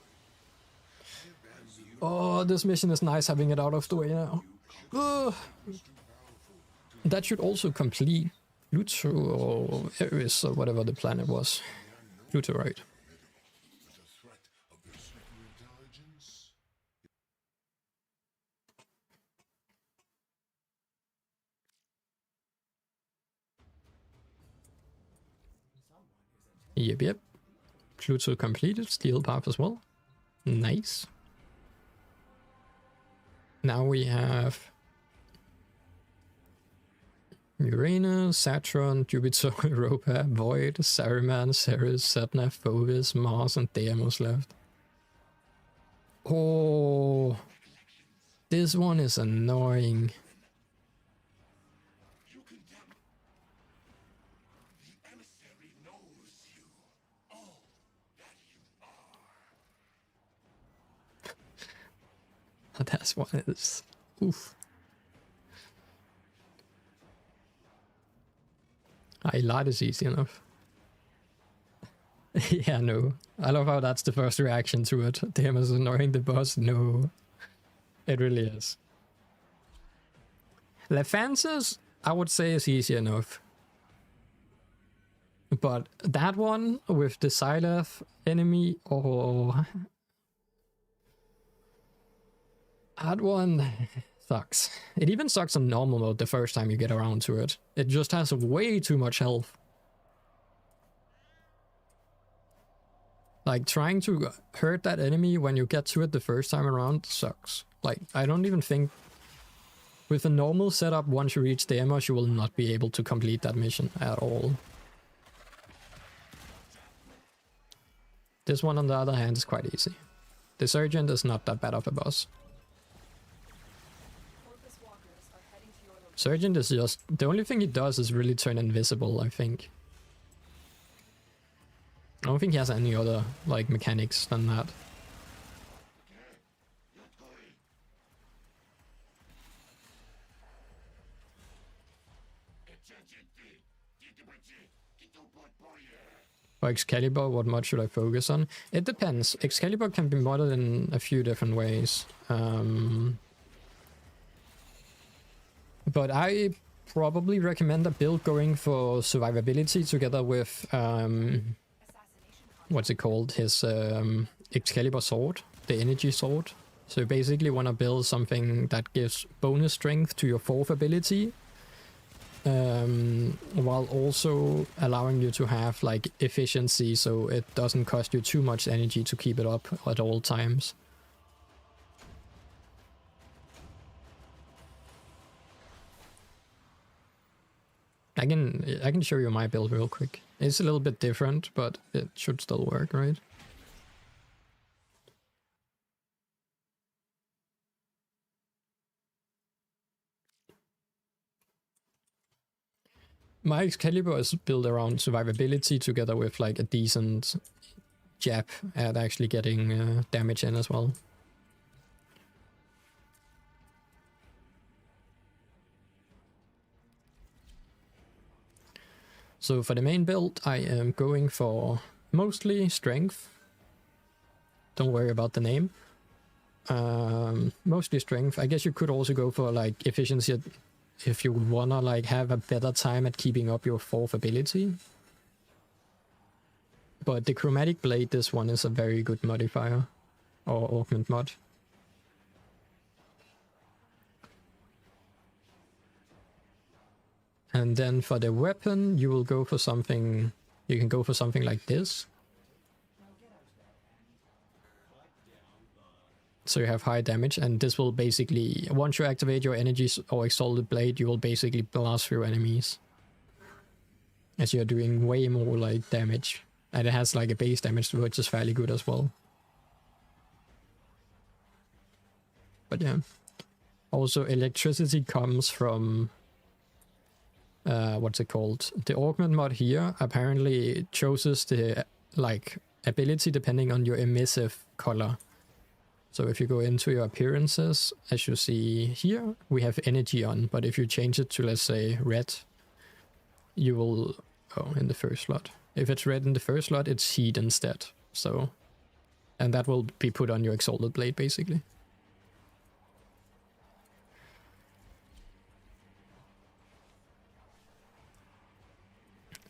Oh, this mission is nice having it out of the way now. Ugh. That should also complete Pluto or Eris or whatever the planet was. Pluto, right? With the threat of their superintelligence. Yep. Pluto completed, steel path as well. Nice. Now we have Uranus, Saturn, Jupiter, Europa, Void, Saruman, Ceres, Satna, Phobos, Mars, and Deimos left. Oh, this one is annoying. That's one is. Oof. A lot is easy enough. Yeah, no. I love how that's the first reaction to it. Damn, is annoying the boss. No. It really is. Lefances, I would say, is easy enough. But that one with the Xyleth enemy, oh. That one sucks. It even sucks on normal mode the first time you get around to it. It just has way too much health. Like, trying to hurt that enemy when you get to it the first time around sucks. Like, I don't even think... With a normal setup, once you reach Deimos, you will not be able to complete that mission at all. This one, on the other hand, is quite easy. The Sergeant is not that bad of a boss. Sergeant is just... The only thing he does is really turn invisible, I think. I don't think he has any other, like, mechanics than that. For Excalibur, what mod should I focus on? It depends. Excalibur can be modded in a few different ways. But I probably recommend a build going for survivability together with... what's it called? His Excalibur sword, the energy sword. So you basically want to build something that gives bonus strength to your fourth ability, while also allowing you to have like efficiency, so it doesn't cost you too much energy to keep it up at all times. I can show you my build real quick. It's a little bit different, but it should still work, right? My Excalibur is built around survivability together with like a decent jab at actually getting damage in as well. So for the main build, I am going for mostly strength. Don't worry about the name. Mostly strength. I guess you could also go for like efficiency if you wanna like have a better time at keeping up your fourth ability. But the chromatic blade, this one is a very good modifier, or augment mod. And then for the weapon, you will go for something, you can go for something like this. So you have high damage, and this will basically, once you activate your energies or exalted blade, you will basically blast through enemies. As you're doing way more like damage. And it has like a base damage, which is fairly good as well. But yeah. Also, electricity comes from... what's it called? The augment mod here apparently chooses the like ability depending on your emissive color. So if you go into your appearances, as you see here, we have energy on, but if you change it to, let's say, red, you will... Oh, in the first slot. If it's red in the first slot, it's heat instead. So, and that will be put on your exalted blade, basically.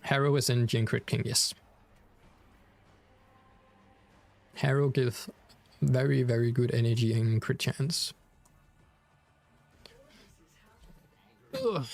Harrow is in Jin Crit King, yes. Harrow gives very, very good energy and crit chance. Ugh.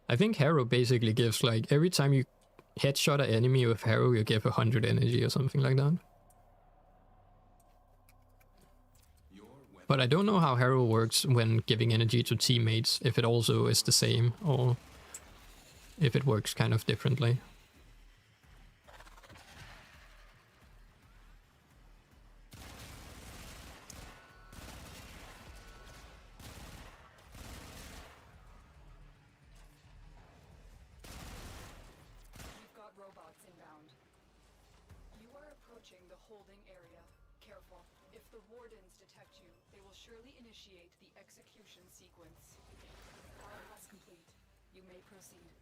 I think Harrow basically gives, like, every time you headshot an enemy with Harrow, you give 100 energy or something like that. But I don't know how Harrow works when giving energy to teammates, if it also is the same, or if it works kind of differently. You've got robots inbound. You are approaching the holding area. Careful. If the wardens detect you, they will surely initiate the execution sequence. Bypass complete. You may proceed.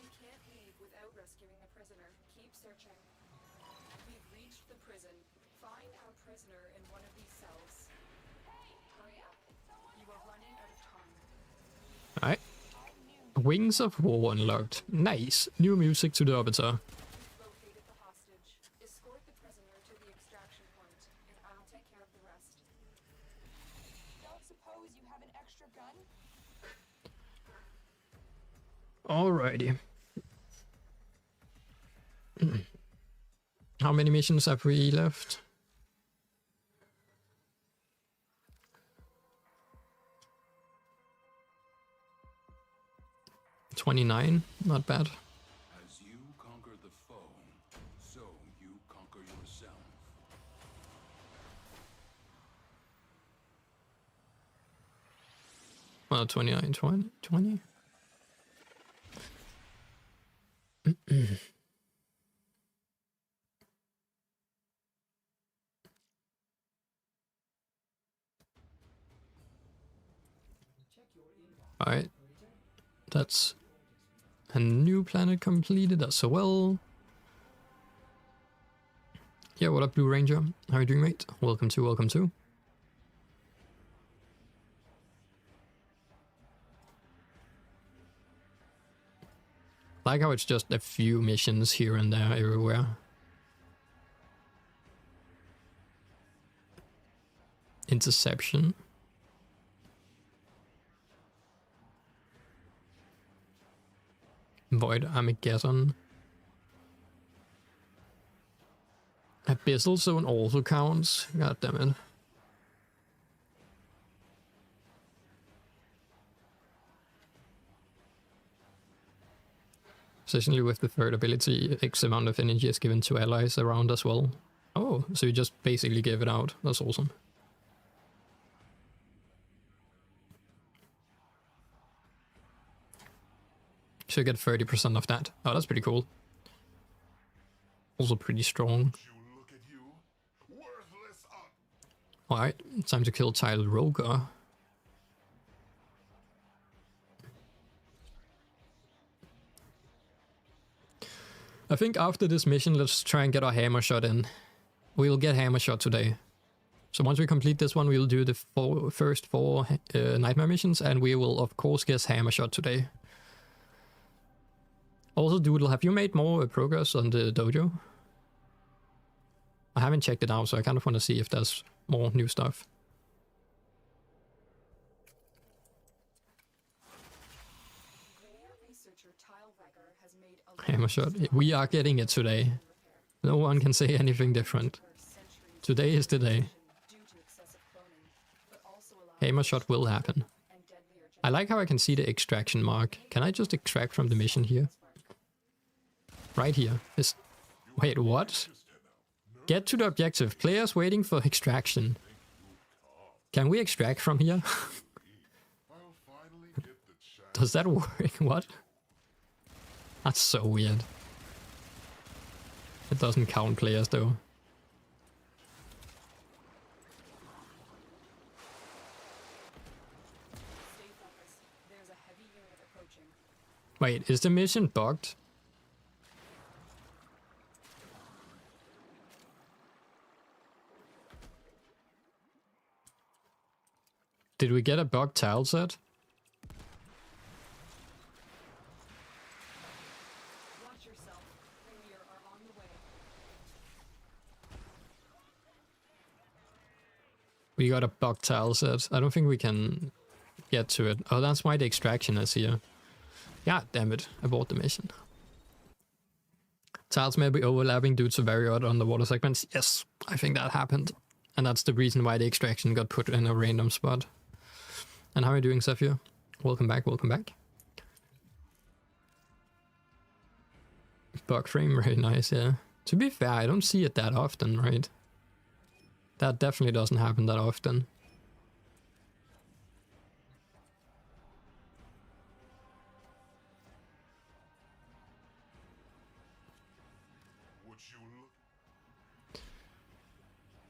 We can't leave without rescuing the prisoner. Keep searching. We've reached the prison. Find our prisoner in one of these cells. Hey, hurry up. You are running out of time. Alright. Wings of War unlocked. Nice. New music to the Arbiter. Located the hostage. Escort the prisoner to the extraction point, and I'll take care of the rest. Don't suppose you have an extra gun? Alrighty. How many missions have we left? $29, not bad. As you conquer the foe, so you conquer yourself. Well, 29, 20. Alright. That's a new planet completed as well. Yeah, what up, Blue Ranger? How are you doing, mate? Welcome to, welcome to. Like how it's just a few missions here and there everywhere. Interception. Void Armageddon. Abyssal Zone also counts. God damn it. Essentially with the third ability, X amount of energy is given to allies around as well. Oh, so you just basically give it out. That's awesome. So you get 30% of that. Oh, that's pretty cool. Also pretty strong. You look at you, worthless up. Alright, time to kill Tile Roger. I think after this mission, let's try and get our hammer shot in. We'll get hammer shot today. So once we complete this one, we'll do the first four nightmare missions, and we will of course get hammer shot today. Also, Doodle, have you made more progress on the dojo? I haven't checked it out, so I kind of want to see if there's more new stuff. Hammer shot. We are getting it today. No one can say anything different. Today is the day. Hammer shot will happen. I like how I can see the extraction mark. Can I just extract from the mission here? Right here. Wait, what? Get to the objective. Players waiting for extraction. Can we extract from here? Does that work? What? That's so weird. It doesn't count players though. Wait, is the mission bugged? Did we get a bug tile set? Watch yourself. We are on the way. We got a bug tile set. I don't think we can get to it. Oh, that's why the extraction is here. Yeah, damn it. I bought the mission. Tiles may be overlapping due to very odd underwater segments. Yes, I think that happened. And that's the reason why the extraction got put in a random spot. And how are you doing, Zephyr? Welcome back, welcome back. Bug frame, very nice, yeah. To be fair, I don't see it that often, right? That definitely doesn't happen that often.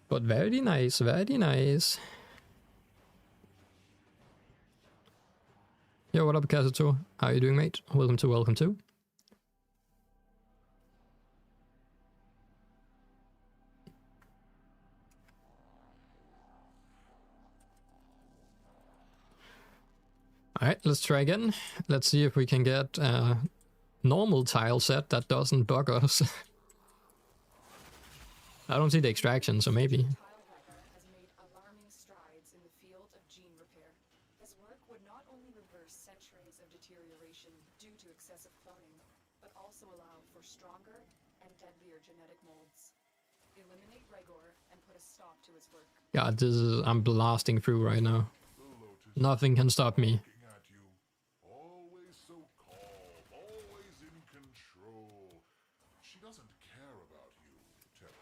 But very nice, very nice. Yo, what up, Kazuto? How are you doing, mate? Welcome to, welcome to. Alright, let's try again. Let's see if we can get a normal tile set that doesn't bug us. I don't see the extraction, so maybe. Tile Hacker has made alarming strides in the field of gene repair. His work would not only reverse centuries of deterioration due to excessive cloning, but also allow for stronger and deadlier genetic molds. Eliminate Regor and put a stop to his work. Yeah, this is... I'm blasting through right now. Nothing can stop me. At you. Always so calm, always in control. She doesn't care about you, Tep.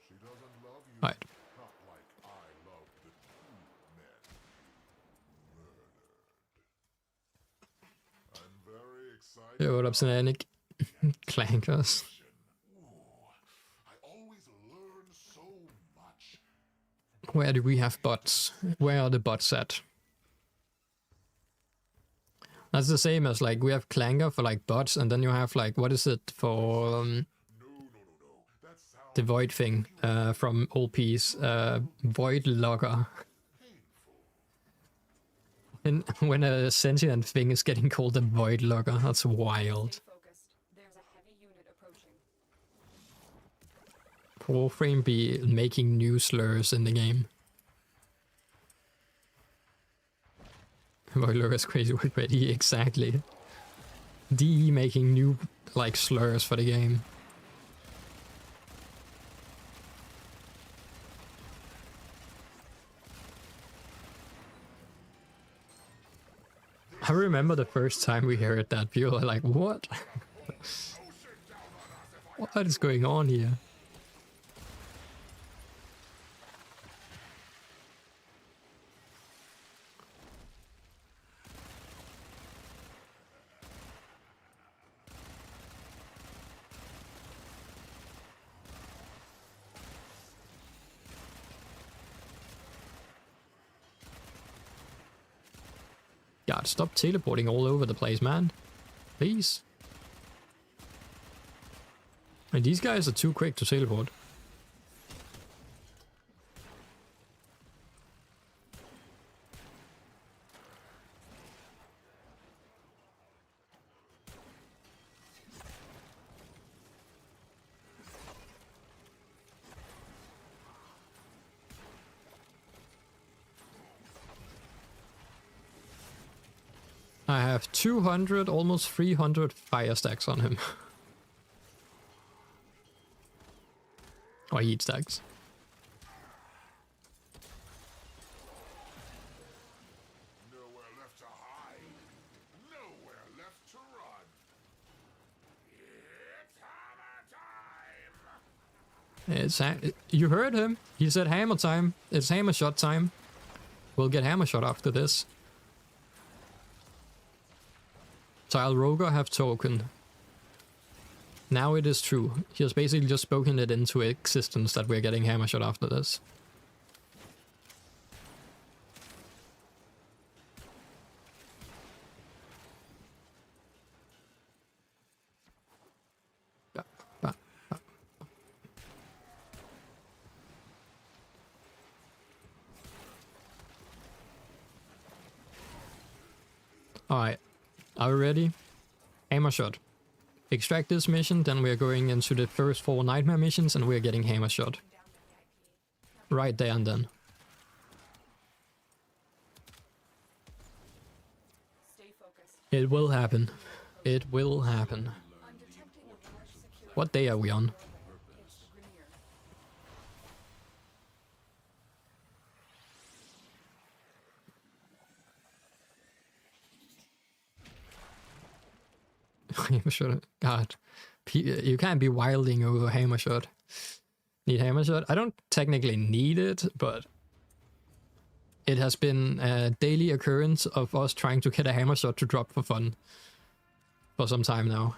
She doesn't love you. Right. Not like I love the two men murdered. I'm very excited. Yo, what up, Snanic? Clankers. I always learn so much. Where do we have bots? Where are the bots at? That's the same as, like, we have Clanker for, like, bots, and then you have, like, what is it for That sounds the Void thing from OP's Void Logger. And when a sentient thing is getting called a Void Logger, that's wild. Stay focused. There's a heavy unit approaching. Warframe be making new slurs in the game. Void Logger is crazy word ready, exactly. DE making new, like, slurs for the game. I remember the first time we heard that, people are like, what? What is going on here? God, stop teleporting all over the place, man. Please. And these guys are too quick to teleport. I have 200, almost 300 fire stacks on him. Or heat stacks. nowhere left to hide. Nowhere left to run. It's hammer time. You heard him. He said hammer time. It's hammer shot time. We'll get hammer shot after this. Tile Roger have token. Now it is true. He has basically just spoken it into existence that we're getting hammer shot after this. Alright. Are we ready? Hammer shot. Extract this mission, then we're going into the first 4 nightmare missions and we're getting hammer shot. Right there and then. It will happen. It will happen. I'm detecting a large security What day are we on? It's Grenier. Hammer shot. God. You can't be wilding over hammer shot. Need hammer shot? I don't technically need it, but it has been a daily occurrence of us trying to get a hammer shot to drop for fun for some time now.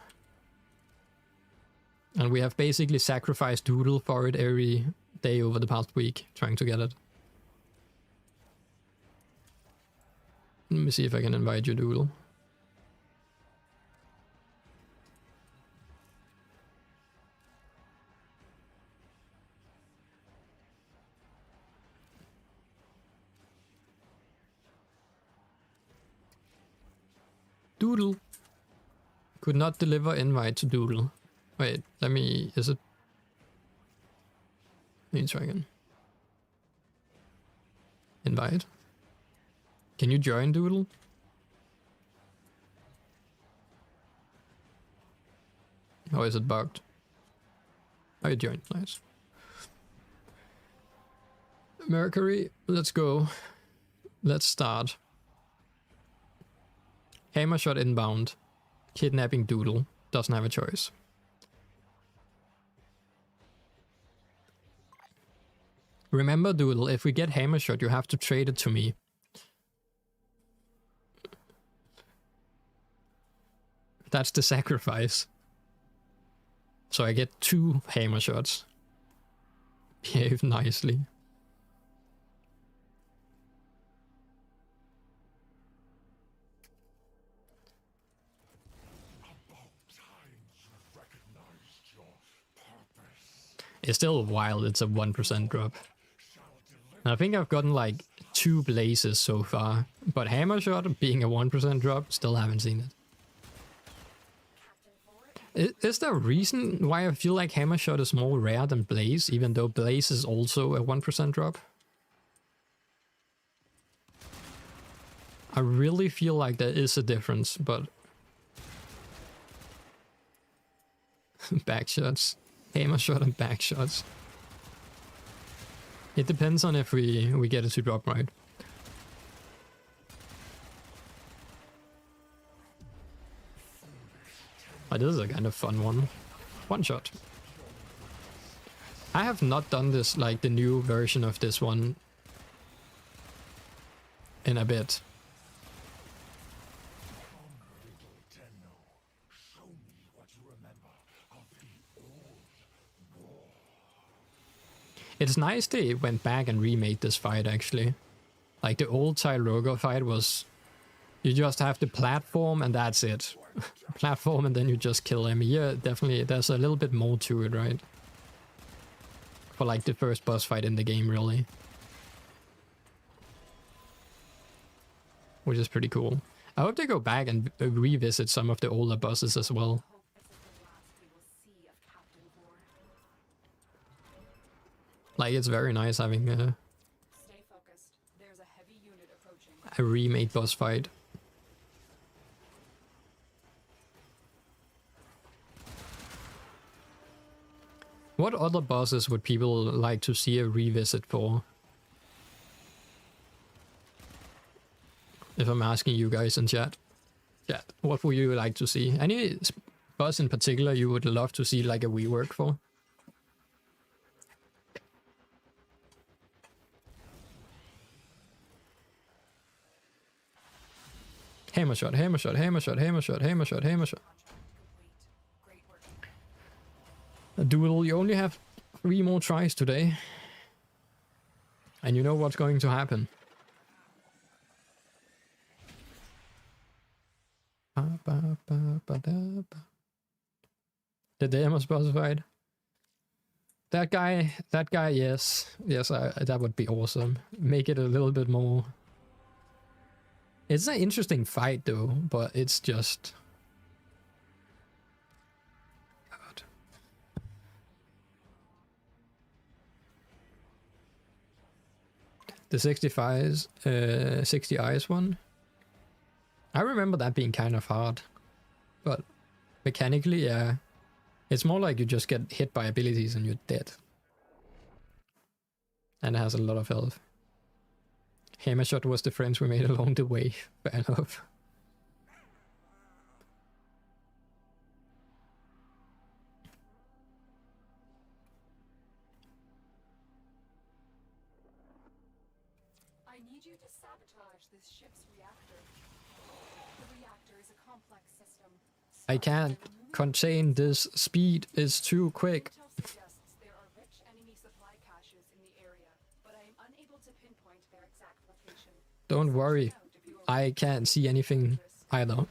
And we have basically sacrificed Doodle for it every day over the past week, trying to get it. Let me see if I can invite you, Doodle. Doodle. Could not deliver invite to Doodle. Wait, let me... Is it... Let me try again. Invite. Can you join, Doodle? Or is it bugged? Oh, you joined. Nice. Mercury, let's go. Let's start. Hammer shot inbound. Kidnapping Doodle. Doesn't have a choice. Remember, Doodle, if we get hammer shot, you have to trade it to me. That's the sacrifice. So I get 2 hammer shots. Behave nicely. It's still wild, it's a 1% drop. And I think I've gotten like 2 blazes so far, but hammer shot being a 1% drop, still haven't seen it. Is there a reason why I feel like hammer shot is more rare than blaze, even though blaze is also a 1% drop? I really feel like there is a difference, but... Back shots. Hammer shot and back shots. It depends on if we get it to drop right. Oh, this is a kind of fun one. One shot. I have not done this, like the new version of this one, in a bit. It's nice they went back and remade this fight, actually. Like, the old Tyroga fight was... You just have the platform and that's it. Platform and then you just kill him. Yeah, definitely, there's a little bit more to it, right? For, like, the first boss fight in the game, really. Which is pretty cool. I hope they go back and revisit some of the older bosses as well. Like, it's very nice having Stay focused. There's a heavy unit approaching. a remade boss fight. What other bosses would people like to see a revisit for? If I'm asking you guys in chat. Chat, what would you like to see? Any boss in particular you would love to see like a rework for? Hammer shot, hammer shot, hammer shot, hammer shot, hammer shot, hammer shot. Great work. A duel, you only have 3 more tries today. And you know what's going to happen. The Deimos boss fight. That guy, yes. Yes, that would be awesome. Make it a little bit more... It's an interesting fight though, but it's just... God. The 60 eyes one. I remember that being kind of hard, but mechanically, yeah. It's more like you just get hit by abilities and you're dead. And it has a lot of health. Hammer shot was the friends we made along the way. Fair enough. I need you to sabotage this ship's reactor. The reactor is a complex system. I can't contain this. Speed is too quick. Intel suggests there are rich enemy supply caches in the area, but I am unable to pinpoint their exact location. Don't worry. I can't see anything either.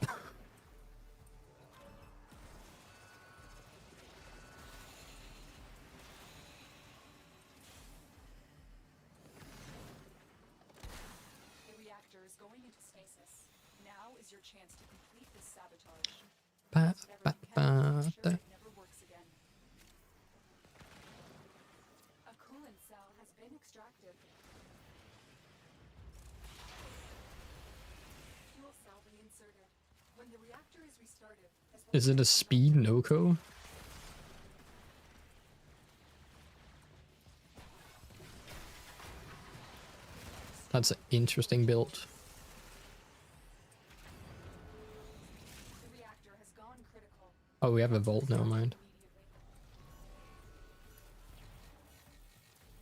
The reactor is going into stasis. Now is your chance to complete this sabotage. Ba, Never ba, be careful, ba, sure da. it never works again. A coolant cell has been extracted. Fuel cell reinserted. When the reactor is restarted, Is it a speed no-co? That's an interesting build. the reactor has gone critical. Oh, we have a vault, never mind.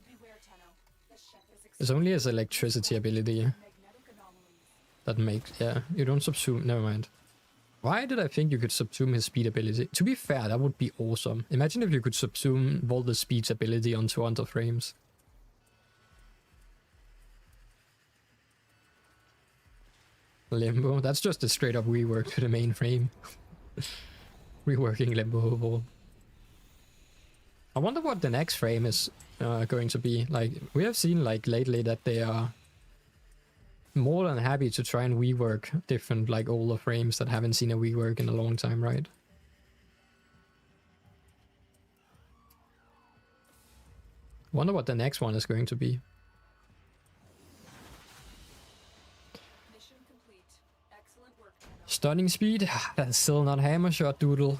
Beware, Tenno. The ship is It's only his electricity ability magnetic anomalies. that makes... Yeah, you don't subsume... Never mind. Why did I think you could subsume his speed ability? To be fair, that would be awesome. Imagine if you could subsume Volta's speed's ability onto frames. Limbo. That's just a straight up rework to the main frame. Reworking Limbo overall. I wonder what the next frame is going to be. Like, we have seen like lately that they are more than happy to try and rework different like older frames that haven't seen a rework in a long time, right? Wonder what the next one is going to be. Mission complete. Excellent work, Tenno. Stunning speed? That's still not hammer shot, doodle.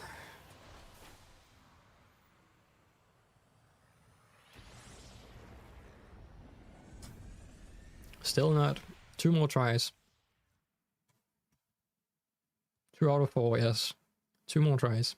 Still not. 2 more tries. 2 out of 4, yes. 2 more tries.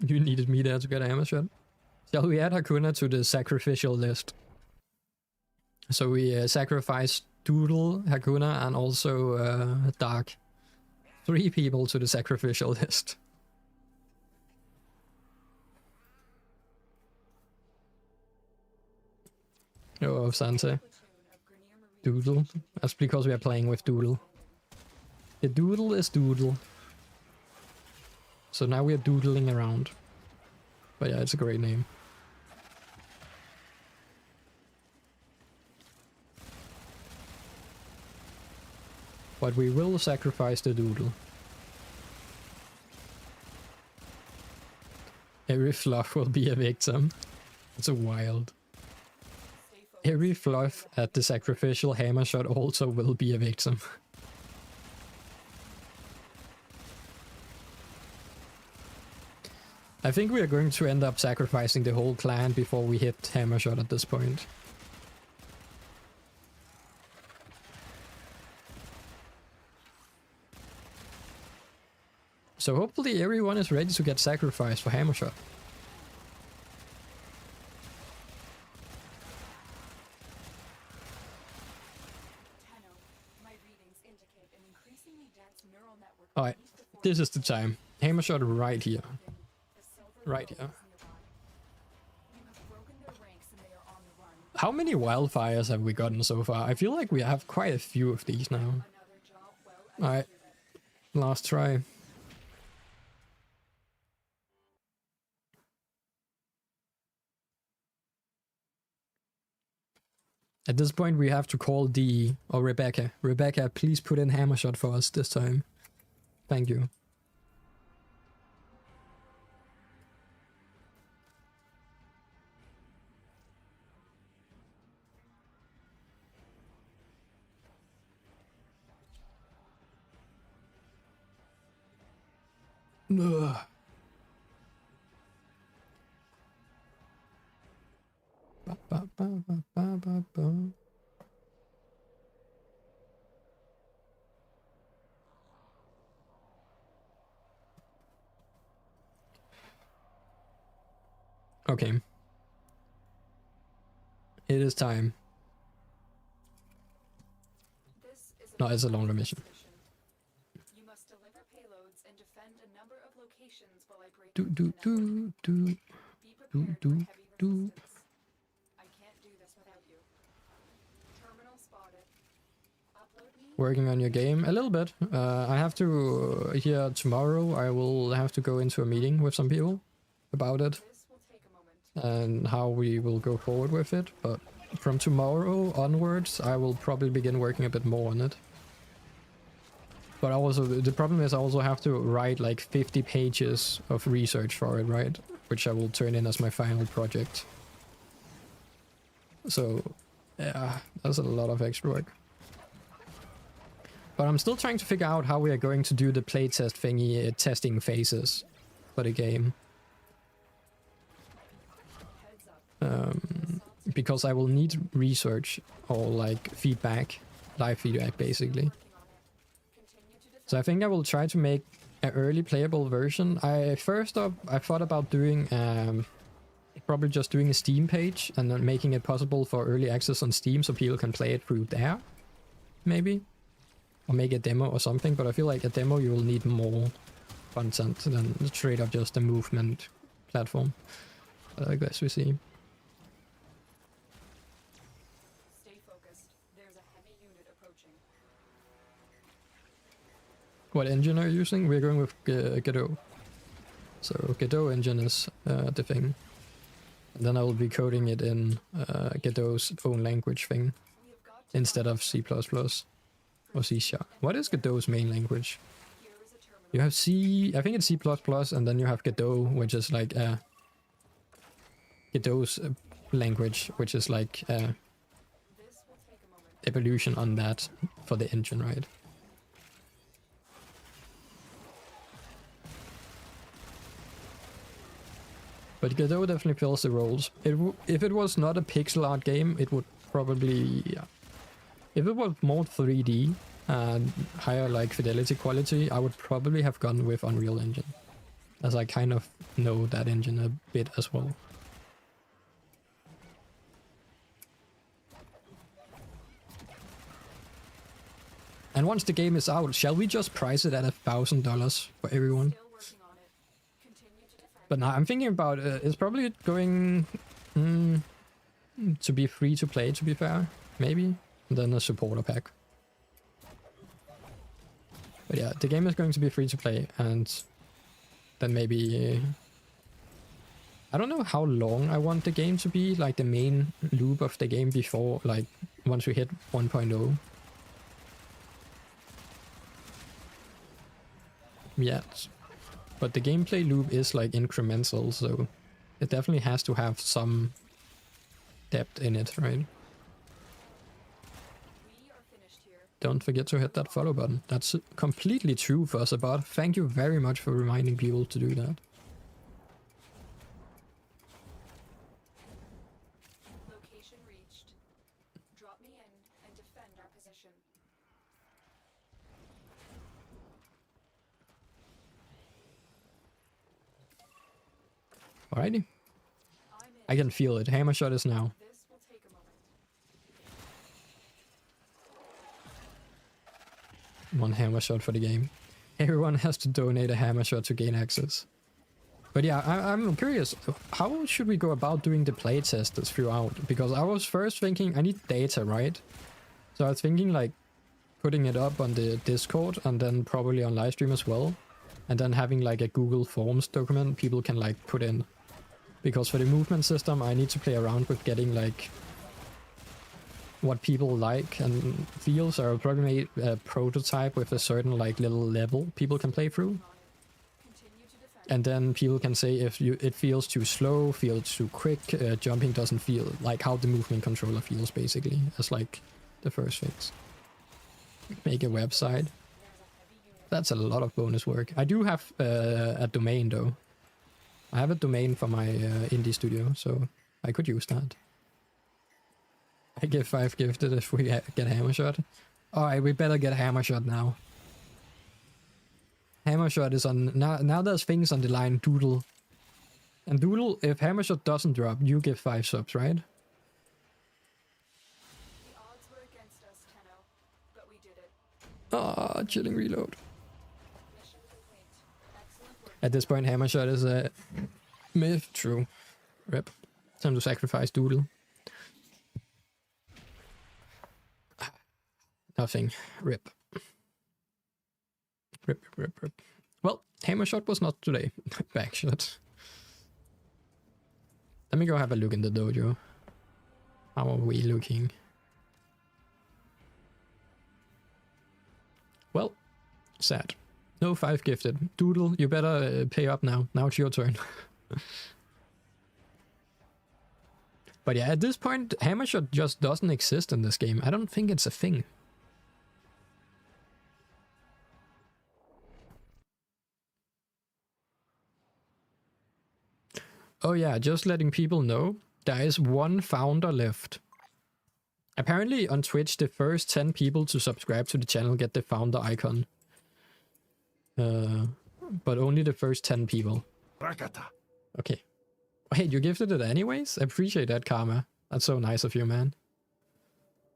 You needed me there to get a hammer shot. Shall we add Hakuna to the sacrificial list? So we sacrifice Doodle, Hakuna, and also Dark. 3 people to the sacrificial list. Oh, Santa. Doodle. That's because we are playing with Doodle. The Doodle is Doodle. So now we are doodling around. But yeah, it's a great name. But we will sacrifice the Doodle. Every fluff will be a victim. It's a wild. Every fluff at the sacrificial hammer shot also will be a victim. I think we are going to end up sacrificing the whole clan before we hit hammer shot at this point. So hopefully everyone is ready to get sacrificed for hammer shot. Tenno, my readings indicate an increasingly dense neural network. Alright, this is the time. Hammer shot right here. The silver Right glow here. is nearby. You have broken their ranks and they are on the run. How many wildfires have we gotten so far? I feel like we have quite a few of these now. Another job well Alright, executed. last try. At this point, we have to call D or Rebecca. Rebecca, please put in hammer shot for us this time. Thank you. Ugh. Ba, ba, ba, ba, ba, ba, ba. Okay. It is time. This is No, it's a longer mission. You must deliver payloads and defend a number of locations while I break Do, into do, the network. do, do. Be prepared do, for heavy do. resistance. I can't do this without you. Terminal spotted. Upload me. Working on your game a little bit. I have to here tomorrow. I will have to go into a meeting with some people about it This will take a moment. and how we will go forward with it. But from tomorrow onwards, I will probably begin working a bit more on it. But also, the problem is I also have to write like 50 pages of research for it, right? Which I will turn in as my final project. So, yeah, that's a lot of extra work. But I'm still trying to figure out how we are going to do the playtest thingy, testing phases for the game. Because I will need research or like feedback, live feedback basically. So I think I will try to make an early playable version. I thought about doing probably just doing a Steam page and then making it possible for early access on Steam so people can play it through there, maybe, or make a demo or something. But I feel like a demo you will need more content than straight up just a movement platform. I guess we see. Stay focused. There's a heavy unit approaching. What engine are you using? We're going with Godot. So Godot engine is the thing. And then I will be coding it in Godot's own language thing We have got to instead of C++ or C#. What is Godot's main language? Here is a terminal. You have C, I think it's C++, and then you have Godot, which is like Godot's language, which is like This will take a moment. evolution on that for the engine, right? But Godot definitely fills the roles. If it was not a pixel art game, it would probably... Yeah. If it was more 3D and higher like fidelity quality, I would probably have gone with Unreal Engine, as I kind of know that engine a bit as well. And once the game is out, shall we just price it at $1,000 for everyone? Still working on it. Continue to defend. But now I'm thinking about it's probably going to be free to play, to be fair, maybe, and then a supporter pack. But yeah, the game is going to be free to play, and then maybe I don't know how long I want the game to be, like the main loop of the game before, like once we hit 1.0. Yes, but the gameplay loop is like incremental, so it definitely has to have some depth in it, right? We are finished here. Don't forget to hit that follow button. That's completely true, Fuzzabot. Thank you very much for reminding people to do that. Location reached. Drop me in and defend our position. Alrighty. I'm in. I can feel it. Hammer shot is now. This will take a moment. One hammer shot for the game. Everyone has to donate a hammer shot to gain access. But yeah, I'm curious, how should we go about doing the playtesters throughout? Because I was first thinking I need data, right? So I was thinking like putting it up on the Discord and then probably on livestream as well. And then having like a Google Forms document people can like put in. Because for the movement system I need to play around with getting like what people like and feel, so I'll probably make a prototype with a certain like little level people can play through. Continue to defend. And then people can say if it feels too slow, feels too quick, jumping doesn't feel like how the movement controller feels, basically, as like the first things. Make a website. That's a lot of bonus work. I do have a domain though. I have a domain for my indie studio, so I could use that. I get 5 gifted if we get Hammershot. Alright, we better get Hammershot now. Hammershot is on... Now there's things on the line, Doodle. And Doodle, if Hammershot doesn't drop, you give 5 subs, right? The odds were against us, Tenno, but we did it. Ah, chilling reload. Mission complete. Excellent work. At this point, Hammershot is a myth. True. Rip. Time to sacrifice Doodle. Nothing. Rip. Rip. Well, Hammershot was not today. Backshot. Let me go have a look in the dojo. How are we looking? Well, sad. No 5 gifted. Doodle, you better pay up now. Now it's your turn. But yeah, at this point, Hammershot just doesn't exist in this game. I don't think it's a thing. Oh yeah, just letting people know, there is 1 founder left. Apparently on Twitch, the first 10 people to subscribe to the channel get the founder icon. But only the first 10 people. Rakata. Okay. Hey, you gifted it anyways? I appreciate that, Karma. That's so nice of you, man.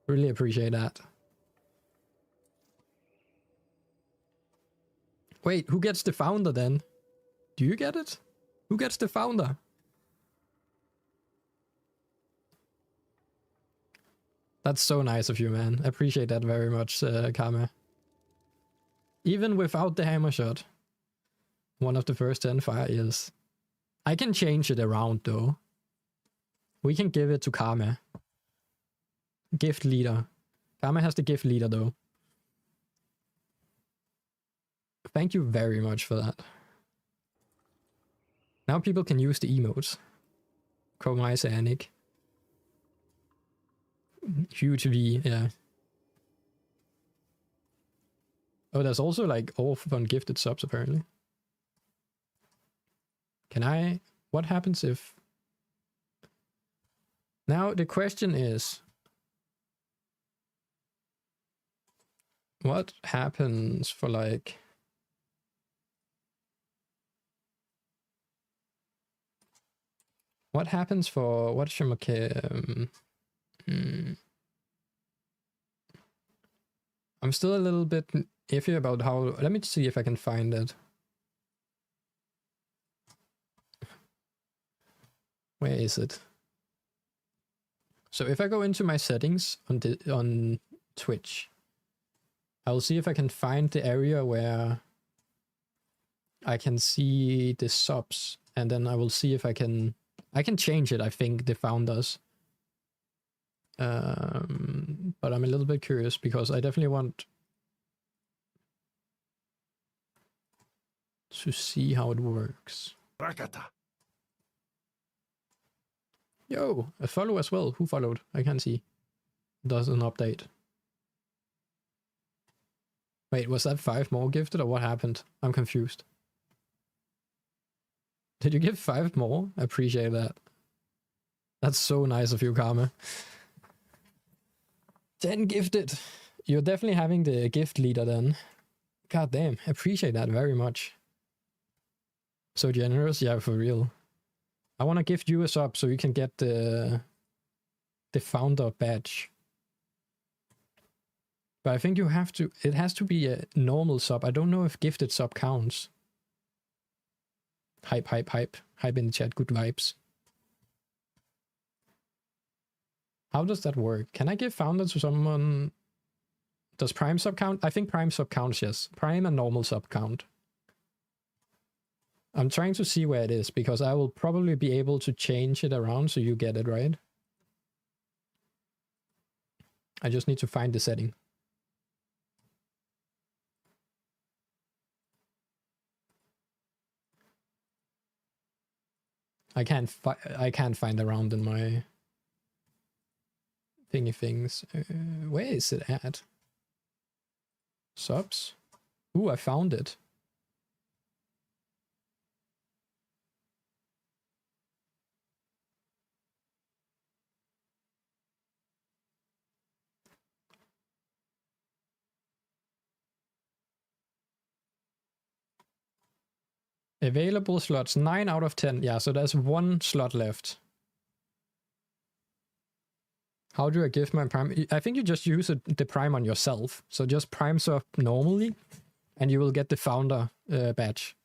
Really appreciate that. Wait, who gets the founder then? Do you get it? Who gets the founder? That's so nice of you, man. I appreciate that very much, Karma. Even without the Hammershot. One of the first 10 fire is. I can change it around though. We can give it to Karma. Gift leader. Karma has the gift leader though. Thank you very much for that. Now people can use the emotes. Chromisanic. Huge V, yeah. Oh, there's also like all gifted subs apparently. Can I... What happens if... Now the question is... What happens for like... What happens for... What should I'm still a little bit iffy about how... Let me see if I can find it. Where is it? So if I go into my settings on Twitch, I'll see if I can find the area where I can see the subs, and then I will see if I can change it, I think, the founders. But I'm a little bit curious because I definitely want to see how it works. Rakata. Yo, a follow as well. Who followed? I can't see. Does an update. Wait, was that 5 more gifted or what happened? I'm confused. Did you give 5 more? I appreciate that. That's so nice of you, Karma. 10 gifted. You're definitely having the gift leader then. God damn, appreciate that very much. So generous, yeah, for real. I want to gift you a sub so you can get the founder badge. But I think you have to, it has to be a normal sub. I don't know if gifted sub counts. Hype. Hype in the chat, good vibes. How does that work? Can I give founder to someone? Does Prime sub count? I think Prime sub counts, yes. Prime and normal sub count. I'm trying to see where it is because I will probably be able to change it around so you get it, right? I just need to find the setting. I can't find around in my thingy things. Where is it at? Subs? Ooh, I found it. Available slots 9 out of 10. Yeah, so there's 1 slot left. How do I give my Prime? I think you just use the Prime on yourself. So just Prime sub normally, and you will get the founder badge.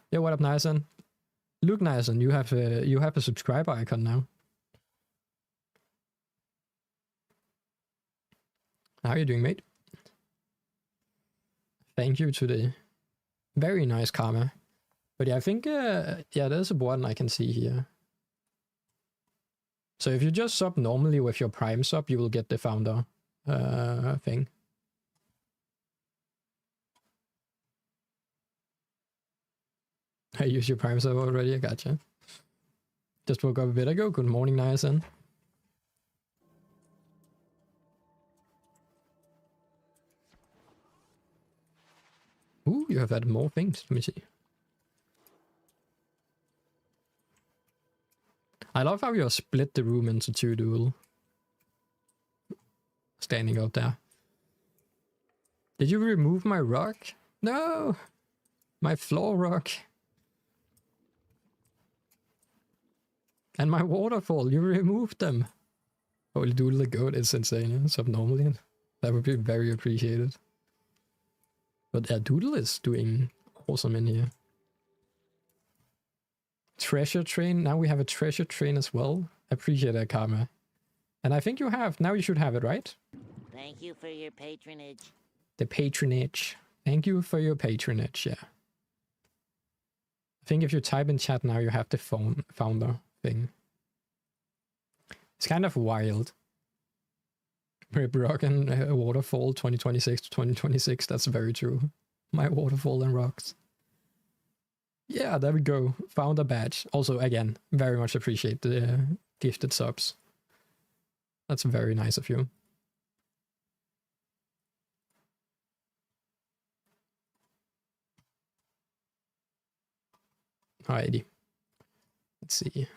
Yeah, what up, Nyson? Look, Nyson, you have a subscriber icon now. How are you doing, mate? Thank you today. Very nice karma. But yeah, I think, yeah, there's a one I can see here. So if you just sub normally with your Prime sub, you will get the founder thing. I use your Prime sub already, I gotcha. Just woke up a bit ago. Good morning, Niacin. Ooh, you have added more things. Let me see. I love how you split the room into 2 duel. Standing out there. Did you remove my rock? No! My floor rock. And my waterfall, you removed them. Holy doodle the goat is insane. Subnormally. That would be very appreciated. But yeah, Doodle is doing awesome in here. Treasure train. Now we have a treasure train as well. Appreciate that, Karma. And I think you have. Now you should have it, right? Thank you for your patronage. The patronage. Thank you for your patronage, yeah. I think if you type in chat now, you have the founder thing. It's kind of wild. Rip Rock and Waterfall 2026 to 2026. That's very true. My Waterfall and Rocks. Yeah, there we go. Found a badge. Also, again, very much appreciate the gifted subs. That's very nice of you. Alrighty. Let's see.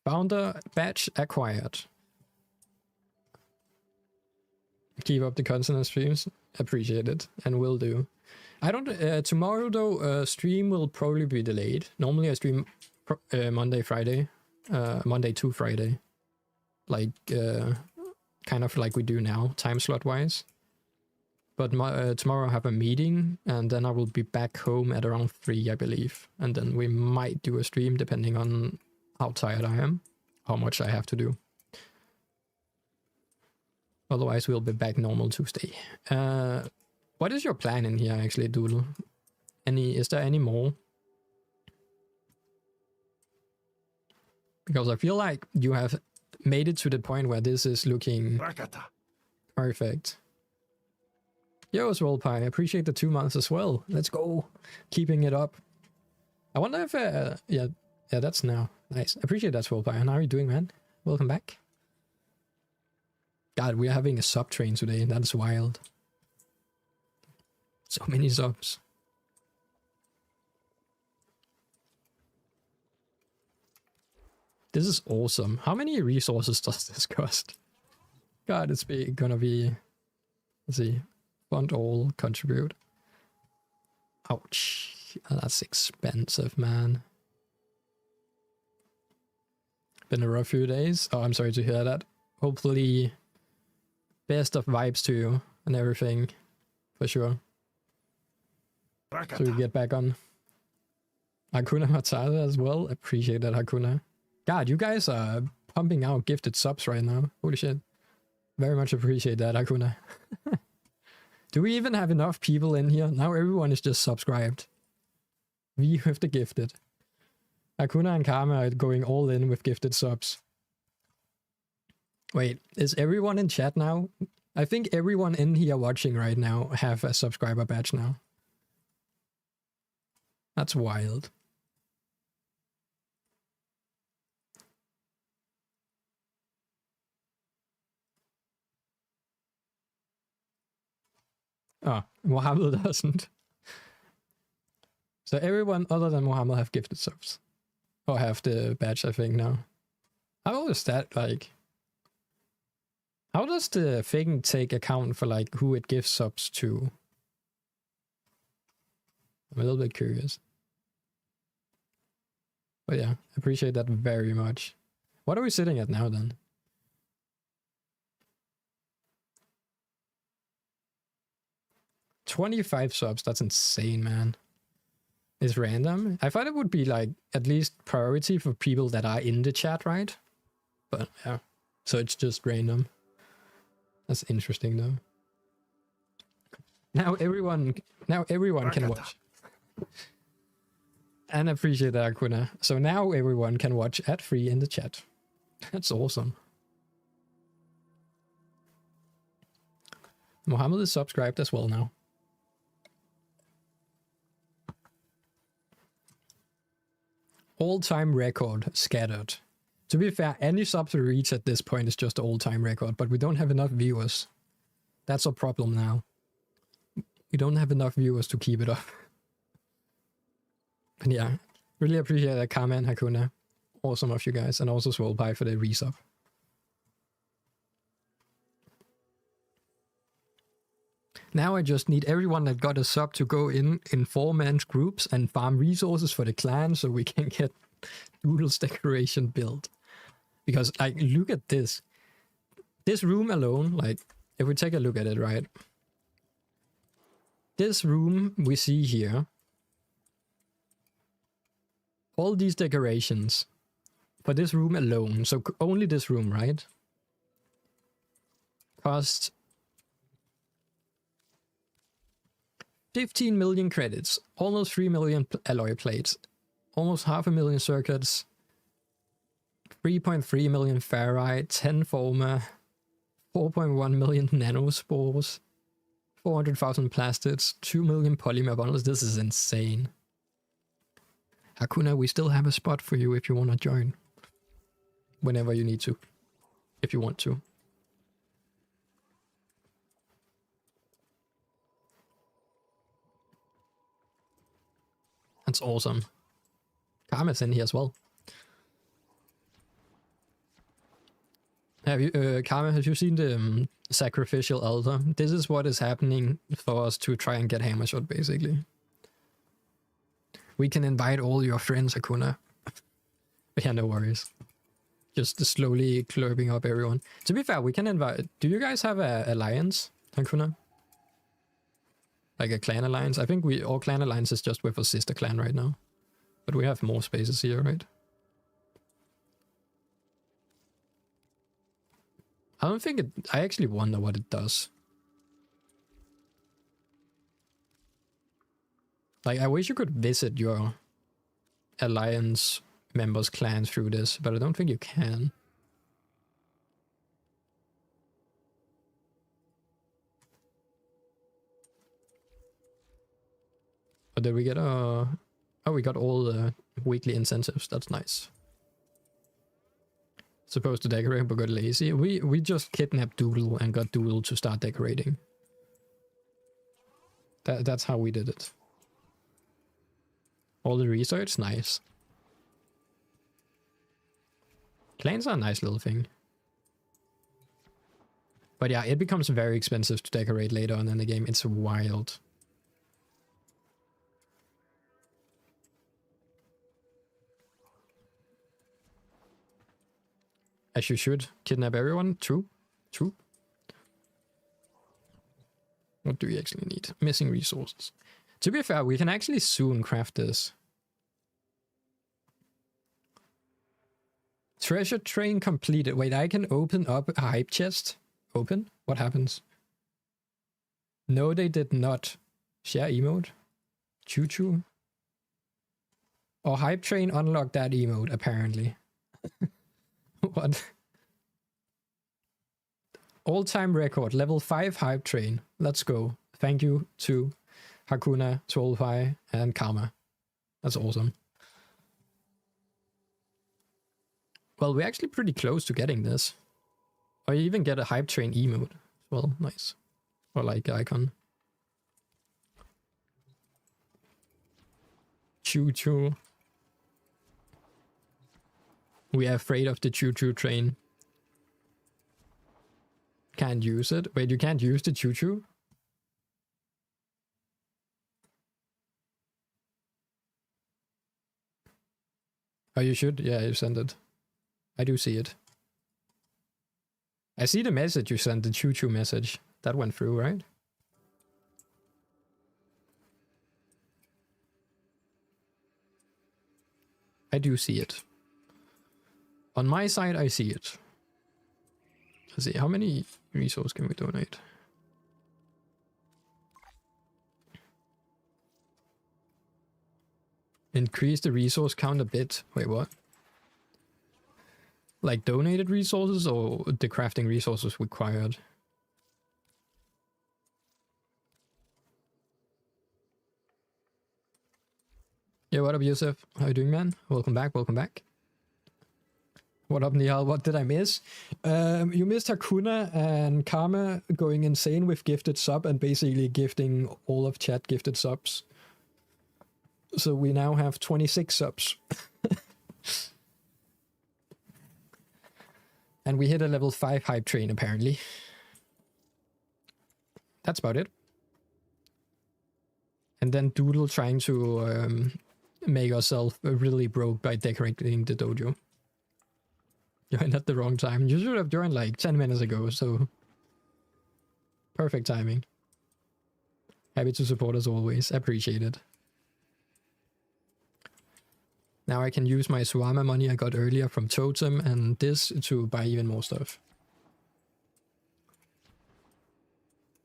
Founder badge acquired. Keep up the constant streams. Appreciate it. And will do. I don't... tomorrow, though, stream will probably be delayed. Normally, I stream Monday, Friday. Monday to Friday. Like, kind of like we do now, time slot-wise. But tomorrow I have a meeting, and then I will be back home at around 3, I believe. And then we might do a stream, depending on how tired I am. How much I have to do. Otherwise, we'll be back normal Tuesday. What is your plan in here, actually, Doodle? Is there any more? Because I feel like you have made it to the point where this is looking perfect. Yo, Swole Pie, I appreciate the 2 months as well. Let's go. Keeping it up. I wonder if... yeah, that's now. Nice. I appreciate that, Swole Pie. And how are you doing, man? Welcome back. God, we are having a sub train today. That's wild. So many subs. This is awesome. How many resources does this cost? God, it's gonna be... Let's see. Fund all, contribute. Ouch. That's expensive, man. Been a rough few days. Oh, I'm sorry to hear that. Hopefully... Best of vibes to you and everything. For sure. So we get back on Hakuna Matata as well. Appreciate that, Hakuna. God, you guys are pumping out gifted subs right now. Holy shit. Very much appreciate that, Hakuna. Do we even have enough people in here? Now everyone is just subscribed. We have the gifted. Hakuna and Karma are going all in with gifted subs. Wait, is everyone in chat now? I think everyone in here watching right now have a subscriber badge now. That's wild. Oh, Mohammed doesn't. So everyone other than Mohammed have gifted subs. Or have the badge, I think, now. How is that, like... How does the thing take account for, like, who it gives subs to? I'm a little bit curious. But yeah, I appreciate that very much. What are we sitting at now, then? $25 subs, that's insane, man. It's random. I thought it would be, like, at least priority for people that are in the chat, right? But, yeah. So it's just random. That's interesting, though. Now everyone can watch. And I appreciate that, Akuna. So now everyone can watch ad-free in the chat. That's awesome. Mohammed is subscribed as well now. All-time record scattered. To be fair, any sub to reach at this point is just an all-time record, but we don't have enough viewers. That's a problem now. We don't have enough viewers to keep it up. But yeah, really appreciate that comment, Hakuna. Awesome of you guys, and also Swolpie for the resub. Now I just need everyone that got a sub to go in 4-man groups and farm resources for the clan so we can get Doodle's decoration built. Because, like, look at this. This room alone, like, if we take a look at it, right? This room we see here, all these decorations for this room alone, so only this room, right? Cost 15 million credits, almost 3 million alloy plates, almost 500,000 circuits, 3.3 million ferrite, 10 former, 4.1 million nanospores, 400,000 plastids, 2 million polymer bundles. This is insane. Hakuna, we still have a spot for you if you want to join. Whenever you need to. If you want to. That's awesome. Karma's in here as well. Have you, Karma, have you seen the sacrificial altar? This is what is happening for us to try and get Hammershot, basically. We can invite all your friends, Hakuna. Yeah, no worries. Just slowly clubbing up everyone. To be fair, we can invite... Do you guys have a alliance, Hakuna? Like a clan alliance? I think all clan alliance is just with a sister clan right now. But we have more spaces here, right? I don't think it... I actually wonder what it does. Like, I wish you could visit your alliance members' clans through this, but I don't think you can. But did we get a... Oh, we got all the weekly incentives. That's nice. Supposed to decorate, but got lazy. We just kidnapped Doodle and got Doodle to start decorating. That's how we did it. All the research, nice. Clans are a nice little thing. But yeah, it becomes very expensive to decorate later on in the game. It's wild. As you should. Kidnap everyone. True. True. What do we actually need? Missing resources. To be fair, we can actually soon craft this. Treasure train completed. Wait, I can open up a hype chest. Open? What happens? No, they did not. Share emote? Choo-choo? Or hype train unlocked that emote, apparently. What? All-time record, level 5 hype train. Let's go. Thank you to Hakuna, Trollfy, and Karma. That's awesome. Well, we're actually pretty close to getting this. Or you even get a hype train emote. Well, nice. Or like icon. Choo choo. We are afraid of the choo choo train. Can't use it. Wait, you can't use the choo choo? Oh, you should? Yeah, you sent it. I do see it. I see the message you sent, the choo choo message. That went through, right? I do see it. On my side, I see it. Let's see, how many resources can we donate? Increase the resource count a bit. Wait, what? Like donated resources or the crafting resources required? Yeah, what up, Yusuf? How you doing, man? Welcome back, welcome back. What up, Nihal? What did I miss? You missed Hakuna and Karma going insane with gifted sub and basically gifting all of chat gifted subs. So we now have 26 subs. And we hit a level 5 hype train, apparently. That's about it. And then Doodle trying to make ourselves really broke by decorating the dojo. Joined at the wrong time. You should have joined like 10 minutes ago, so... Perfect timing. Happy to support as always. Appreciate it. Now I can use my Suama money I got earlier from Totem and this to buy even more stuff.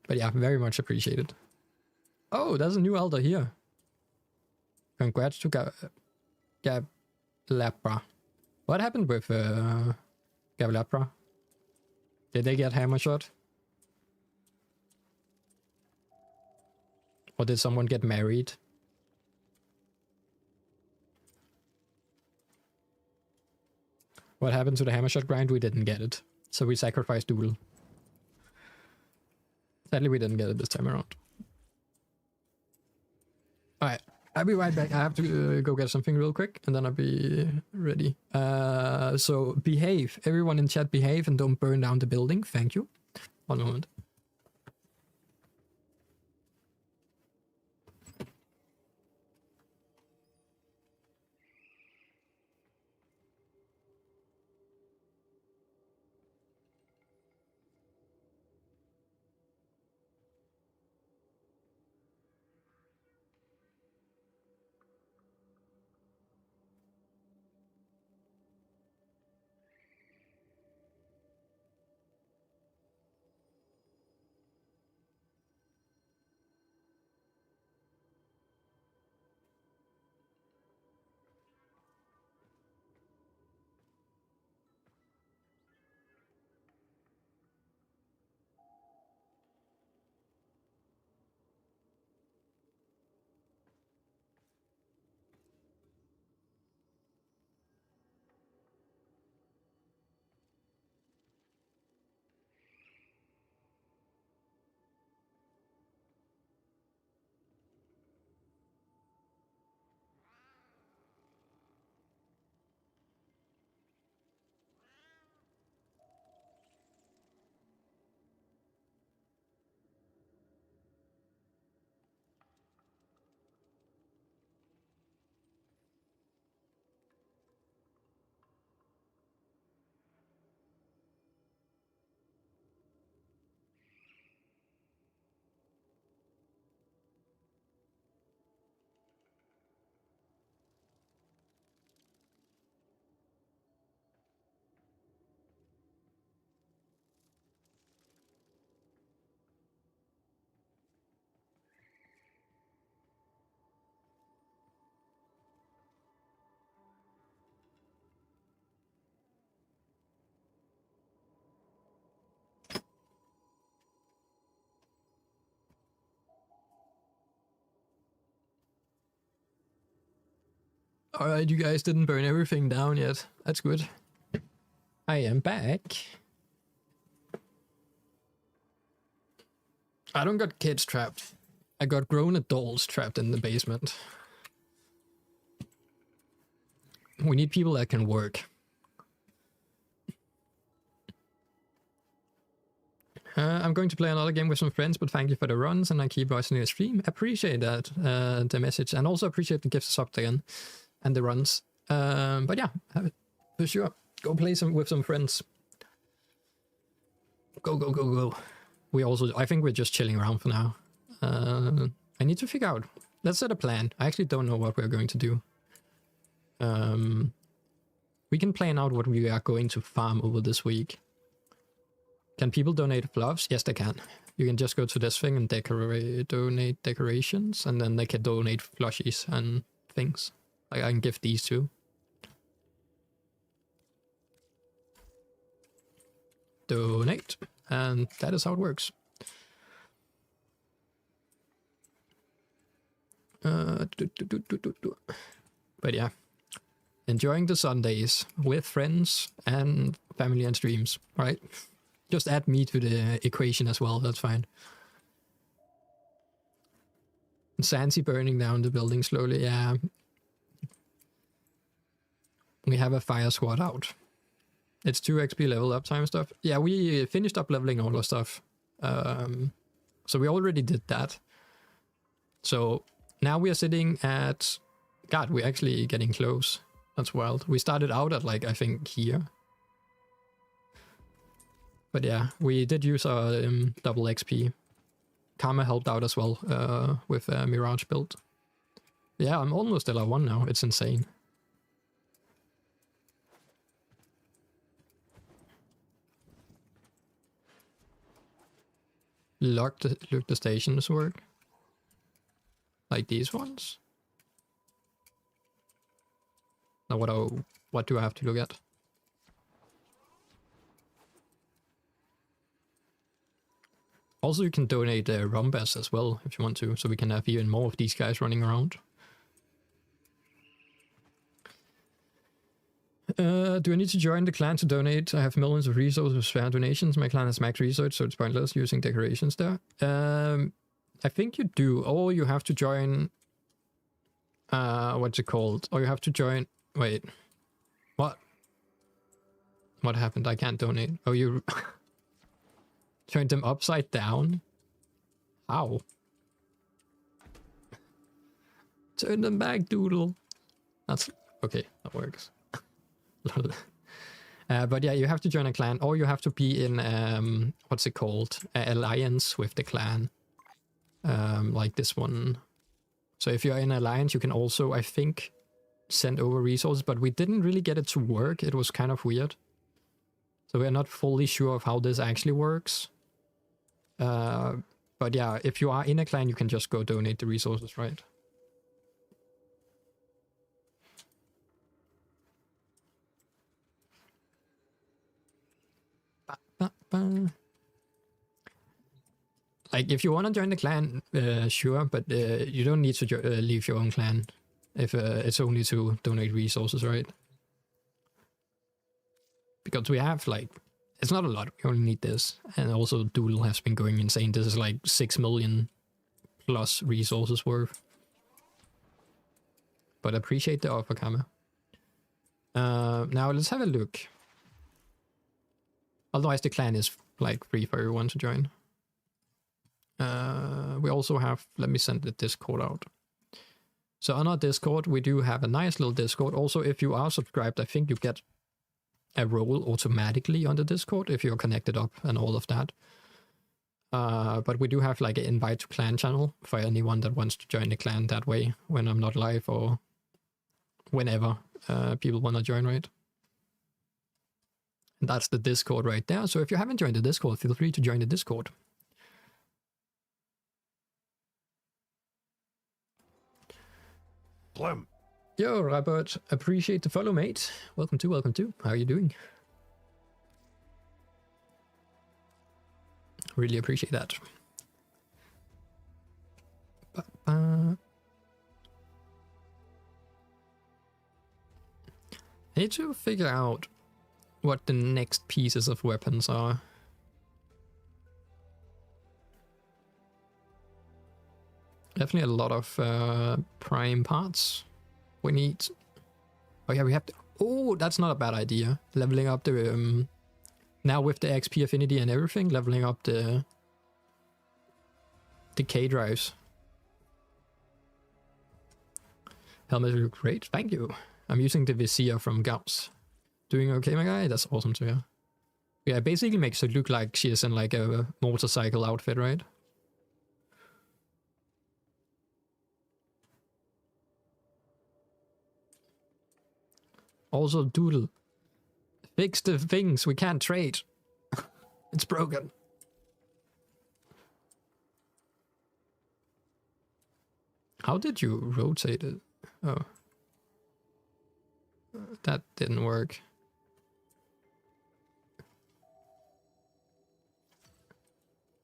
But yeah, very much appreciated. Oh, there's a new elder here. Congrats to Gablapra. What happened with Gablapra? Did they get hammer shot? Or did someone get married? What happened to the hammer shot grind? We didn't get it. So we sacrificed Doodle. Sadly, we didn't get it this time around. Alright, I'll be right back. I have to go get something real quick, and then I'll be ready. So behave. Everyone in chat behave and don't burn down the building. Thank you. One moment. Alright, you guys didn't burn everything down yet. That's good. I am back. I don't got kids trapped. I got grown adults trapped in the basement. We need people that can work. I'm going to play another game with some friends, but thank you for the runs, and I keep watching the stream. Appreciate that, the message, and also appreciate the gifts up again, and the runs. But yeah, for sure. Go play with some friends. Go, go, go, go. I think we're just chilling around for now. I need to figure out. Let's set a plan. I actually don't know what we're going to do. We can plan out what we are going to farm over this week. Can people donate fluffs? Yes, they can. You can just go to this thing and donate decorations, and then they can donate plushies and things. Like I can give these too. Donate, and that is how it works. But yeah, enjoying the Sundays with friends and family and streams, right? Just add me to the equation as well, that's fine. Sansi burning down the building slowly, yeah. We have a fire squad out. It's 2 XP level up time stuff. Yeah, we finished up leveling all our stuff. So we already did that. So now we are sitting at... God, we're actually getting close. That's wild. We started out at like, I think here. But yeah, we did use our double XP. Karma helped out as well with Mirage build. Yeah, I'm almost level 1 now. It's insane. Look, the stations work. Like these ones. Now what do I have to look at? Also, you can donate Rumbas as well if you want to, so we can have even more of these guys running around. Do I need to join the clan to donate? I have millions of resources with spare donations. My clan has max research, so it's pointless using decorations there. I think you do, or you have to join... what's it called? Or you have to join... Wait. What? What happened? I can't donate. Oh, you... Joined them upside down? How? Turn them back, Doodle. That's... Okay, that works. But yeah, you have to join a clan, or you have to be in, what's it called? Alliance with the clan. Like this one. So if you're in alliance, you can also, I think, send over resources, but we didn't really get it to work. It was kind of weird. So we're not fully sure of how this actually works. But yeah, if you are in a clan, you can just go donate the resources, right? Like, if you want to join the clan, sure, but you don't need to leave your own clan if it's only to donate resources, right? Because we have, like, it's not a lot, we only need this. And also, Doodle has been going insane. This is like 6 million plus resources worth. But appreciate the offer, Kama. Now, let's have a look. Otherwise, the clan is, like, free for everyone to join. We also have, let me send the Discord out. So on our Discord, we do have a nice little Discord. Also, if you are subscribed, I think you get a role automatically on the Discord if you're connected up and all of that. But we do have like an invite to clan channel for anyone that wants to join the clan that way when I'm not live or whenever people want to join, right? And that's the Discord right there. So if you haven't joined the Discord, feel free to join the Discord. Plum. Yo, Robert, appreciate the follow, mate. Welcome to. How are you doing? Really appreciate that. need to figure out what the next pieces of weapons are. Definitely a lot of prime parts we need. Oh yeah, we have to... Oh, that's not a bad idea. Leveling up the... now with the XP affinity and everything, leveling up the K drives. Helmet look great, thank you. I'm using the Vizier from Gauss. Doing okay, my guy? That's awesome to hear. Yeah, it basically makes it look like she is in like a motorcycle outfit, right? Also, Doodle. Fix the things we can't trade. It's broken. How did you rotate it? Oh. That didn't work.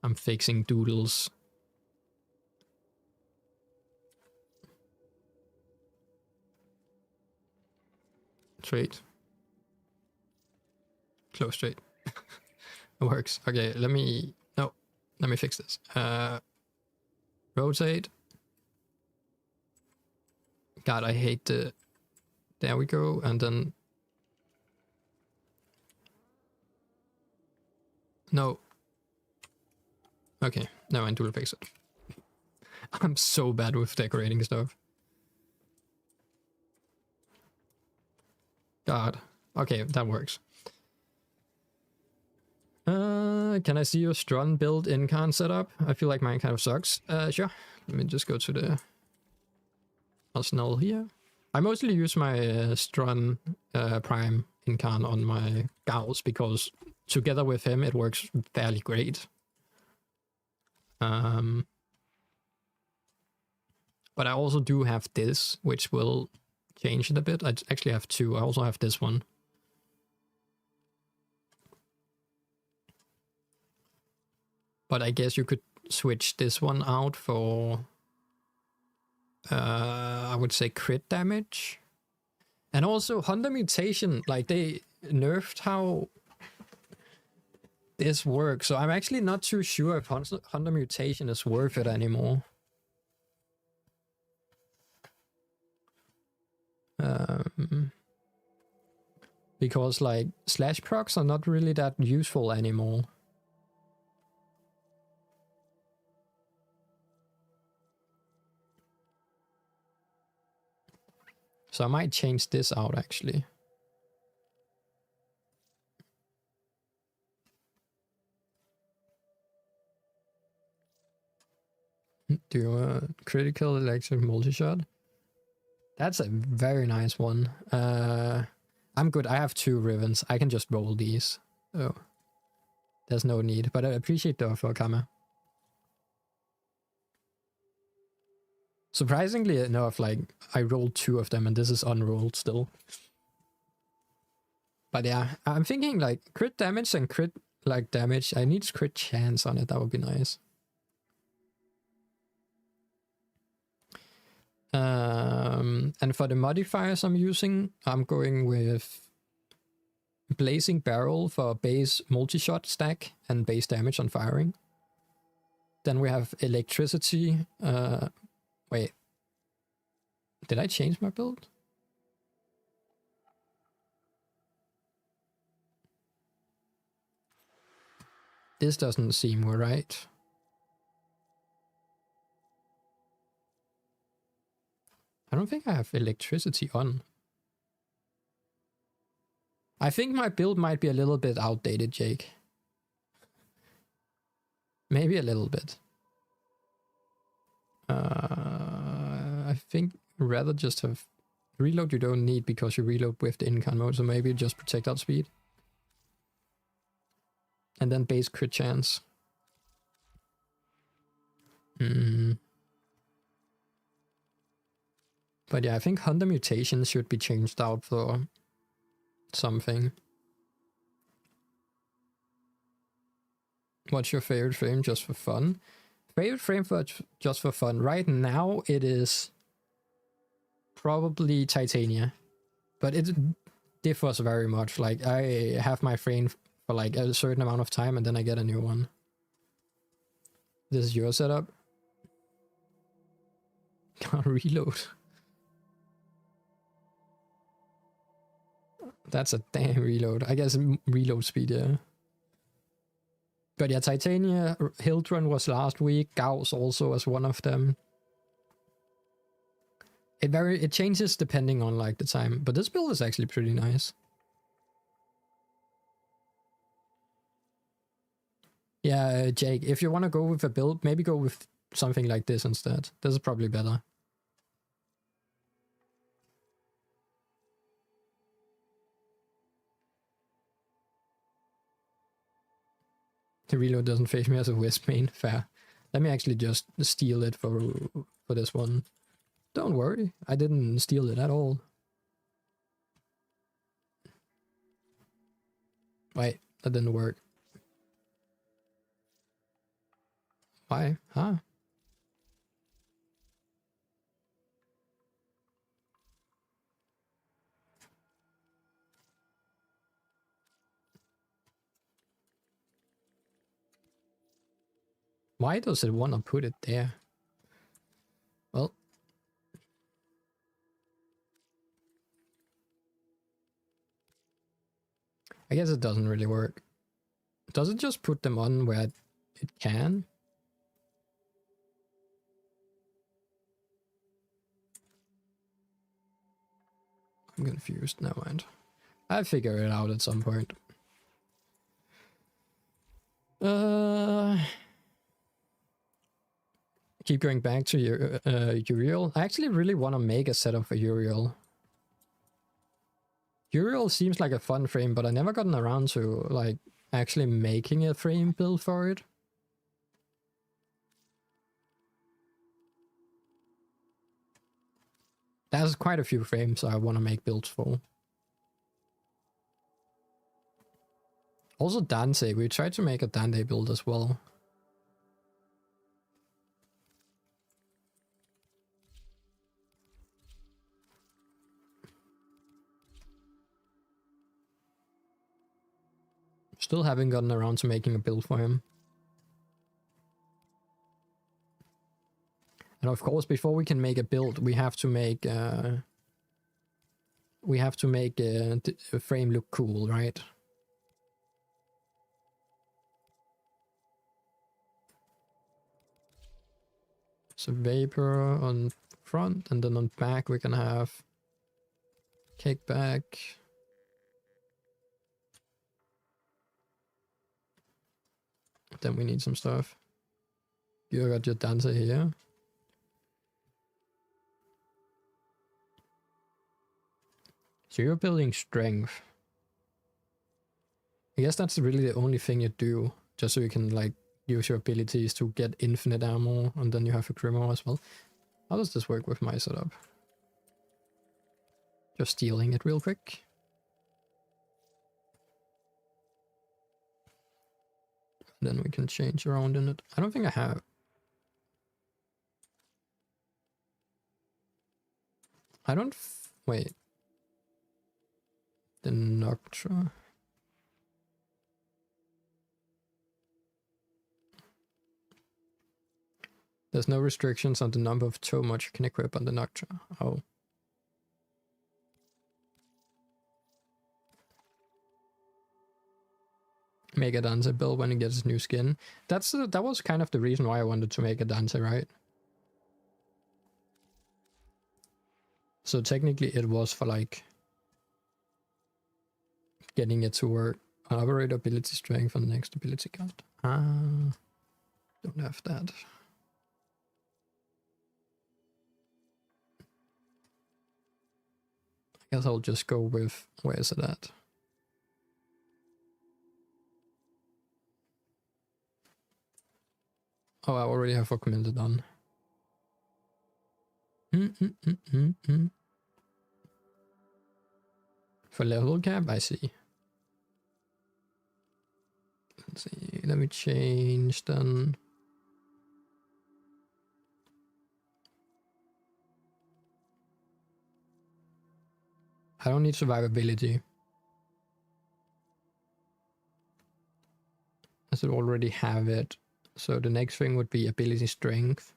I'm fixing Doodles. Trade. Close trade. It works. Okay, let me... No. Let me fix this. Rotate. God, I hate the... There we go. And then... No. Okay. No, and Doodle fix it. I'm so bad with decorating stuff. God. Okay, that works. Can I see your Strun build in-con setup? I feel like mine kind of sucks. Sure. Let me just go to the arsenal here. I mostly use my Strun Prime in-con on my Gauss because together with him it works fairly great. But I also do have this, which will change it a bit. I actually have two. I also have this one. But I guess you could switch this one out for, I would say, crit damage. And also Hunter Mutation, like they nerfed how this works. So I'm actually not too sure if Hunter Mutation is worth it anymore. Because like slash procs are not really that useful anymore. So I might change this out actually. Do critical electric multi-shot? That's a very nice one. I'm good. I have 2 ribbons. I can just roll these. Oh, there's no need. But I appreciate the offer, Kama. Surprisingly enough, like I rolled 2 of them, and this is unrolled still. But yeah, I'm thinking like crit damage and crit like damage. I need crit chance on it. That would be nice. And for the modifiers I'm using, I'm going with Blazing Barrel for base multi-shot stack and base damage on firing. Then we have Electricity. Wait. Did I change my build? This doesn't seem right. I don't think I have Electricity on. I think my build might be a little bit outdated, Jake. Maybe a little bit. I think rather just have reload you don't need because you reload with the in-con mode, so maybe just protect out speed. And then base crit chance. But yeah, I think Hunter Mutation should be changed out for something. What's your favorite frame just for fun? Favorite frame for just for fun? Right now it is probably Titania. But differs very much. Like, I have my frame for like a certain amount of time and then I get a new one. This is your setup. Can't reload. That's a damn reload. I guess reload speed, yeah. But yeah, Titania, Hildrun was last week. Gauss also was one of them. It changes depending on like the time. But this build is actually pretty nice. Yeah, Jake, if you want to go with a build, maybe go with something like this instead. This is probably better. The reload doesn't face me as a Wisp main. Fair. Let me actually just steal it for this one. Don't worry, I didn't steal it at all. Wait, that didn't work. Why? Huh? Why does it want to put it there? Well, I guess it doesn't really work. Does it just put them on where it can? I'm confused. Never mind. I'll figure it out at some point. Keep going back to your Uriel. I actually really want to make a setup for Uriel. Uriel seems like a fun frame, but I never gotten around to like actually making a frame build for it. There's quite a few frames I want to make builds for. Also Dante, we tried to make a Dante build as well. Still haven't gotten around to making a build for him. And of course, before we can make a build, we have to make a frame look cool, right? So Vapor on front, and then on back we can have kickback. Then we need some stuff. You got your dancer here. So you're building strength. I guess that's really the only thing you do, just so you can like use your abilities to get infinite ammo, and then you have a Grimoire as well. How does this work with my setup? Just stealing it real quick. Then we can change around in it. I don't think I have. I don't. Wait. The Noctra. There's no restrictions on the number of toe much you can equip on the Noctra. Oh. Make a Dante build when he gets his new skin. That was kind of the reason why I wanted to make a Dante, right? So technically it was for like getting it to work. Operate ability strength on the next ability card. Don't have that. I guess I'll just go with, where is it at? Oh, I already have augmented on. For level cap, I see. Let's see, let me change then. I don't need survivability. I should already have it. So the next thing would be ability strength.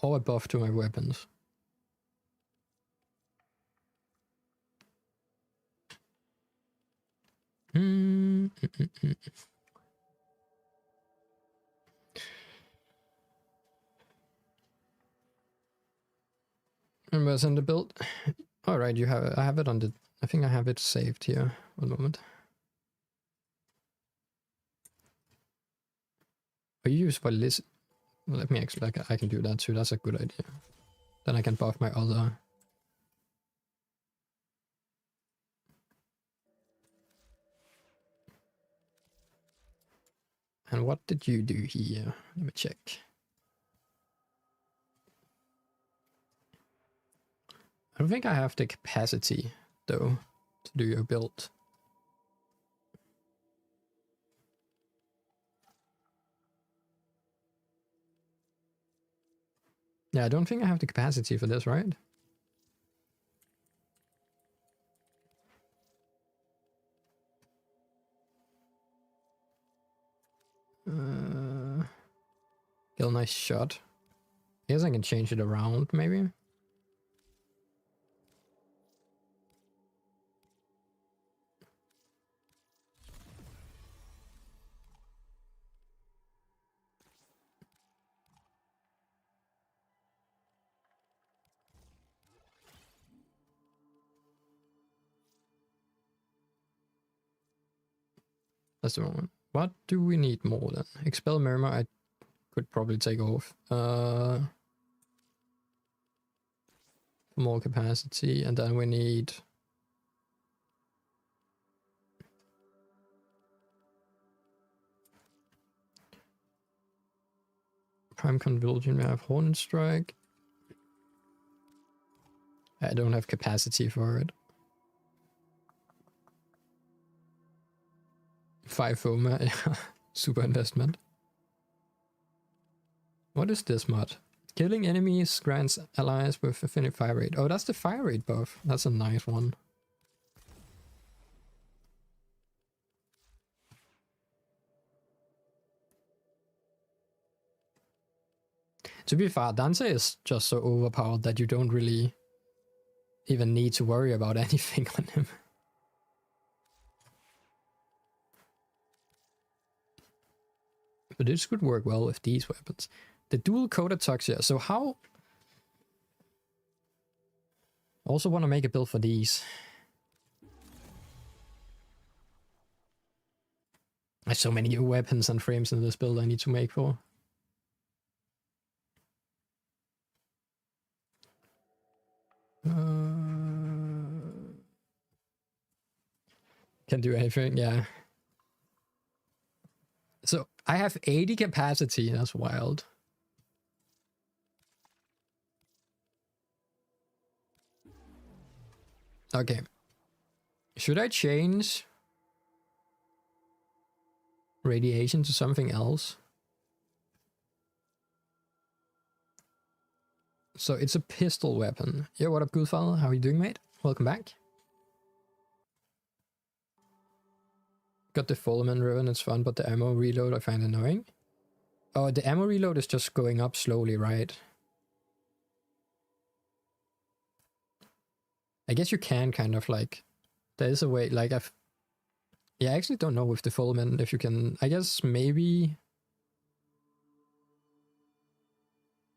Or a buff to my weapons. Remember send the build. All right, you have it. I have it on the. I think I have it saved here. One moment. Are you used for list? Let me actually. I can do that too. That's a good idea. Then I can buff my other. And what did you do here? Let me check. I don't think I have the capacity, though, to do your build. Yeah, I don't think I have the capacity for this, right? Get a nice shot. I guess I can change it around, maybe. That's the one. What do we need more then? Expel Murmur, I could probably take off. More capacity, and then we need Prime Convulsion. We have Hornet Strike. I don't have capacity for it. 5 Foma, yeah. Super investment. What is this mod? Killing enemies grants allies with affinity fire rate. Oh, that's the fire rate buff. That's a nice one. To be fair, Dante is just so overpowered that you don't really even need to worry about anything on him. But this could work well with these weapons. The dual coated Toxia. So how... Also want to make a build for these. There's so many weapons and frames in this build I need to make for. Can do anything, yeah. So I have 80 capacity. That's wild. Okay. Should I change radiation to something else? So it's a pistol weapon. Yeah, what up, Goodfather? How are you doing, mate? Welcome back. Got the Fullerman Ribbon, it's fun, but the ammo reload I find annoying. Oh, the ammo reload is just going up slowly, right? I guess you can kind of like... There is a way, like I've... Yeah, I actually don't know with the Fullerman if you can... I guess maybe...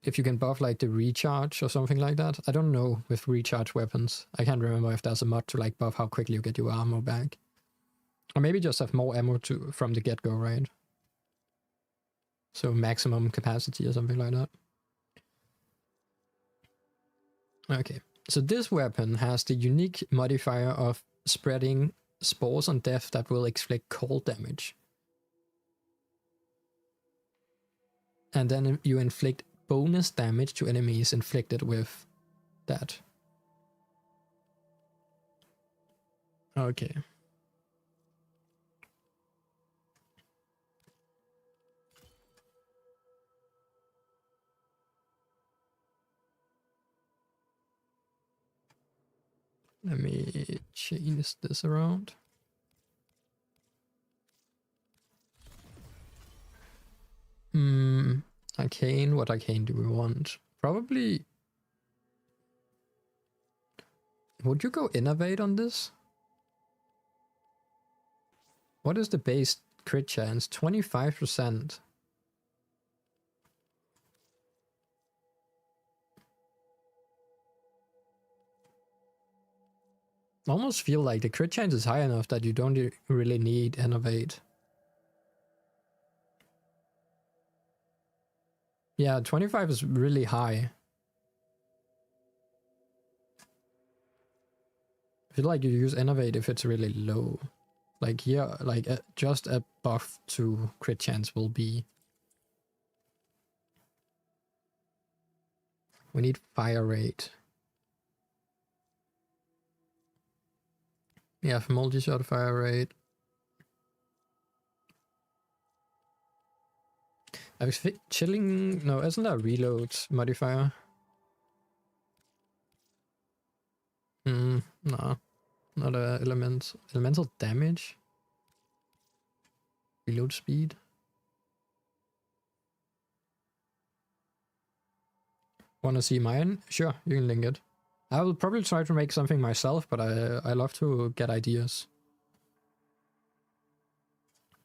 If you can buff like the recharge or something like that. I don't know with recharge weapons. I can't remember if there's a mod to like buff how quickly you get your ammo back. Or maybe just have more ammo from the get-go, right? So maximum capacity or something like that. Okay, so this weapon has the unique modifier of spreading spores on death that will inflict cold damage. And then you inflict bonus damage to enemies inflicted with that. Okay. Let me change this around. Arcane. What arcane do we want? Probably. Would you go innovate on this? What is the base crit chance? 25%. Almost feel like the crit chance is high enough that you don't really need innovate. Yeah, 25 is really high. I feel like you use innovate if it's really low. Like here, like just a buff to crit chance will be. We need fire rate. Yeah, for multi-shot fire rate. I was chilling. No, isn't that a reload modifier? No, not a element. Elemental damage. Reload speed. Wanna see mine? Sure, you can link it. I will probably try to make something myself, but I love to get ideas.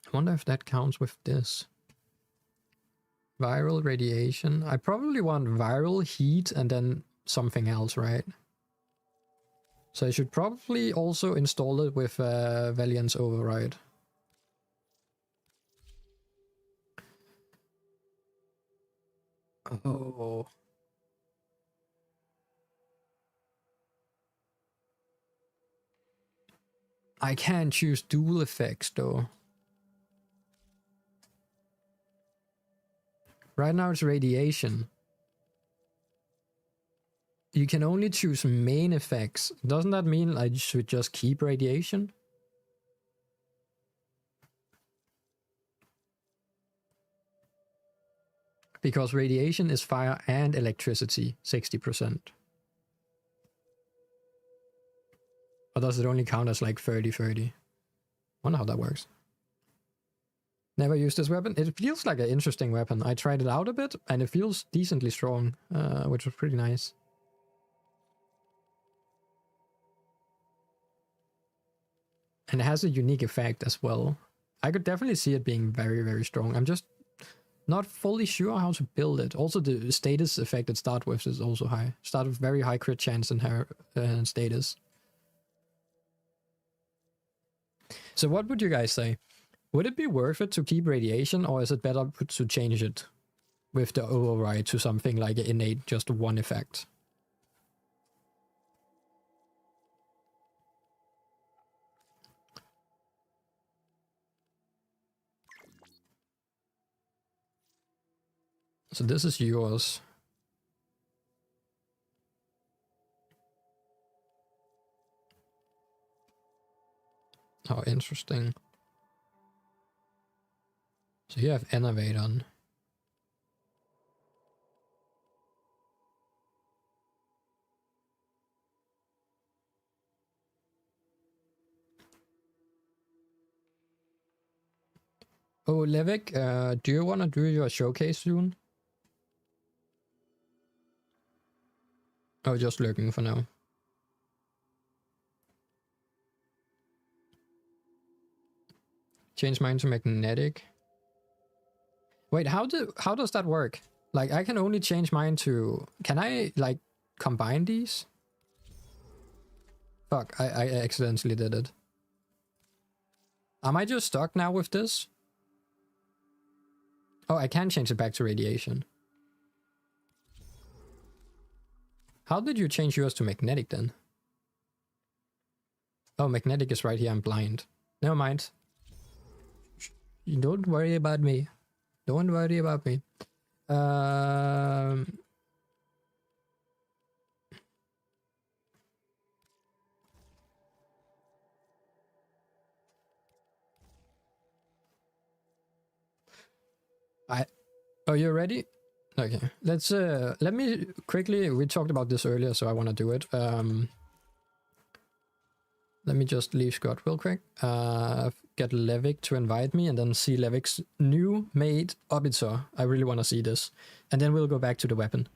I wonder if that counts with this. Viral radiation. I probably want viral heat and then something else, right? So I should probably also install it with Valiant's Override. Oh. I can't choose dual effects though. Right now it's radiation. You can only choose main effects. Doesn't that mean I should just keep radiation? Because radiation is fire and electricity, 60%. Or does it only count as like 30-30? Wonder how that works. Never used this weapon. It feels like an interesting weapon. I tried it out a bit and it feels decently strong, which was pretty nice. And it has a unique effect as well. I could definitely see it being very, very strong. I'm just not fully sure how to build it. Also, the status effect it starts with is also high. Start with very high crit chance and her status. So what would you guys say? Would it be worth it to keep radiation, or is it better to change it with the override to something like an innate, just one effect? So this is yours. How interesting. So you have innovate on. Oh, Levik, do you want to do your showcase soon? Oh, just lurking for now. Change mine to magnetic. Wait, how does that work? Like, I can only change mine to... Can I, like, combine these? Fuck, I accidentally did it. Am I just stuck now with this? Oh, I can change it back to radiation. How did you change yours to magnetic then? Oh, magnetic is right here. I'm blind. Never mind. Don't worry about me. Don't worry about me. Are you ready? Okay. Let's let me quickly, we talked about this earlier, so I want to do it. Let me just leave Scott real quick. Get Levick to invite me and then see Levick's new made Obiter. I really want to see this. And then we'll go back to the weapon.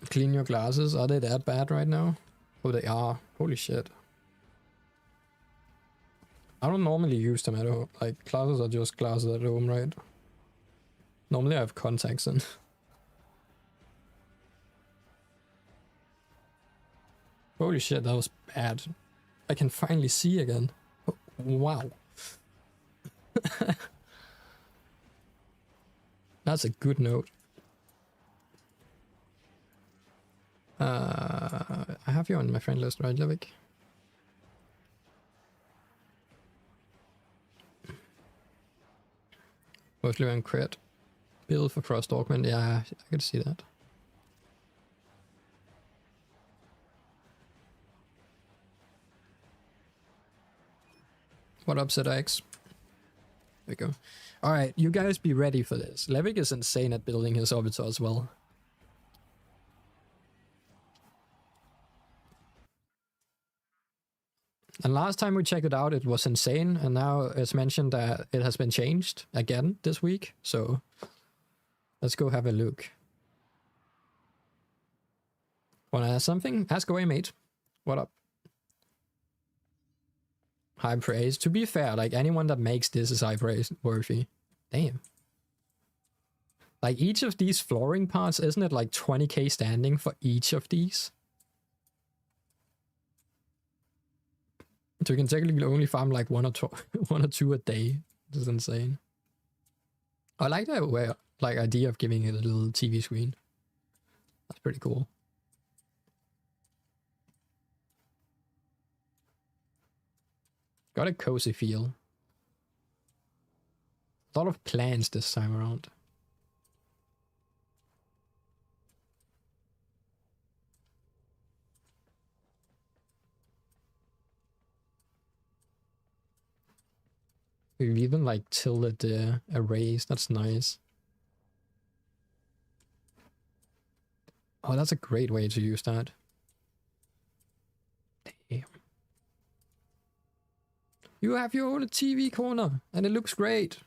Clean your glasses. Are they that bad right now? Oh, they are. Holy shit. I don't normally use them at home. Like, glasses are just glasses at home, right? Normally I have contacts in. Holy shit, that was bad. I can finally see again. Oh, wow. That's a good note. I have you on my friend list, right, Levick? Mostly on crit. Build for Frost Augment, yeah, I could see that. What up, ZX? There we go. Alright, you guys be ready for this. Levick is insane at building his Obiter as well. And last time we checked it out, it was insane, and now it's mentioned that it has been changed again this week, so let's go have a look. Wanna ask something? Ask away, mate. What up? High praise. To be fair, like, anyone that makes this is high praise worthy. Damn. Like, each of these flooring parts, isn't it like 20k standing for each of these? So you can technically only farm like one or two a day. This is insane. I like the idea of giving it a little TV screen. That's pretty cool. Got a cozy feel. A lot of plans this time around. We've even like tilted the arrays. That's nice. Oh, that's a great way to use that. Damn. You have your own TV corner and it looks great.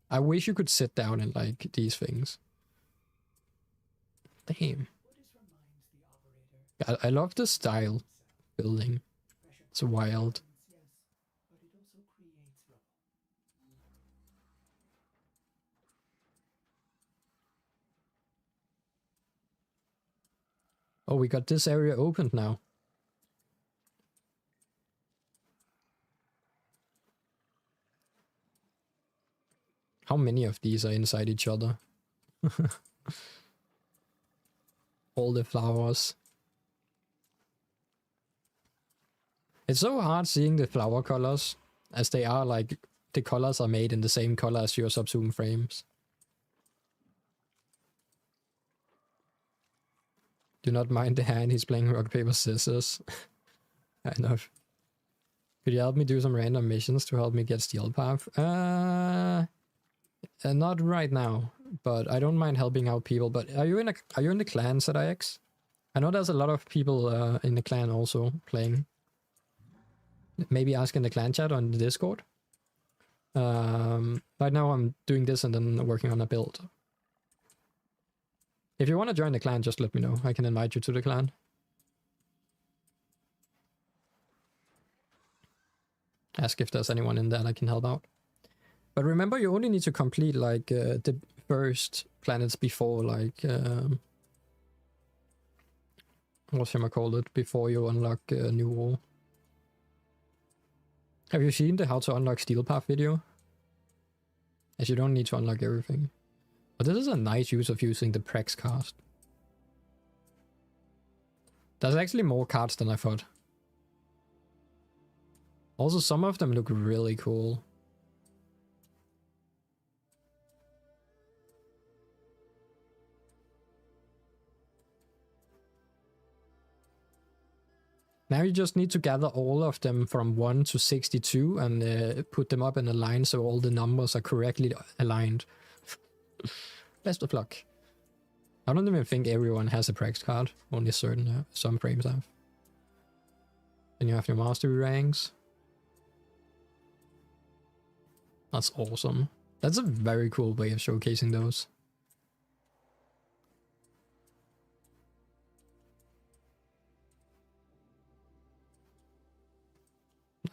I wish you could sit down and like these things. Damn. I love the style building. It's wild. Oh, we got this area opened now. How many of these are inside each other? All the flowers. It's so hard seeing the flower colors, as they are like, the colors are made in the same color as your subsume frames. Do not mind the hand, he's playing rock, paper, scissors. I know. Could you help me do some random missions to help me get Steel Path? Not right now, but I don't mind helping out people. But are you in the clan, ZIX? I know there's a lot of people in the clan also playing. Maybe ask in the clan chat on the Discord. Right now I'm doing this and then working on a build. If you want to join the clan, just let me know. I can invite you to the clan. Ask if there's anyone in there that can help out. But remember, you only need to complete like the first planets before like what shall I call it? Before you unlock a new wall. Have you seen the how to unlock Steel Path video? As you don't need to unlock everything. But this is a nice use of using the Prex card. There's actually more cards than I thought. Also, some of them look really cool. Now you just need to gather all of them from 1 to 62 and put them up in a line so all the numbers are correctly aligned. Best of luck. I don't even think everyone has a Prex card. Only certain, some frames have. And you have your mastery ranks. That's awesome. That's a very cool way of showcasing those.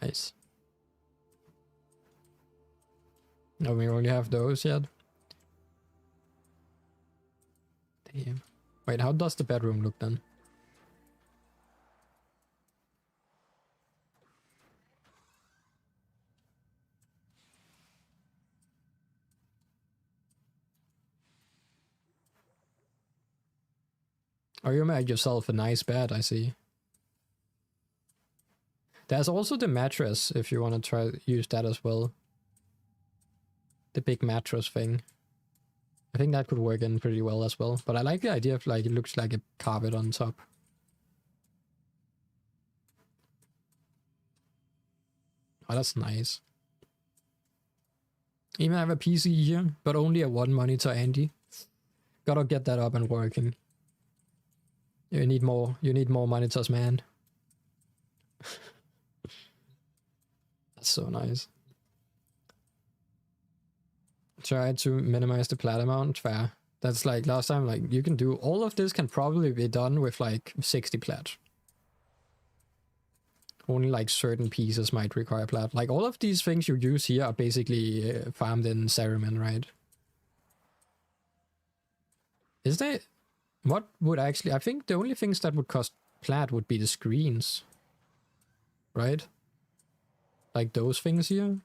Nice. No, we only have those yet. Damn. Wait, how does the bedroom look then? Oh, you made yourself a nice bed, I see. There's also the mattress, if you want to try use that as well. The big mattress thing. I think that could work in pretty well as well. But I like the idea of like it looks like a carpet on top. Oh, that's nice. Even have a PC here, but only a one monitor Andy. Gotta get that up and working. You need more monitors, man. That's so nice. Try to minimize the plat amount. Fair. That's like last time, like you can do all of this can probably be done with like 60 plat. Only like certain pieces might require plat. Like all of these things you use here are basically farmed in Cerumen, right? Is there... What would actually... I think the only things that would cost plat would be the screens. Right? Like those things here.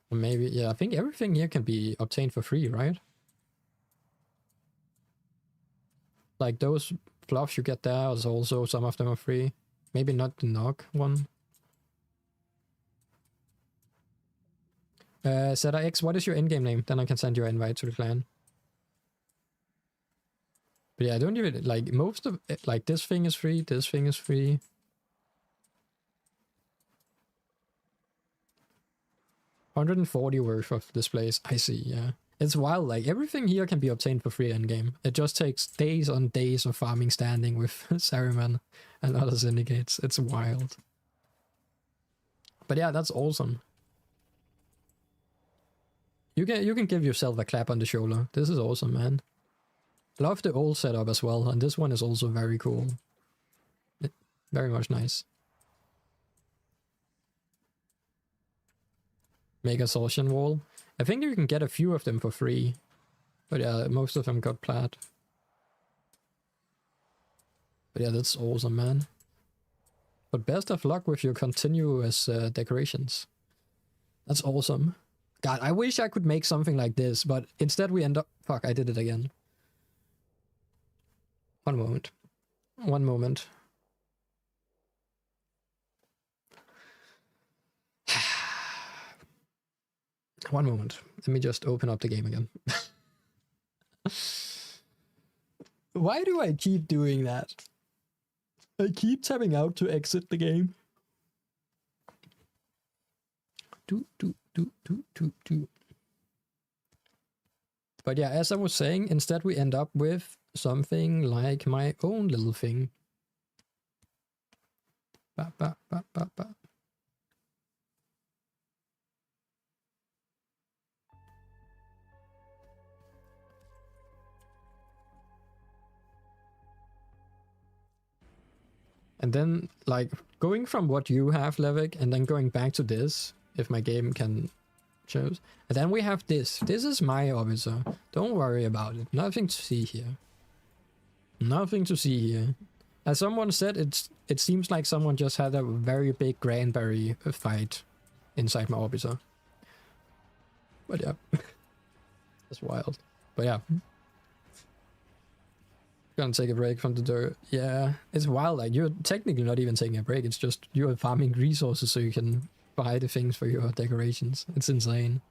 Or maybe... Yeah, I think everything here can be obtained for free, right? Like those fluffs you get there, is also some of them are free. Maybe not the Nog one. ZX, what is your in-game name? Then I can send you an invite to the clan. But yeah, I don't even, like, most of it, like, this thing is free, this thing is free. $140 worth of displays, I see, yeah. It's wild, like, everything here can be obtained for free in-game. It just takes days on days of farming standing with Saruman and other syndicates. It's wild. But yeah, that's awesome. You can give yourself a clap on the shoulder. This is awesome, man. Love the old setup as well, and this one is also very cool. Very much nice. Make a Sorceon wall. I think you can get a few of them for free. But yeah, most of them got plat. But yeah, that's awesome, man. But best of luck with your continuous decorations. That's awesome. God, I wish I could make something like this, but instead we end up... Fuck, I did it again. One moment. One moment. One moment. Let me just open up the game again. Why do I keep doing that? I keep tapping out to exit the game. But yeah, as I was saying, instead we end up with something like my own little thing. Ba, ba, ba, ba, ba. And then, like, going from what you have, Levik, and then going back to this, if my game can choose. And then we have this. This is my officer. Don't worry about it. Nothing to see here. Nothing to see here. As someone said, it seems like someone just had a very big Granberry fight inside my officer. But yeah. That's wild. But yeah. Gonna take a break from the dirt. Yeah, it's wild. Like, you're technically not even taking a break. It's just you're farming resources so you can buy the things for your decorations. It's insane.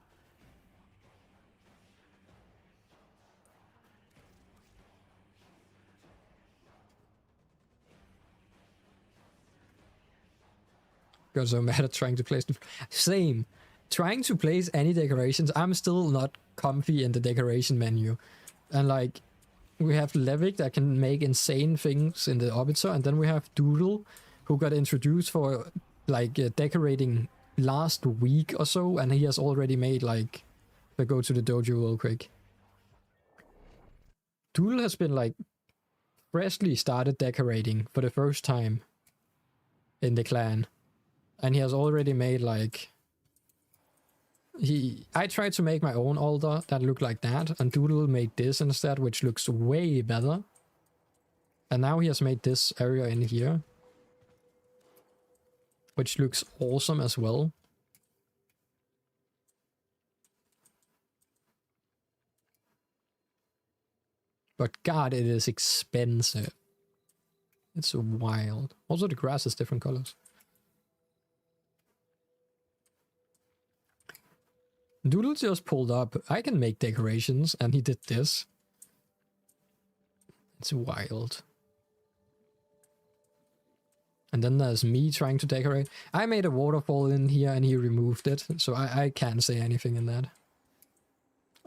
Got so mad at trying to place the... Same. trying to place any decorations, I'm still not comfy in the decoration menu. And like, we have Levick that can make insane things in the Obiter, and then we have Doodle, who got introduced for like decorating last week or so, and he has already made like, if I go to the dojo real quick. Doodle has been like freshly started decorating for the first time in the clan, and he has already made like, I tried to make my own altar that looked like that, and Doodle made this instead, which looks way better. And now he has made this area in here, which looks awesome as well. But god, it is expensive. It's wild. Also, the grass is different colors. Doodle just pulled up, I can make decorations, and he did this. It's wild. And then there's me trying to decorate. I made a waterfall in here and he removed it, so I can't say anything in that.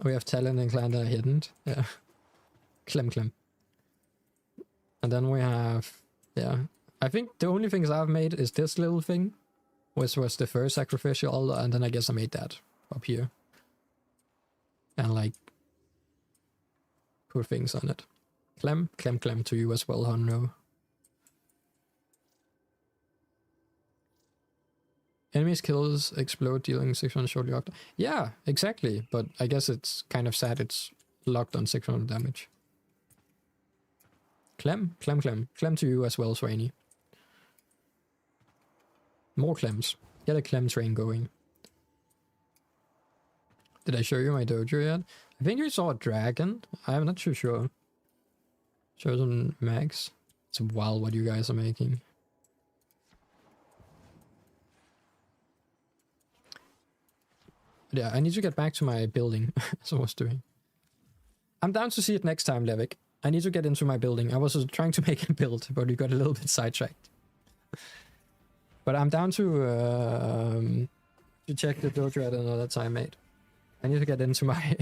We have talent and clan that are hidden. Yeah. Clem. And then we have, yeah. I think the only things I've made is this little thing, which was the first sacrificial altar, and then I guess I made that up here. And like, put things on it. Clem to you as well, Honro. Enemies kills explode, dealing 600 shortly after. Yeah, exactly. But I guess it's kind of sad it's locked on 600 damage. Clem to you as well, Swainy. More Clems. Get a Clem train going. Did I show you my dojo yet? I think you saw a dragon. I'm not too sure. Show some mags. It's wild what you guys are making. Yeah, I need to get back to my building, as I was doing. I'm down to see it next time, Levick. I need to get into my building. I was trying to make a build, but we got a little bit sidetracked. But I'm down to check the dojo at another time, mate. I need to get into my...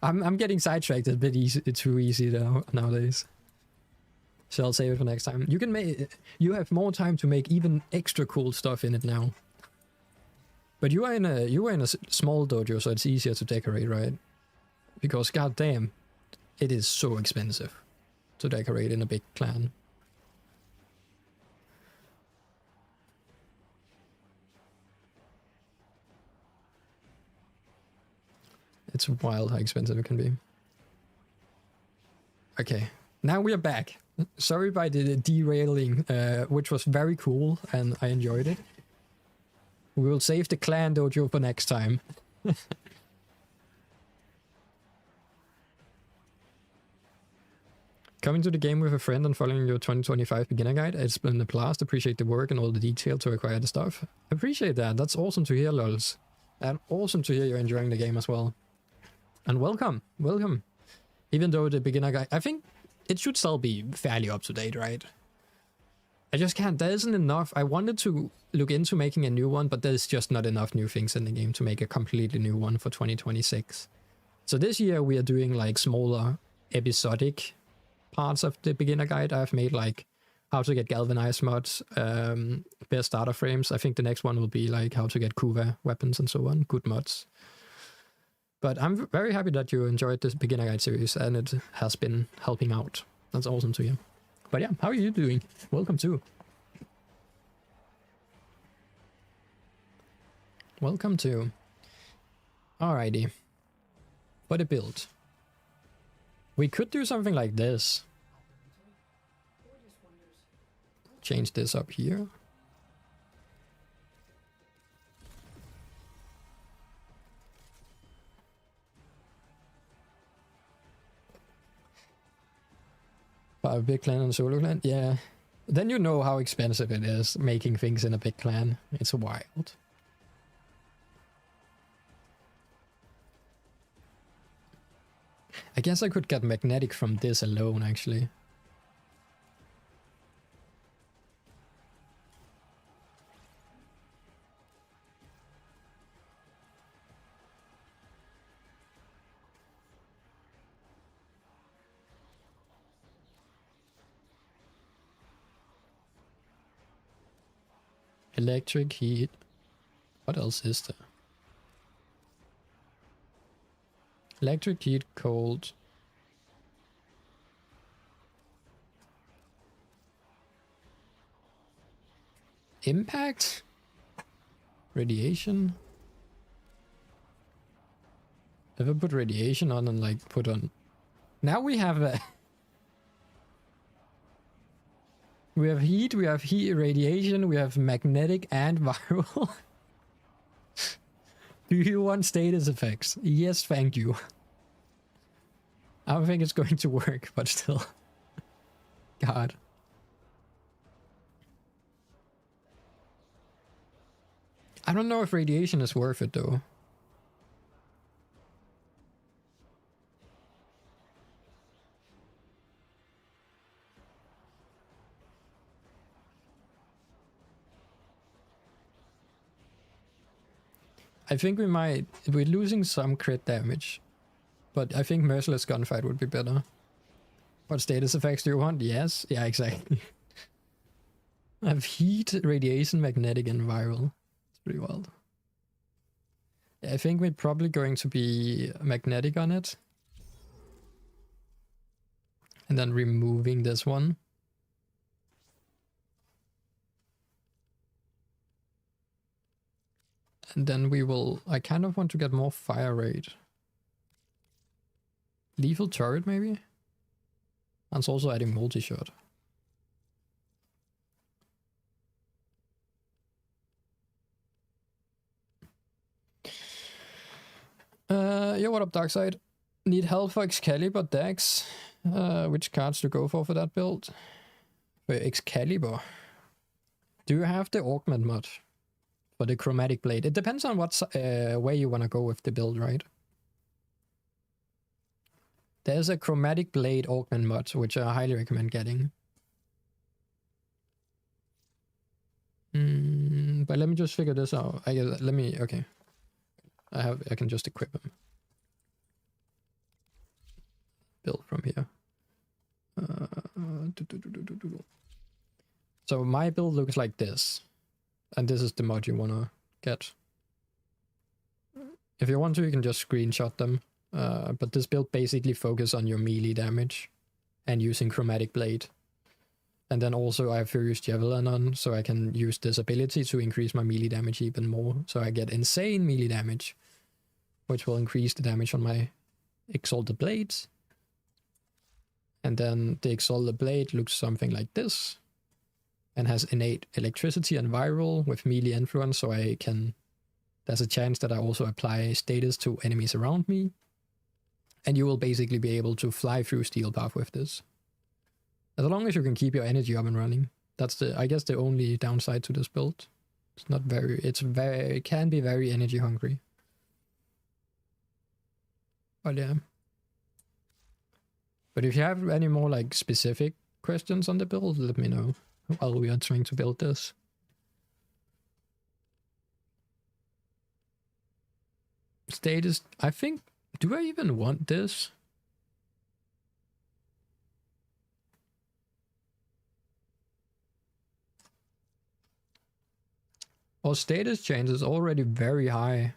I'm getting sidetracked a bit too easy though, nowadays. So I'll save it for next time. You can make... You have more time to make even extra cool stuff in it now. But you are in a small dojo, so it's easier to decorate, right? Because goddamn, it is so expensive to decorate in a big clan. It's wild how expensive it can be. Okay, now we are back. Sorry by the derailing, which was very cool and I enjoyed it. We will save the clan dojo for next time. Coming to the game with a friend and following your 2025 beginner guide, it's been a blast. Appreciate the work and all the detail to acquire the stuff. Appreciate that. That's awesome to hear, lols. And awesome to hear you're enjoying the game as well. And welcome. Even though the beginner guide, I think it should still be fairly up to date, right? I just can't. There isn't enough. I wanted to look into making a new one, but there's just not enough new things in the game to make a completely new one for 2026. So this year we are doing like smaller episodic parts of the beginner guide. I've made like how to get galvanized mods, best starter frames. I think the next one will be like how to get Kuva weapons and so on. Good mods. But I'm very happy that you enjoyed this beginner guide series and it has been helping out. That's awesome to hear. But yeah, how are you doing? Welcome too. Welcome to. Alrighty. For the build. We could do something like this. Change this up here. A big clan and solo clan? Yeah. Then you know how expensive it is making things in a big clan. It's wild. I guess I could get magnetic from this alone, actually. Electric, heat. What else is there? Electric, heat, cold. Impact? Radiation? Ever put radiation on and like put on... Now we have a... we have heat, radiation, we have magnetic and viral. Do you want status effects? Yes, thank you. I don't think it's going to work, but still. God. I don't know if radiation is worth it though. I think we're losing some crit damage, but I think merciless gunfight would be better. What status effects do you want? Yes, yeah, exactly. I have heat, radiation, magnetic, and viral. It's pretty wild. Yeah, I think we're probably going to be magnetic on it. And then removing this one. And then we will... I kind of want to get more fire rate. Lethal turret, maybe? And it's also adding multi-shot. Yeah, what up, Darkside? Need help for Excalibur decks. Which cards to go for that build? For Excalibur. Do you have the augment mod? For the chromatic blade? It depends on what way you want to go with the build, right? There's a chromatic blade augment mod, which I highly recommend getting. But let me just figure this out. Okay. I can just equip them. Build from here. So my build looks like this. And this is the mod you want to get. If you want to, you can just screenshot them. But this build basically focuses on your melee damage and using Chromatic Blade. And then also I have Furious Javelin on, so I can use this ability to increase my melee damage even more. So I get insane melee damage, which will increase the damage on my Exalted Blades. And then the Exalted Blade looks something like this. And has innate electricity and viral with melee influence, so I can... There's a chance that I also apply status to enemies around me. And you will basically be able to fly through Steel Path with this. As long as you can keep your energy up and running. That's I guess the only downside to this build. It's not very... It can be very energy hungry. But yeah. But if you have any more like specific questions on the build, let me know. While we are trying to build this. Status, I think, do I even want this? Or status change is already very high.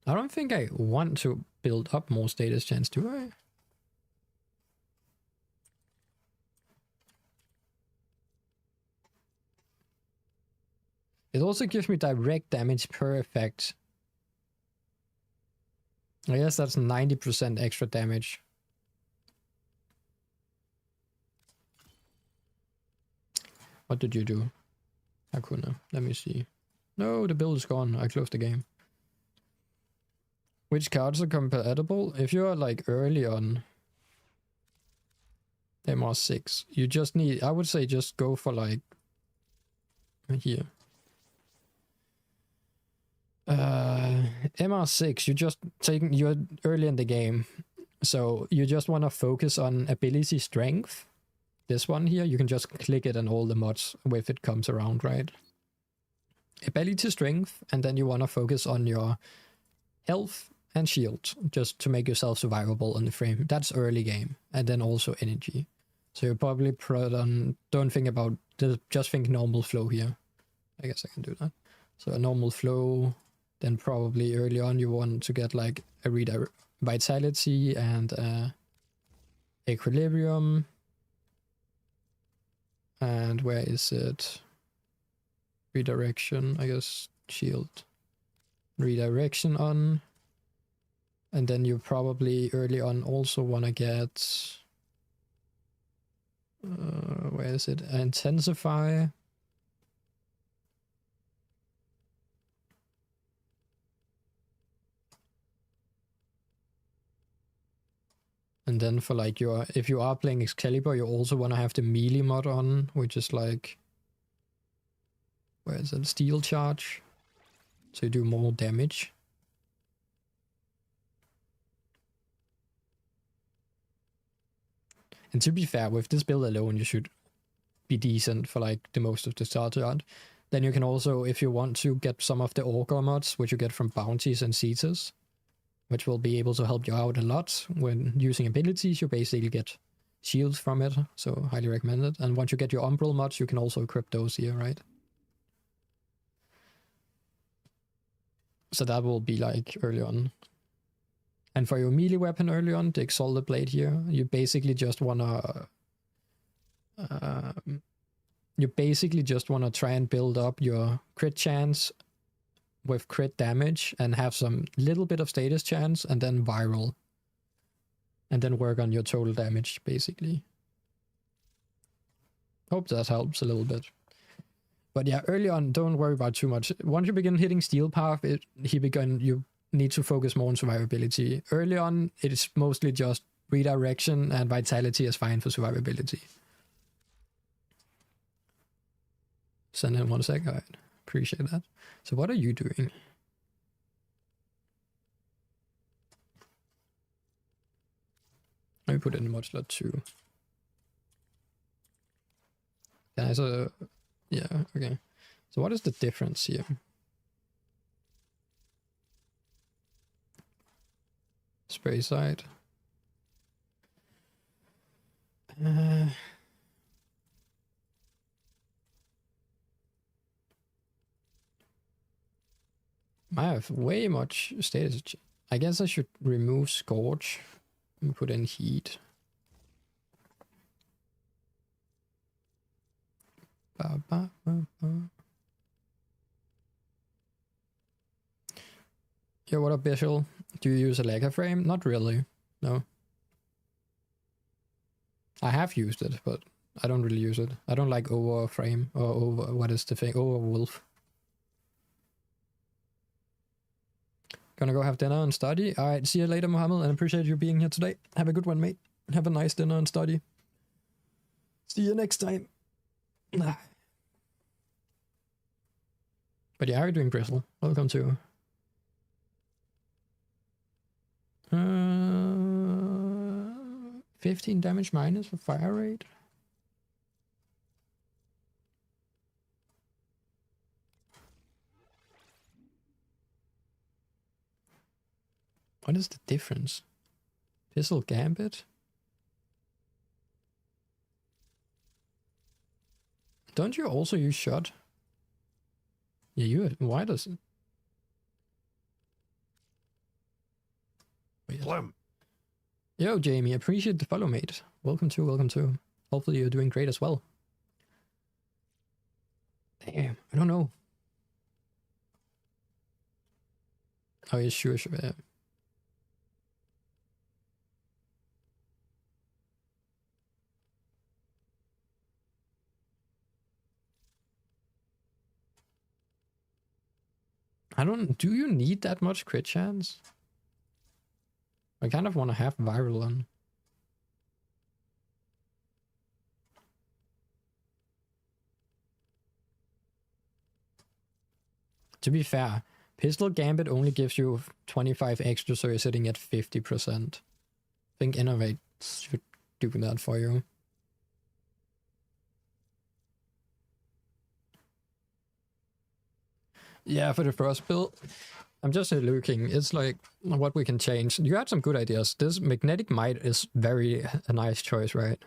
I don't think I want to build up more status change, do I? It also gives me direct damage per effect. I guess that's 90% extra damage. What did you do? Hakuna, let me see. No, the build is gone. I closed the game. Which cards are compatible? If you're like early on MR6, you just need... I would say just go for like... Here. MR6, you're early in the game, so you just want to focus on ability strength. This one here, you can just click it and all the mods if it comes around, right? Ability strength, and then you want to focus on your health and shield, just to make yourself survivable on the frame. That's early game, and then also energy. So you probably don't think about, just think normal flow here. I guess I can do that. So a normal flow, then probably early on you want to get like a vitality and equilibrium. And where is it? Redirection, I guess, shield. Redirection on. And then you probably early on also want to get... where is it? Intensify. And then for like your, if you are playing Excalibur, you also want to have the melee mod on, which is like, where is it? Steel charge. So you do more damage. And to be fair, with this build alone, you should be decent for like the most of the starter art. Then you can also, if you want to, get some of the Augur mods, which you get from bounties and Cetus, which will be able to help you out a lot when using abilities. You basically get shields from it, so highly recommend it. And once you get your Umbral mods, you can also equip those here, right? So that will be like early on. And for your melee weapon early on, the Exalted Blade here, you basically just wanna... try and build up your crit chance with crit damage and have some little bit of status chance and then viral. And then work on your total damage, basically. Hope that helps a little bit. But yeah, early on, don't worry about too much. Once you begin hitting Steel Path, you need to focus more on survivability. Early on, it is mostly just redirection, and vitality is fine for survivability. Send in 1 sec. Alright, appreciate that. So what are you doing? Let me put in the mod slot 2. Yeah, so yeah, okay. So what is the difference here? Spray side. I have way much status. I guess I should remove Scorch and put in Heat. Ba, ba, ba, ba. Yo, what up, Bishel? Do you use a Lega frame? Not really, no. I have used it, but I don't really use it. I don't like over frame or over, what is the thing? Over wolf. Gonna go have dinner and study. Alright, see you later, Mohammed, and appreciate you being here today. Have a good one, mate. Have a nice dinner and study. See you next time. But yeah, how are you doing, Bristle? Welcome to... 15 damage minus for fire rate. What is the difference? Pistol Gambit? Don't you also use shot? Yeah, you... Why does it? Plum. Yo, Jamie, appreciate the follow, mate. Welcome to, welcome to. Hopefully you're doing great as well. Damn, I don't know. Oh, yeah, sure. Yeah. Do you need that much crit chance? I kind of want to have viral on. To be fair, Pistol Gambit only gives you 25 extra, so you're sitting at 50%. I think Innovate should do that for you. Yeah, for the first build, I'm just looking. It's like what we can change. You had some good ideas. This Magnetic Might is a nice choice, right?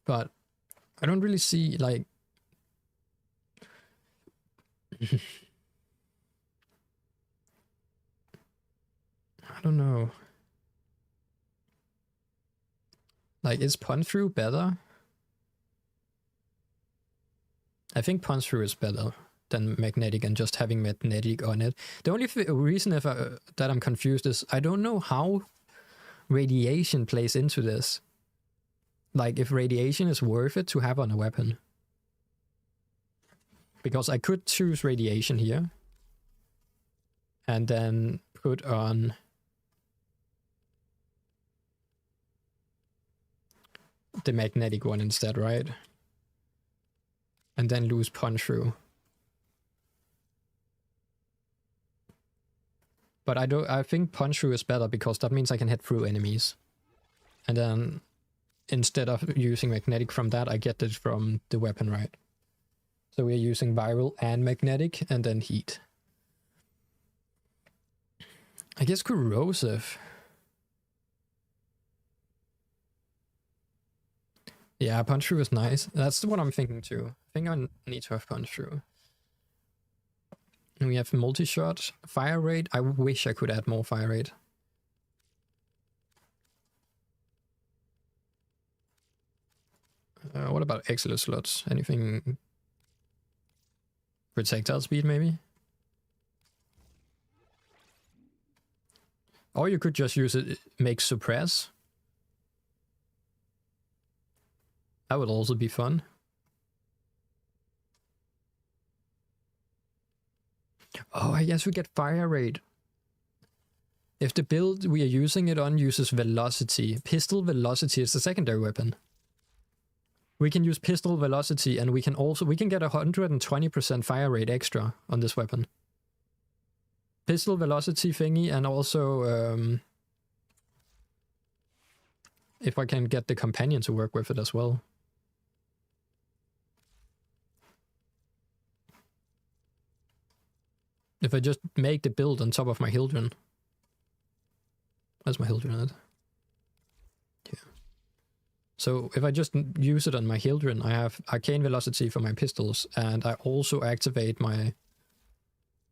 But I don't really see, like... I don't know. Like, is punch through better? I think punch through is better than magnetic and just having magnetic on it. The only reason that I'm confused is I don't know how radiation plays into this. Like, if radiation is worth it to have on a weapon. Because I could choose radiation here. And then put on the magnetic one instead, right? And then lose punch through. But I think punch through is better because that means I can hit through enemies. And then instead of using magnetic from that, I get it from the weapon, right? So we're using viral and magnetic and then heat. I guess corrosive. Yeah, punch through is nice. That's what I'm thinking too. I think I need to have punch through. And we have multi-shot, fire rate. I wish I could add more fire rate. What about excellent slots? Anything? Projectile speed, maybe? Or you could just use it, make suppress. That would also be fun. Oh, I guess we get fire rate. If the build we are using it on uses velocity, pistol velocity is the secondary weapon. We can use pistol velocity and we can get 120% fire rate extra on this weapon. Pistol velocity thingy, and also if I can get the companion to work with it as well. If I just make the build on top of my Hildren. Where's my Hildren at? Yeah. So if I just use it on my Hildren, I have arcane velocity for my pistols, and I also activate my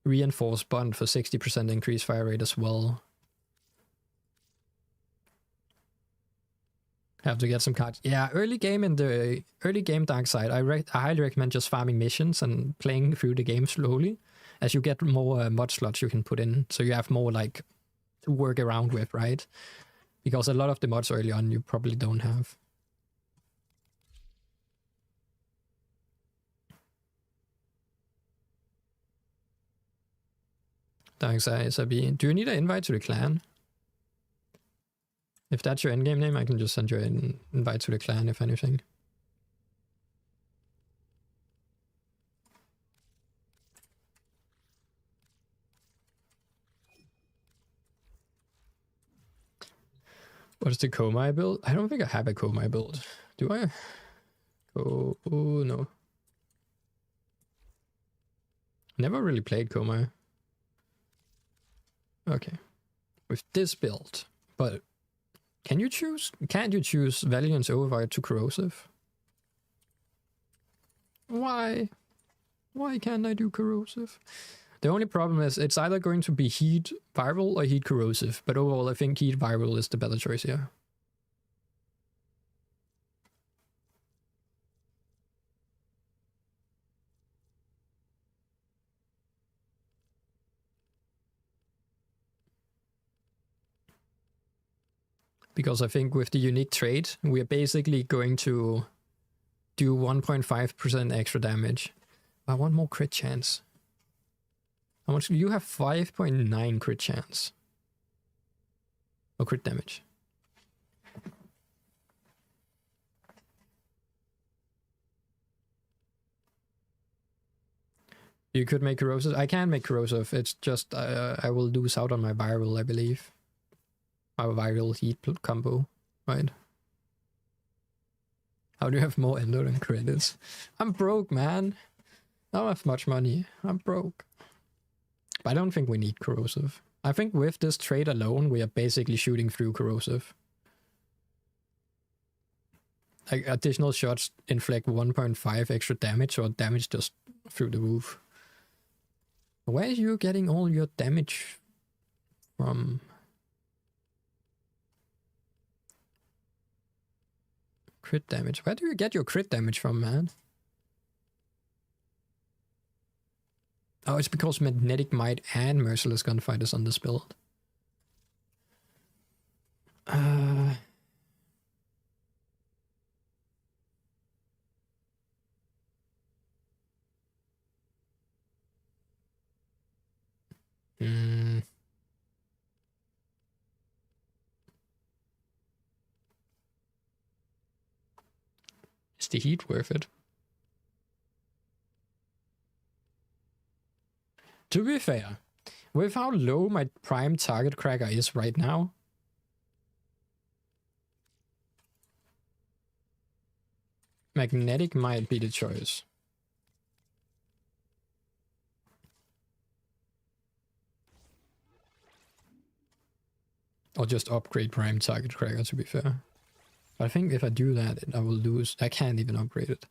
reinforced bond for 60% increased fire rate as well. Have to get some cards. Yeah, early game dark side, I highly recommend just farming missions and playing through the game slowly. As you get more mod slots you can put in, so you have more like to work around with, right? Because a lot of the mods early on you probably don't have. Thanks, Sabi. Do you need an invite to the clan? If that's your endgame name, I can just send you an invite to the clan, if anything. What is the Komai build? I don't think I have a Komai build. Do I? Oh, no. Never really played Komai. Okay. With this build. But can't you choose Valiant's Override to Corrosive? Why? Why can't I do Corrosive? The only problem is it's either going to be Heat Viral or Heat Corrosive, but overall I think Heat Viral is the better choice here. Because I think with the unique trait, we are basically going to do 1.5% extra damage. I want more crit chance. How much? You have 5.9 crit chance. Or crit damage. You could make corrosive. I can make corrosive. It's just I will lose out on my viral, I believe. My viral heat combo, right? How do you have more endo than credits? I'm broke, man. I don't have much money. I'm broke. But I don't think we need corrosive. I think with this trait alone, we are basically shooting through corrosive. Like additional shots inflict 1.5 extra damage, or damage just through the roof. Where are you getting all your damage from? Crit damage. Where do you get your crit damage from, man? Oh, it's because Magnetic Might and Merciless Gunfight is on this build. Is the heat worth it? To be fair, with how low my prime target cracker is right now, Magnetic might be the choice. Or just upgrade prime target cracker, to be fair. I think if I do that, I will lose. I can't even upgrade it.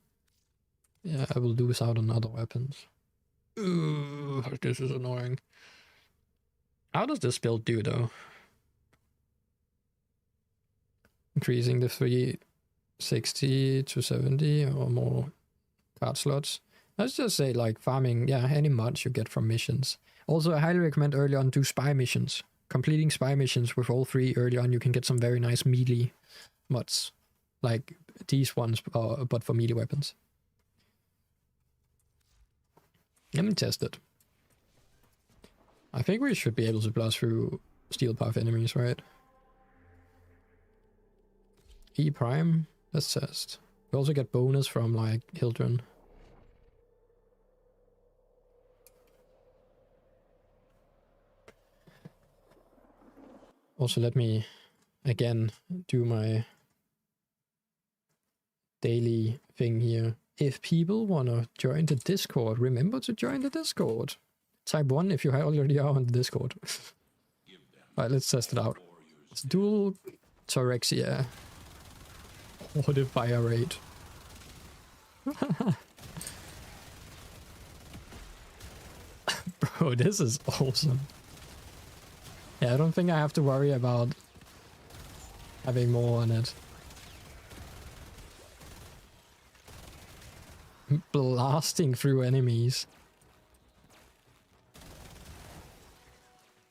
Yeah, I will lose out on other weapons. Ooh, this is annoying. How does this build do, though? Increasing the 360 to 70 or more card slots. Let's just say, like, farming, yeah, any mods you get from missions. Also, I highly recommend early on do spy missions. Completing spy missions with all 3 early on, you can get some very nice melee mods. Like these ones, but for melee weapons. Let me test it. I think we should be able to blast through steel path enemies, right? E prime, let's test. We also get bonus from like Hildren. Also, let me again do my daily thing here. If people want to join the Discord, remember to join the Discord. Type 1 if you already are on the Discord. Alright, let's test it out. It's dual Torexia. What a fire rate. Bro, this is awesome. Yeah, I don't think I have to worry about having more on it. Blasting through enemies.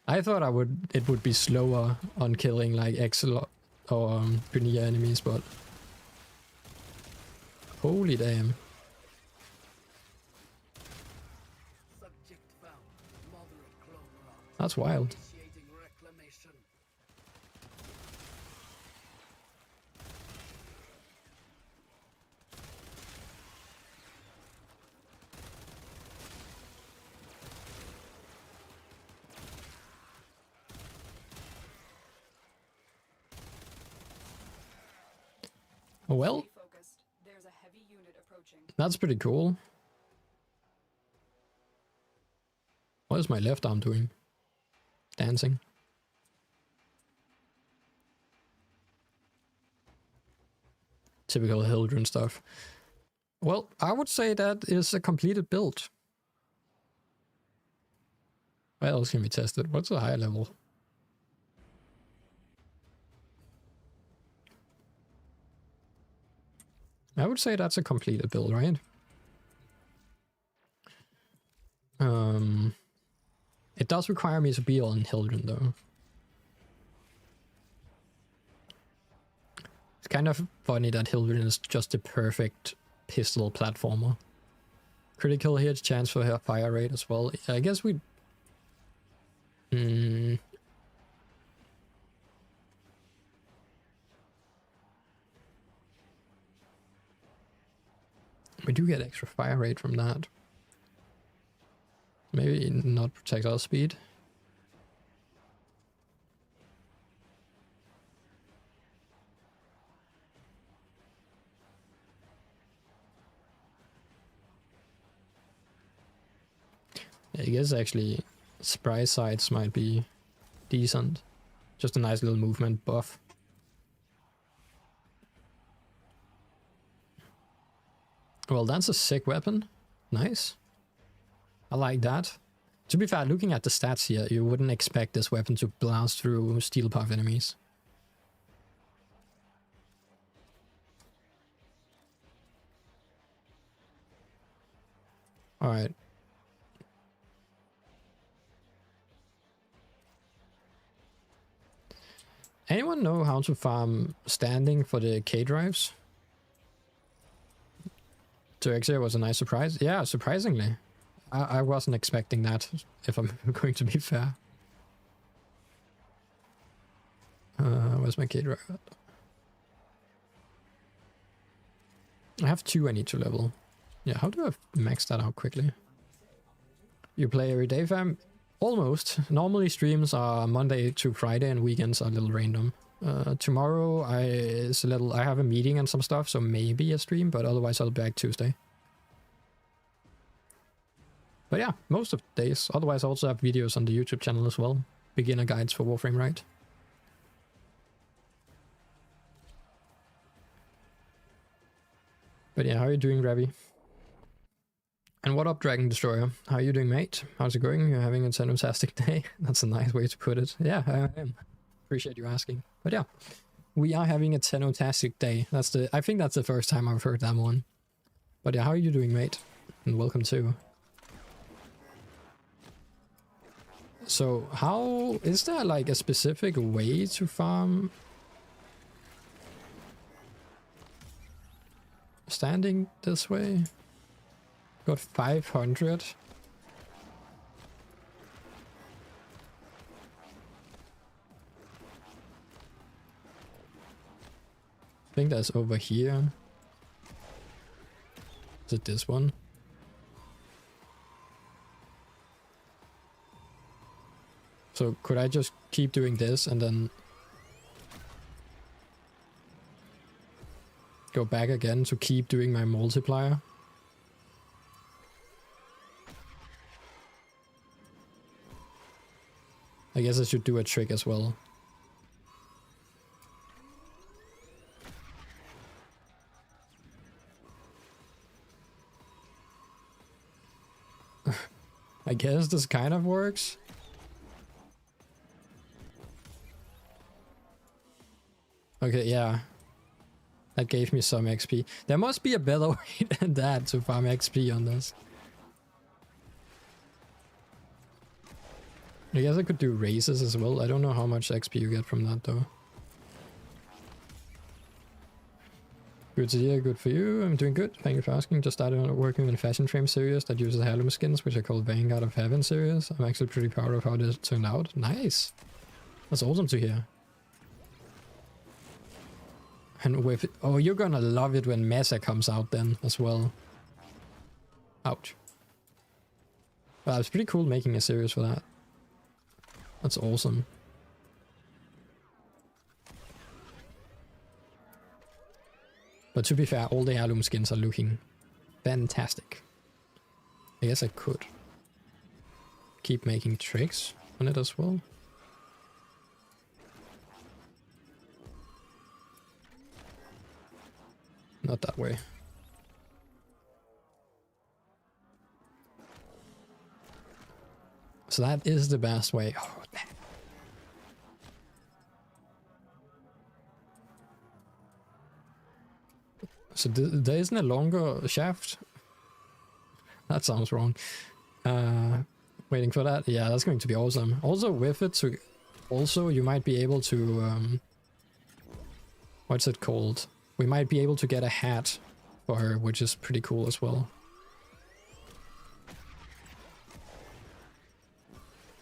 I thought it would be slower on killing like Exilot or Punia enemies, but holy damn. That's wild. Well, there's a heavy unit approaching. That's pretty cool. What is my left arm doing? Dancing. Typical Hildren stuff. Well, I would say that is a completed build. Where else can we test it? What's a high level? I would say that's a completed build, right? It does require me to be on Hildren, though. It's kind of funny that Hildren is just the perfect pistol platformer. Critical hit, chance for her fire rate as well. I guess we... We do get extra fire rate from that. Maybe not projectile speed. I guess actually surprise sights might be decent. Just a nice little movement buff. Well, that's a sick weapon. Nice. I like that. To be fair, looking at the stats here, you wouldn't expect this weapon to blast through steel puff enemies. Alright. Anyone know how to farm standing for the K drives? Direxia was a nice surprise. Yeah, surprisingly. I wasn't expecting that, if I'm going to be fair. Where's my K drive at? I have 2 I need to level. Yeah, how do I max that out quickly? You play every day, fam? Almost. Normally streams are Monday to Friday and weekends are a little random. Tomorrow I have a meeting and some stuff, so maybe a stream, but otherwise I'll be back Tuesday. But yeah, most of the days. Otherwise I also have videos on the YouTube channel as well. Beginner guides for Warframe, right? But yeah, how are you doing, Ravi? And what up, Dragon Destroyer? How are you doing, mate? How's it going? You're having a fantastic day? That's a nice way to put it. Yeah, I am. Appreciate you asking. But yeah, we are having a fantastic day. I think that's the first time I've heard that one. But yeah, how are you doing, mate? And welcome too. So how is there like a specific way to farm standing this way? Got 500. I think that's over here. Is it this one? So could I just keep doing this and then go back again to keep doing my multiplier? I guess I should do a trick as well. I guess this kind of works. Okay, yeah. That gave me some XP. There must be a better way than that to farm XP on this. I guess I could do races as well. I don't know how much XP you get from that though. Good to hear, good for you. I'm doing good. Thank you for asking. Just started working on a fashion frame series that uses heirloom skins, which I call Vanguard of Heaven series. I'm actually pretty proud of how this turned out. Nice. That's awesome to hear. And with oh, you're gonna love it when Mesa comes out then as well. Ouch. Well, it's pretty cool making a series for that. That's awesome. But to be fair, all the heirloom skins are looking fantastic. I guess I could keep making tricks on it as well. Not that way. So that is the best way. Oh, damn. So there isn't a longer shaft? That sounds wrong. Waiting for that? Yeah, that's going to be awesome. Also with it, also you might be able to... what's it called? We might be able to get a hat for her, which is pretty cool as well.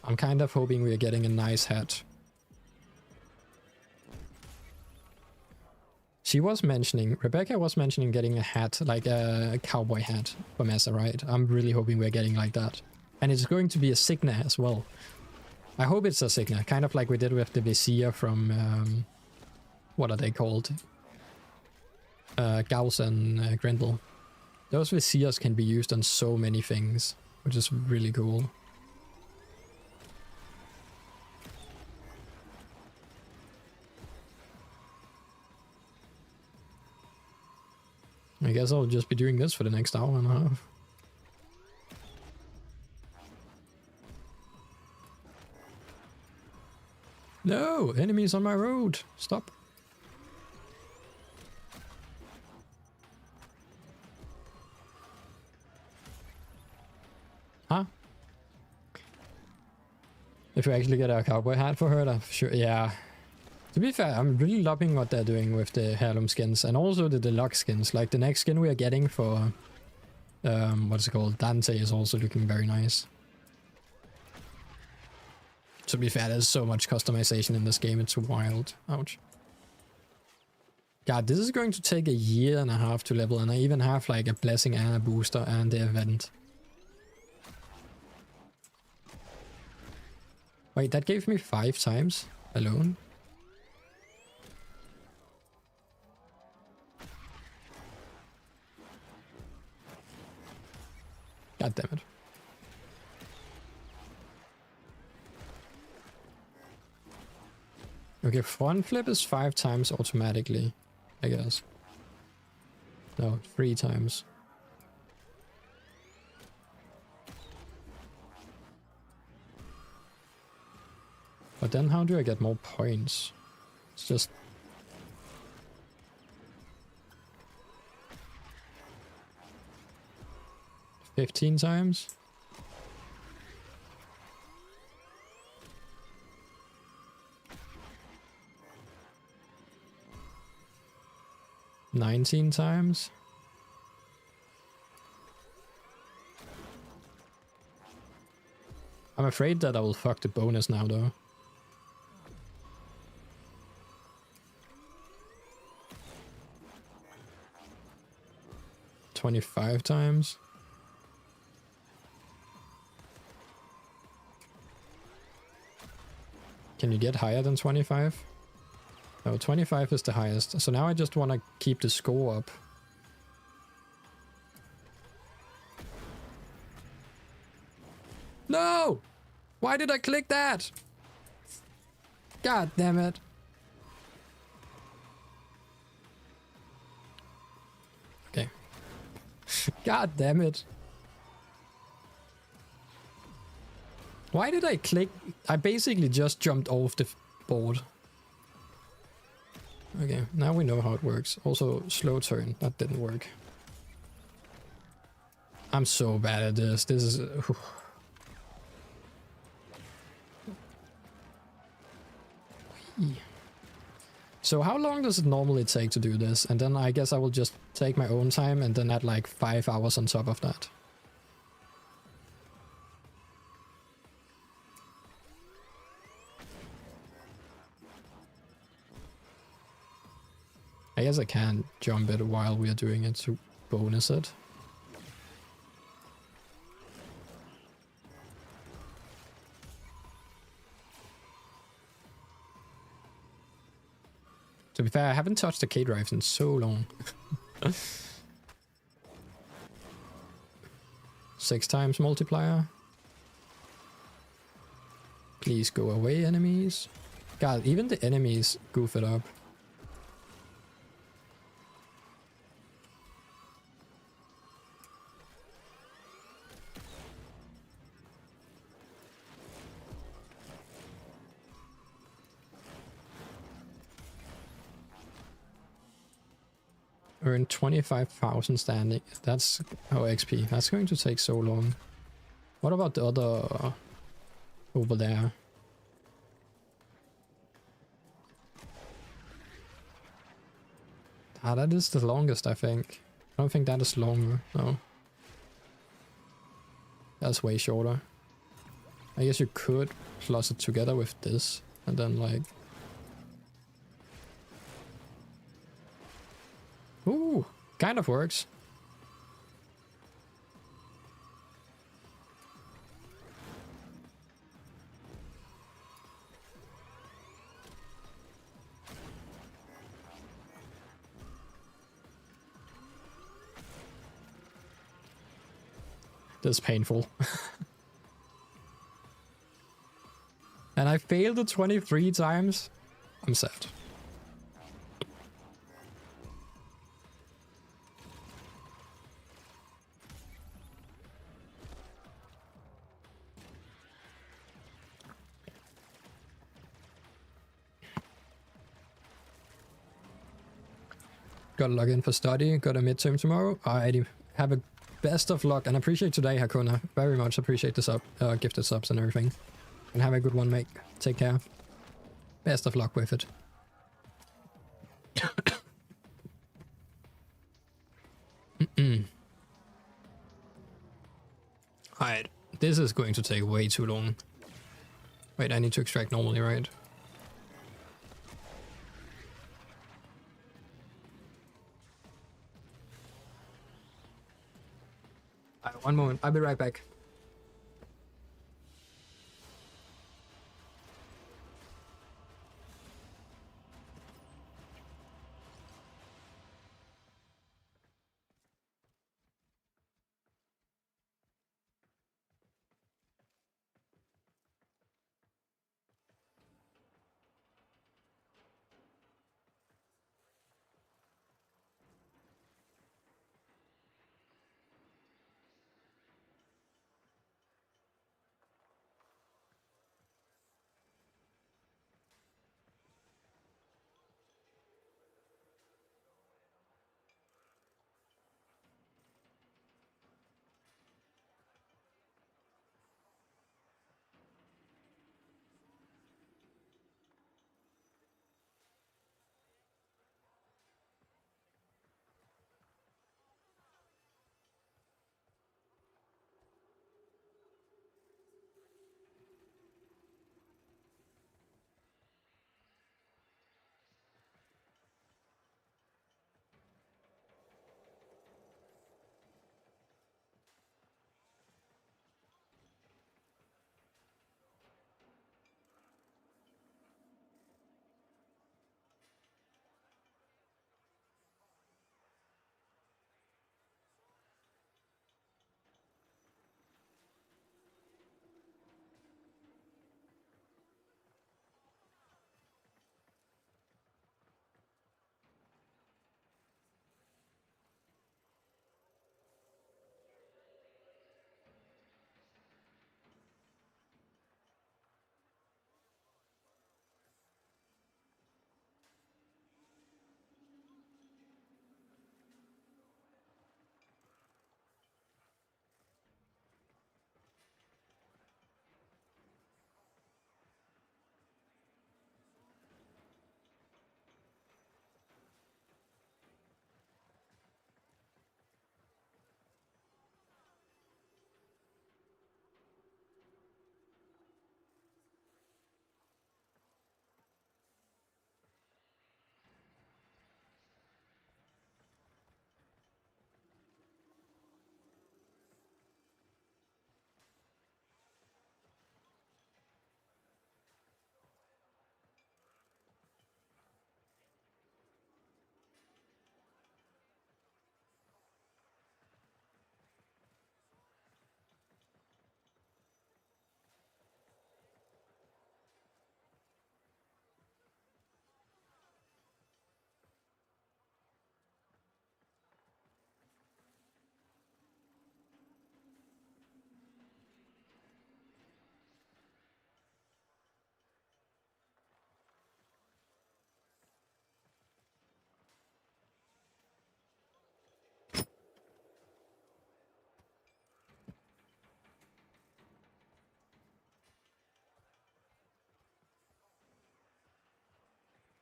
I'm kind of hoping we're getting a nice hat. She was mentioning, Rebecca was mentioning getting a hat, like a cowboy hat for Mesa, right? I'm really hoping we're getting like that. And it's going to be a Signa as well. I hope it's a Signa, kind of like we did with the Vizier from, what are they called? Gauss and Grendel. Those Viziers can be used on so many things, which is really cool. I guess I'll just be doing this for the next hour and a half. No! Enemies on my road! Stop. Huh? If we actually get a cowboy hat for her, that's sure. Yeah. To be fair, I'm really loving what they're doing with the heirloom skins and also the deluxe skins. Like the next skin we are getting for, what's it called? Dante is also looking very nice. To be fair, there's so much customization in this game, it's wild. Ouch. God, this is going to take 1.5 years to level, and I even have like a blessing and a booster and the event. Wait, that gave me 5 times alone? God damn it. Okay, front flip is 5 times automatically, I guess. No, 3 times. But then how do I get more points? It's just... $15 times? $19 times? I'm afraid that I will fuck the bonus now though. $25 times? Can you get higher than 25? No, 25 is the highest. So now I just want to keep the score up. No! Why did I click that? God damn it. Okay. God damn it. Why did I click? I basically just jumped off the board. Okay, now we know how it works. Also, slow turn. That didn't work. I'm so bad at this. This is... So how long does it normally take to do this? And then I guess I will just take my own time and then add like 5 hours on top of that. I guess I can jump it while we are doing it to bonus it. To be fair, I haven't touched the K-drives in so long. 6 times multiplier. Please go away, enemies. God, even the enemies goof it up. Earn 25,000 standing. That's XP. That's going to take so long. What about the other over there? Ah, that is the longest, I think. I don't think that is longer. No. That's way shorter. I guess you could plus it together with this and then like... Ooh, kind of works. This is painful. And I failed it 23 times. I'm sad. Gotta log in for study. Got a midterm tomorrow. Alrighty. Have a best of luck and appreciate today, Hakuna. Very much appreciate the sub, gifted subs and everything. And have a good one, mate. Take care. Best of luck with it. Alright. This is going to take way too long. Wait, I need to extract normally, right? One moment, I'll be right back.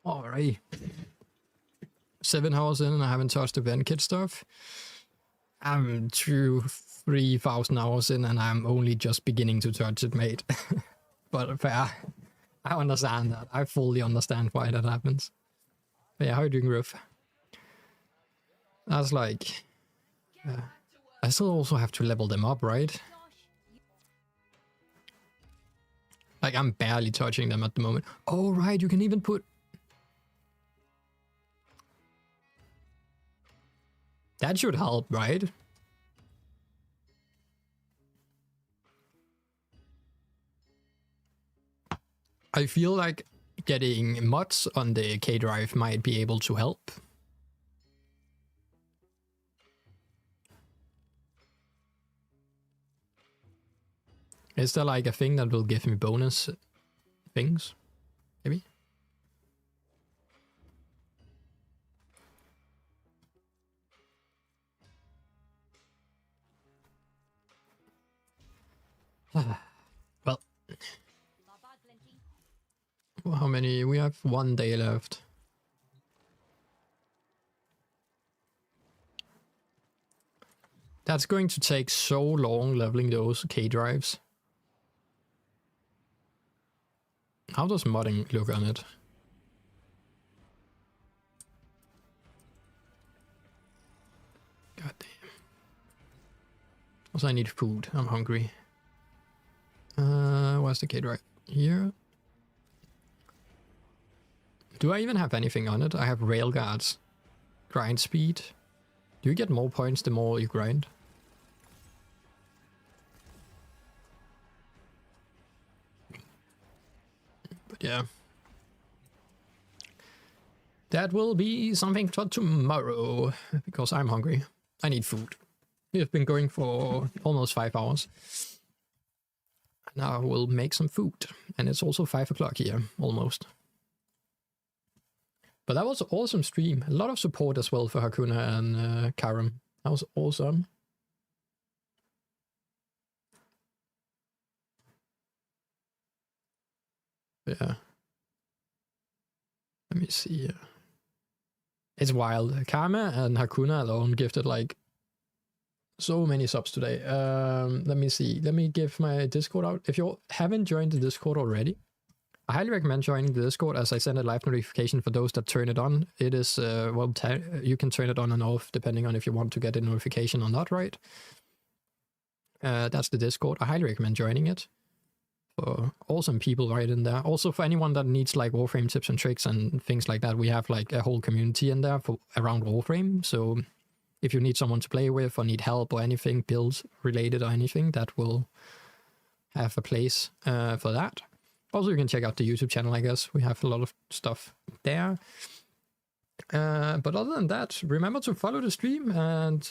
Alright. 7 hours in and I haven't touched the event kit stuff. I'm 3,000 hours in and I'm only just beginning to touch it, mate. But fair. I understand that. I fully understand why that happens. But yeah, how are you doing, Ruff? That's like... I still also have to level them up, right? Like, I'm barely touching them at the moment. Oh, right, you can even put... That should help, right? I feel like getting mods on the K drive might be able to help. Is there like a thing that will give me bonus things? Maybe? Well, how many? We have 1 day left. That's going to take so long leveling those K drives. How does modding look on it? God damn. Also, I need food. I'm hungry. Where's the K drive? Here. Do I even have anything on it? I have railguards. Grind speed. Do you get more points the more you grind? But yeah. That will be something for tomorrow, because I'm hungry. I need food. We've been going for almost 5 hours. Now we'll make some food. And it's also 5 o'clock here, almost. But that was an awesome stream. A lot of support as well for Hakuna and Karam. That was awesome. Yeah. Let me see here. It's wild. Karma and Hakuna alone gifted like so many subs today. Let me see. Let me give my Discord out. If you haven't joined the Discord already, I highly recommend joining the Discord, as I send a live notification for those that turn it on. It is, well, you can turn it on and off depending on if you want to get a notification or not, right? That's the Discord. I highly recommend joining it. For awesome people right in there. Also for anyone that needs like Warframe tips and tricks and things like that, we have like a whole community in there for around Warframe. So if you need someone to play with or need help or anything build related or anything, that will have a place for that. Also, you can check out the YouTube channel, I guess. We have a lot of stuff there. But other than that, remember to follow the stream and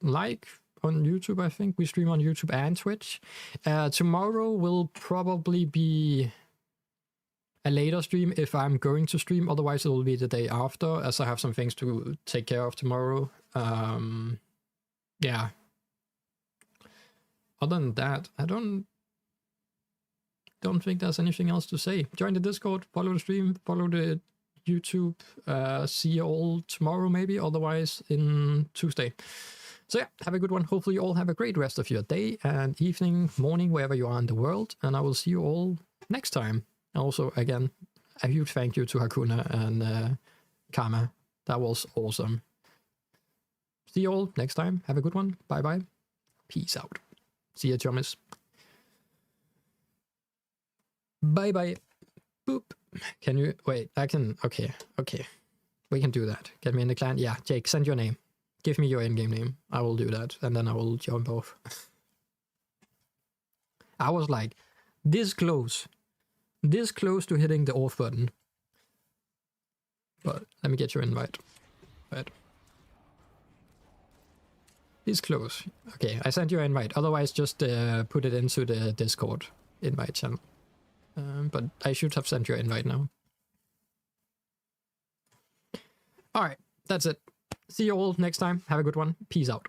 like on YouTube. I think we stream on YouTube and Twitch. Tomorrow will probably be a later stream if I'm going to stream. Otherwise, it will be the day after, as I have some things to take care of tomorrow. Yeah. Other than that, I don't think there's anything else to say. Join the Discord, follow the stream, follow the YouTube. See you all tomorrow, maybe. Otherwise, in Tuesday. So yeah, have a good one. Hopefully you all have a great rest of your day and evening, morning, wherever you are in the world. And I will see you all next time. Also, again, a huge thank you to Hakuna and Karma. That was awesome. See you all next time. Have a good one. Bye-bye. Peace out. See you, chummies. Bye-bye. Boop. Can you... Wait, I can... Okay. We can do that. Get me in the clan. Yeah, Jake, send your name. Give me your in-game name. I will do that, and then I will jump off. I was like, this close to hitting the off button. But let me get your invite. Right. This close. Okay, I sent you an invite. Otherwise, just put it into the Discord invite channel. But I should have sent you an invite now. Alright, that's it. See you all next time. Have a good one. Peace out.